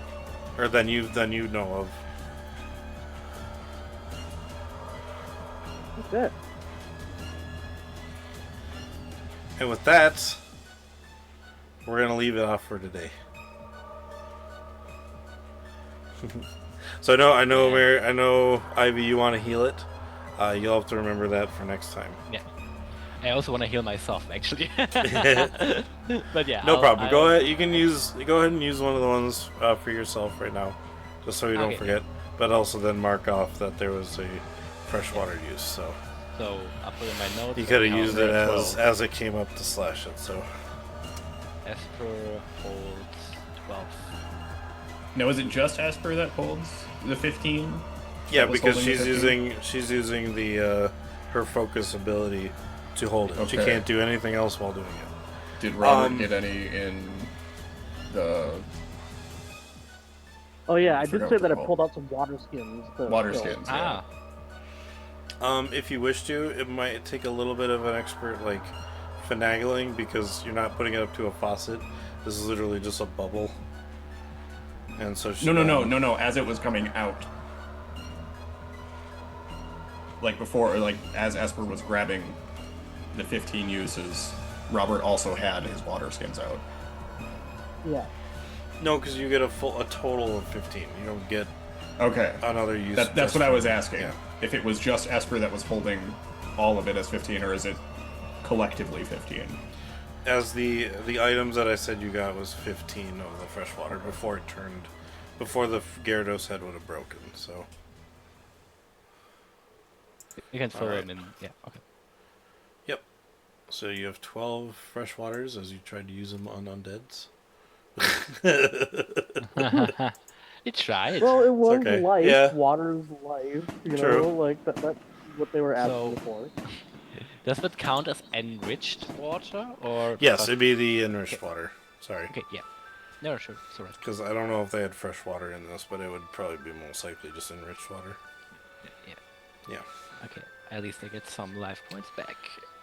or than you know of. That's it. And with that, we're gonna leave it off for today. So I know, Mary, I know, Ivy, you want to heal it. You'll have to remember that for next time. Yeah. I also want to heal myself, actually. But yeah. No problem. Go ahead. Go ahead and use one of the ones for yourself right now, just so you don't forget. But also then mark off that there was a freshwater use. So I'll put in my notes. you could have used it as it came up to slash it. So Esper holds 12. Now, is it just Esper that holds the 15? yeah, That was because holding the 15? she's using the her focus ability to hold it. She Okay. can't do anything else while doing it. Did Robert get any in the Oh yeah, I I did forgot say what that I they're pulled out some water skins. water skins? Yeah. If you wish to, it might take a little bit of an expert finagling, because you're not putting it up to a faucet. This is literally just a bubble. And so No. As it was coming out, like before, or like as Esper was grabbing the 15 uses, Robert also had his water skins out. Yeah. No, because you get a total of 15. You don't get Okay, another use. that's what I was asking. Yeah. If it was just Esper that was holding all of it as 15, or is it collectively 15? As the items that I said you got was 15 of the freshwater before the Gyarados head would have broken. So You can throw Alright. them in. Yeah. Okay. yep. So you have 12 freshwaters as you tried to use them on undeads. You tried. Well, it was okay. life. Yeah. Water's life. You True. know, like that's what they were asking So- for. Does that count as enriched water or? Yes, it'd be the enriched water. Sorry. Okay. Yeah. No, sure. Sorry. Because I don't know if they had fresh water in this, but it would probably be most likely just enriched water. Yeah. Yeah. Okay. At least I get some life points back.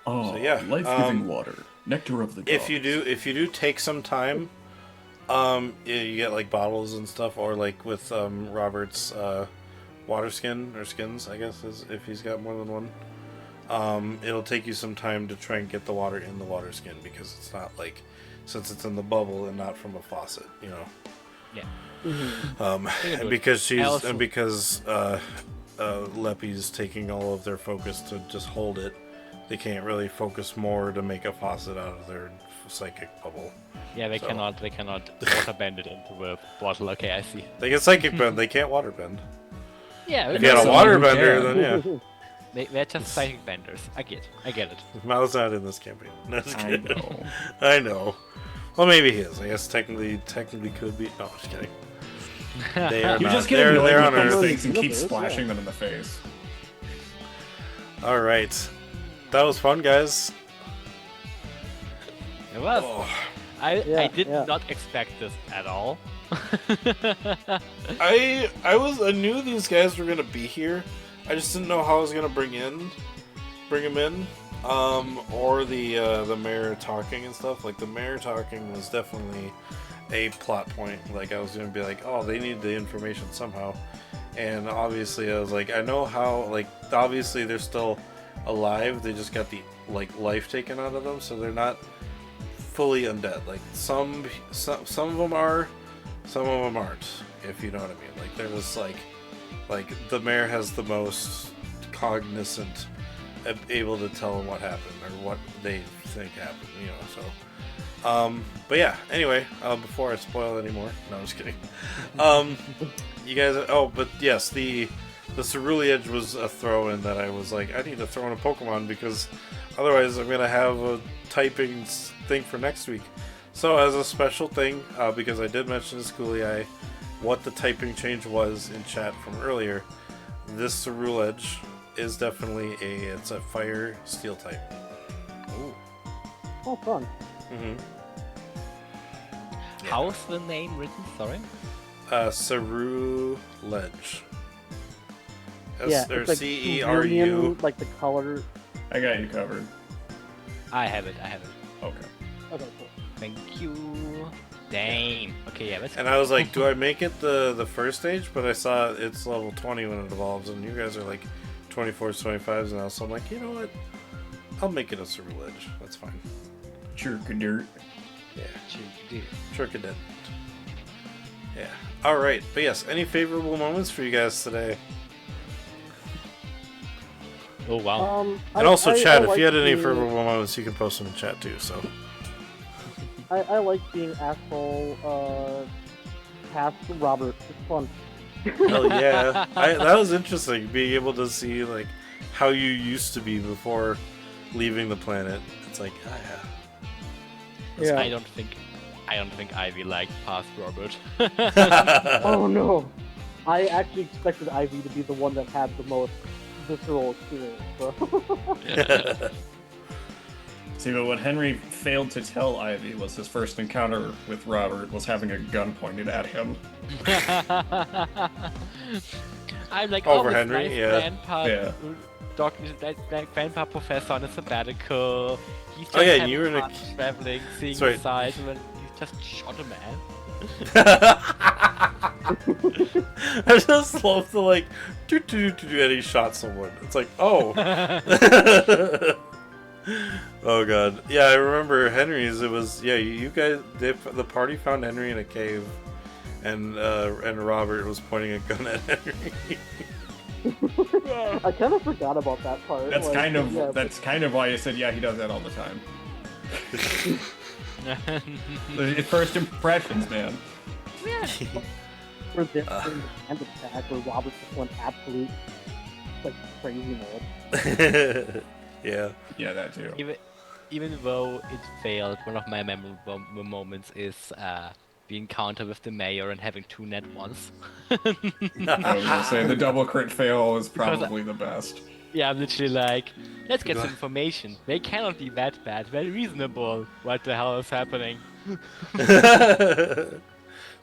Oh, So, yeah, life-giving water, nectar of the gods. If you do take some time, you get like bottles and stuff, or like with Robert's water skin or skins, I guess, is if he's got more than one. It'll take you some time to try and get the water in the water skin, because it's not like, since it's in the bubble and not from a faucet, you know. Yeah. Mm-hmm. And because also- because Leppy's taking all of their focus to just hold it, they can't really focus more to make a faucet out of their psychic bubble. Yeah. They So- cannot water bend it into a bottle. Okay, I see. They get psychic bend, they can't water bend. Yeah. If you had a someone water who bender, can. then yeah. They're just psychic benders. I get it. Miles not in this campaign. No, just I kidding. know. I know. Well, maybe he is. I guess technically could be. No, just kidding. They are You not. just get They're annoyed on with those Earth. things and keep Yeah. splashing them in the face. All right, that was fun, guys. It was. Oh, I did yeah. not expect this at all. I knew these guys were gonna be here. I just didn't know how I was gonna bring them in, or the mayor talking and stuff. Like the mayor talking was definitely a plot point. Like I was gonna be like, oh, they need the information somehow, and obviously I was like, I know how. Like obviously they're still alive. They just got the life taken out of them, so they're not fully undead. Like some of them are, some of them aren't. If you know what I mean. Like they're just like the mayor has the most cognizant, able to tell them what happened or what they think happened. You know, so. But yeah. Anyway, before I spoil anymore, no, I'm just kidding. You guys. Oh, but yes, the Cerulean was a throw-in that I was like, I need to throw in a Pokemon because otherwise I'm gonna have a typing thing for next week. So as a special thing, because I did mention to Schoolie what the typing change was in chat from earlier, this Cerulean is definitely it's a fire steel type. Ooh. Oh, fun. Mm-hmm. How's the name written? Sorry. Cerulean. Yeah, Or it's like CERU. cerulean, like the color. I got you covered. I have it. Okay. Okay, cool. Thank you. Damn. Okay, yeah, let's And I was like, do I make it the first stage? But I saw it's level 20 when it evolves, and you guys are like 24s, 25s now. So I'm like, you know what? I'll make it a Cerulean. That's fine. Chirkadirt. Yeah. Chirkadent. Yeah. Alright. But yes, any favorable moments for you guys today? Oh wow. And also, chat, if like you had any being- favorable moments, you can post them in chat too, so. I like being asshole past Robert. It's fun. Hell yeah. That was interesting, being able to see, like, how you used to be before leaving the planet. It's like, Yeah. I don't think Ivy liked past Robert. Oh no. I actually expected Ivy to be the one that had the most visceral experience. So. See, but what Henry failed to tell Ivy was his first encounter with Robert was having a gun pointed at him. I'm like, Over oh, this Henry, nice yeah. grandpa, Yeah. that grandpa professor on a sabbatical. He's just Oh, yeah, having you were in a- fun traveling, seeing That's right. the sights, and then he just shot a man. I just love the, like, and he shot someone. It's like, oh. Oh god. Yeah, I remember Henry's. It was, yeah, you guys, the party found Henry in a cave, and Robert was pointing a gun at Henry. I kind of forgot about that part. That's like, kind of yeah, that's kind of why I said, yeah, he does that all the time. The first impressions, man. for this thing, and attack where Robert just went absolute like crazy mode. Yeah. Yeah, that too. Even though it failed, one of my memorable moments is the encounter with the mayor and having two net ones. I was gonna say the double crit fail is Because probably the best. Yeah, I'm literally like, let's get some information. They cannot be that bad. Very reasonable. What the hell is happening?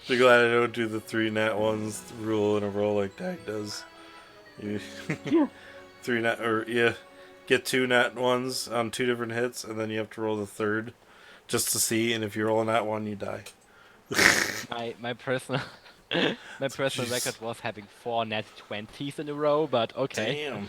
So glad I don't do the 3 nat 1s rule in a row like Dak does. You 3 nat, or yeah, get 2 nat 1s on 2 different hits, and then you have to roll the third just to see, and if you roll a nat 1, you die. My personal Jeez. record was having 4 net 20s in a row, but okay. Damn.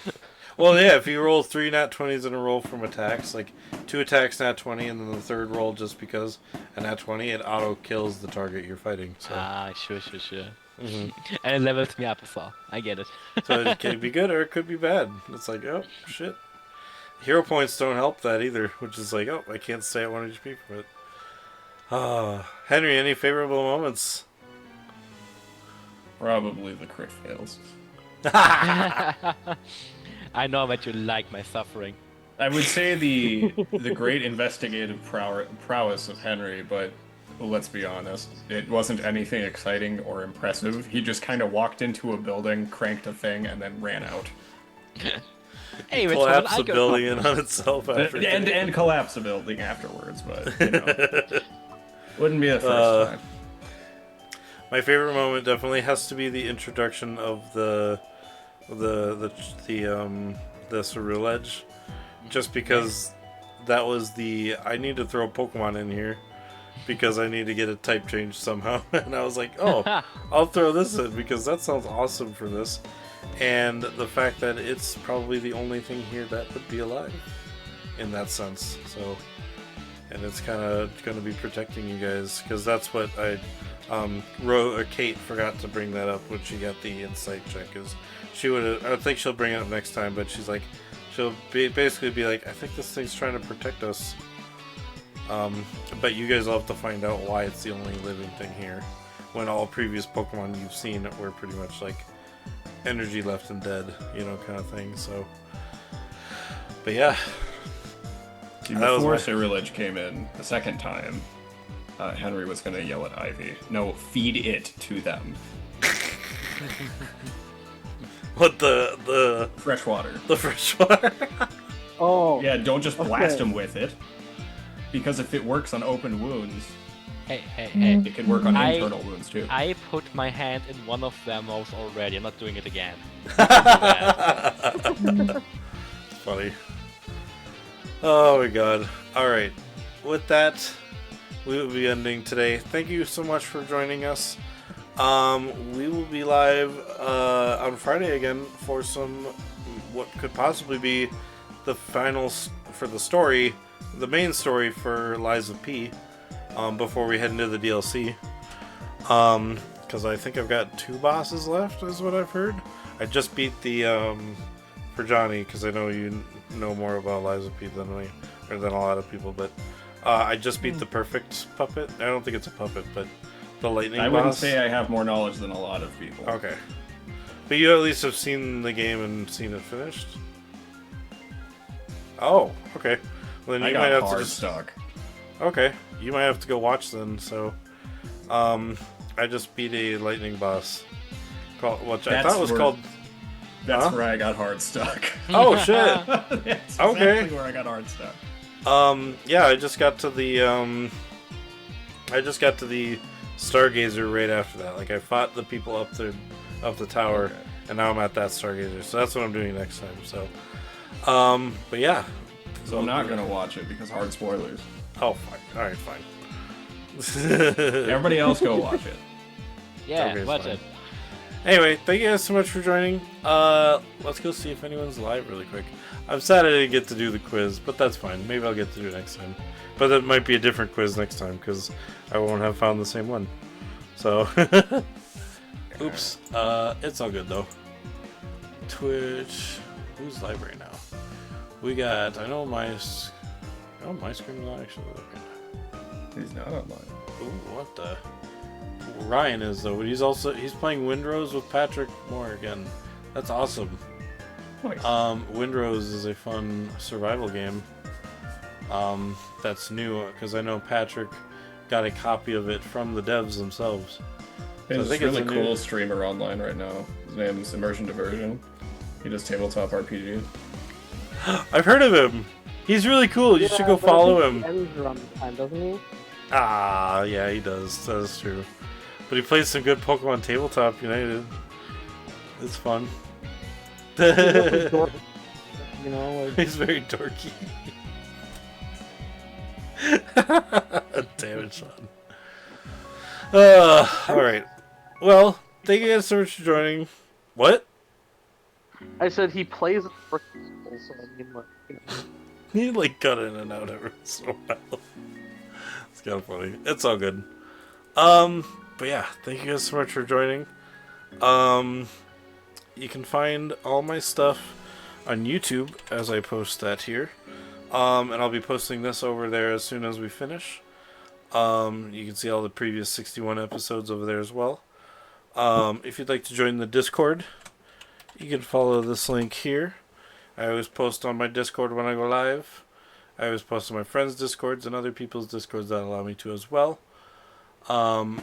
Well, yeah, if you roll 3 nat 20s in a row from attacks, like 2 attacks nat 20, and then the third roll just because a nat 20, it auto kills the target you're fighting. So, Ah, sure. Mhm. And it levels me up as well. I get it. So it could be good or it could be bad. It's like, oh shit. Hero points don't help that either, which is like, oh, I can't stay at 1 HP for it. Henry, any favorable moments? Probably the crit fails. I know that you like my suffering. I would say the great investigative prowess of Henry, but let's be honest, it wasn't anything exciting or impressive. He just kind of walked into a building, cranked a thing, and then ran out. Hey, it's Collapse what I the go- building in on itself after. And collapse the building afterwards, but you know. Wouldn't be the first time. My favorite moment definitely has to be the introduction of the Cerule Edge, just because that was I need to throw a Pokemon in here because I need to get a type change somehow, and I was like, oh, I'll throw this in because that sounds awesome for this, and the fact that it's probably the only thing here that would be alive in that sense, so. And it's kind of going to be protecting you guys, because that's what Kate forgot to bring that up when she got the insight check. Is she would? I think she'll bring it up next time, but she's like, she'll basically be like, I think this thing's trying to protect us. But you guys will have to find out why it's the only living thing here, when all previous Pokemon you've seen were pretty much like energy left and dead, kind of thing. So, but yeah. See, before Ceruledge came in the second time, Henry was going to yell at Ivy, no, feed it to them. What, the... Fresh water. The fresh water? Oh. Yeah, don't just blast them with it. Because if it works on open wounds... Hey. It can work on internal wounds, too. I put my hand in one of their mouths already. I'm not doing it again. It's funny. Oh my god. Alright. With that, we will be ending today. Thank you so much for joining us. We will be live on Friday again for what could possibly be the finals for the story, the main story for Lies of P, before we head into the DLC. Because I think I've got 2 bosses left, is what I've heard. I just beat the, for Johnny, because I know you know more about Lies of P than me, or than a lot of people, but I just beat the perfect puppet. I don't think it's a puppet, but the lightning boss. I wouldn't say I have more knowledge than a lot of people. Okay. But you at least have seen the game and seen it finished? Oh, okay. Well, then you might have to just... stuck. Okay. You might have to go watch then, so... I just beat a lightning boss. Which I thought was called... That's where I got hard stuck. Oh, shit! That's okay. exactly where I got hard stuck. Yeah, I just got to the, Stargazer right after that. Like, I fought the people up the tower, okay. And now I'm at that Stargazer. So that's what I'm doing next time, so. But yeah. So I'm not gonna watch it because hard spoilers. Oh, fine. Alright, fine. Everybody else go watch it. Yeah, watch it. Anyway, thank you guys so much for joining. Let's go see if anyone's live really quick. I'm sad I didn't get to do the quiz, but that's fine. Maybe I'll get to do it next time. But that might be a different quiz next time, because I won't have found the same one. So, oops. It's all good, though. Twitch. Who's live right now? We got, I know my screen's not actually looking. He's not online. Ooh, what the... Ryan is though, but he's playing Windrose with Patrick Moore again. That's awesome. Nice. Windrose is a fun survival game. That's new because I know Patrick got a copy of it from the devs themselves. There's a really cool streamer online right now. His name is Immersion Diversion. He does tabletop RPG. I've heard of him. He's really cool. You should go follow him. He ends around the time, doesn't he? Ah, yeah, he does. That is true. But he plays some good Pokemon Tabletop United. It's fun. He's very dorky. Damn it, Sean. Alright. Well, thank you guys so much for joining. What? I said he plays for so I mean, He cut in and out every once in a while. It's kind of funny. It's all good. But yeah, thank you guys so much for joining. You can find all my stuff on YouTube as I post that here. And I'll be posting this over there as soon as we finish. You can see all the previous 61 episodes over there as well. If you'd like to join the Discord, you can follow this link here. I always post on my Discord when I go live. I always post on my friends' Discords and other people's Discords that allow me to as well. Like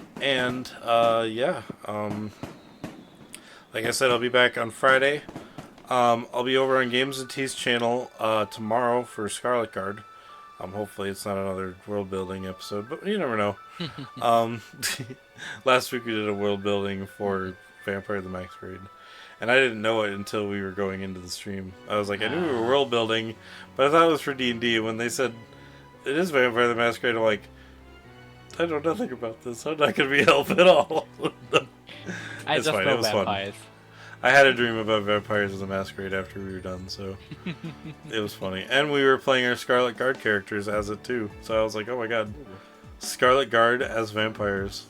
I said, I'll be back on Friday. I'll be over on Games and T's channel tomorrow for Scarlet Guard. Hopefully it's not another world building episode, but you never know. um, last week we did a world building for Vampire the Masquerade, and I didn't know it until we were going into the stream. I was like, I knew we were world building, but I thought it was for D&D. When they said it is Vampire the Masquerade, I'm like, I know nothing about this. I'm not going to be help at all. I It's just fine, know it was fun. vampires. I had a dream about Vampires of the Masquerade after we were done, so it was funny. And we were playing our Scarlet Guard characters as it too, so I was like, oh my god, Scarlet Guard as vampires.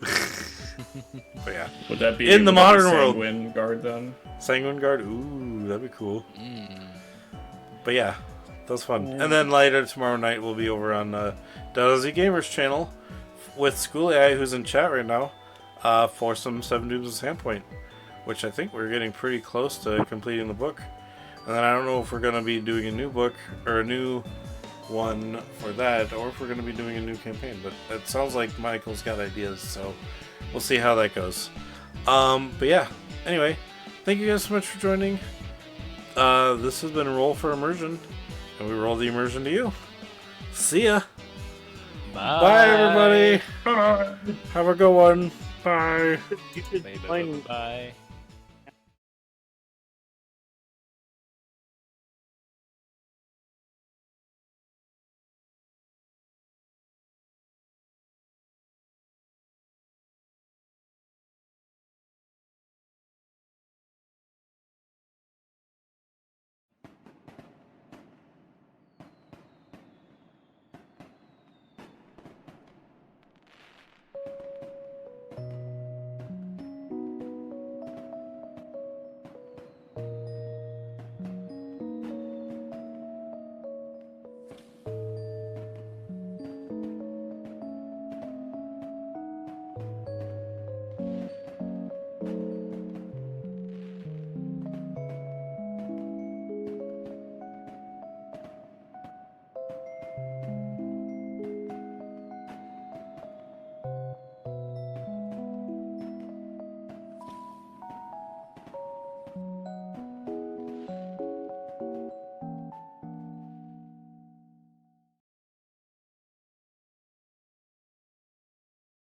But yeah, Would that be In the would that be modern world. Sanguine Guard then? Sanguine Guard, ooh, that'd be cool. But yeah, that was fun. Yeah. And then later tomorrow night we'll be over on Odyssey Gamers channel with School AI, who's in chat right now, for some 7 Dooms of Sandpoint, which I think we're getting pretty close to completing the book. And then I don't know if we're going to be doing a new book or a new one for that, or if we're going to be doing a new campaign. But it sounds like Michael's got ideas, so we'll see how that goes. But yeah, anyway, thank you guys so much for joining. This has been Roll for Immersion, and we roll the immersion to you. See ya. Bye everybody. Have a good one. Bye. You should Bye. find Bye.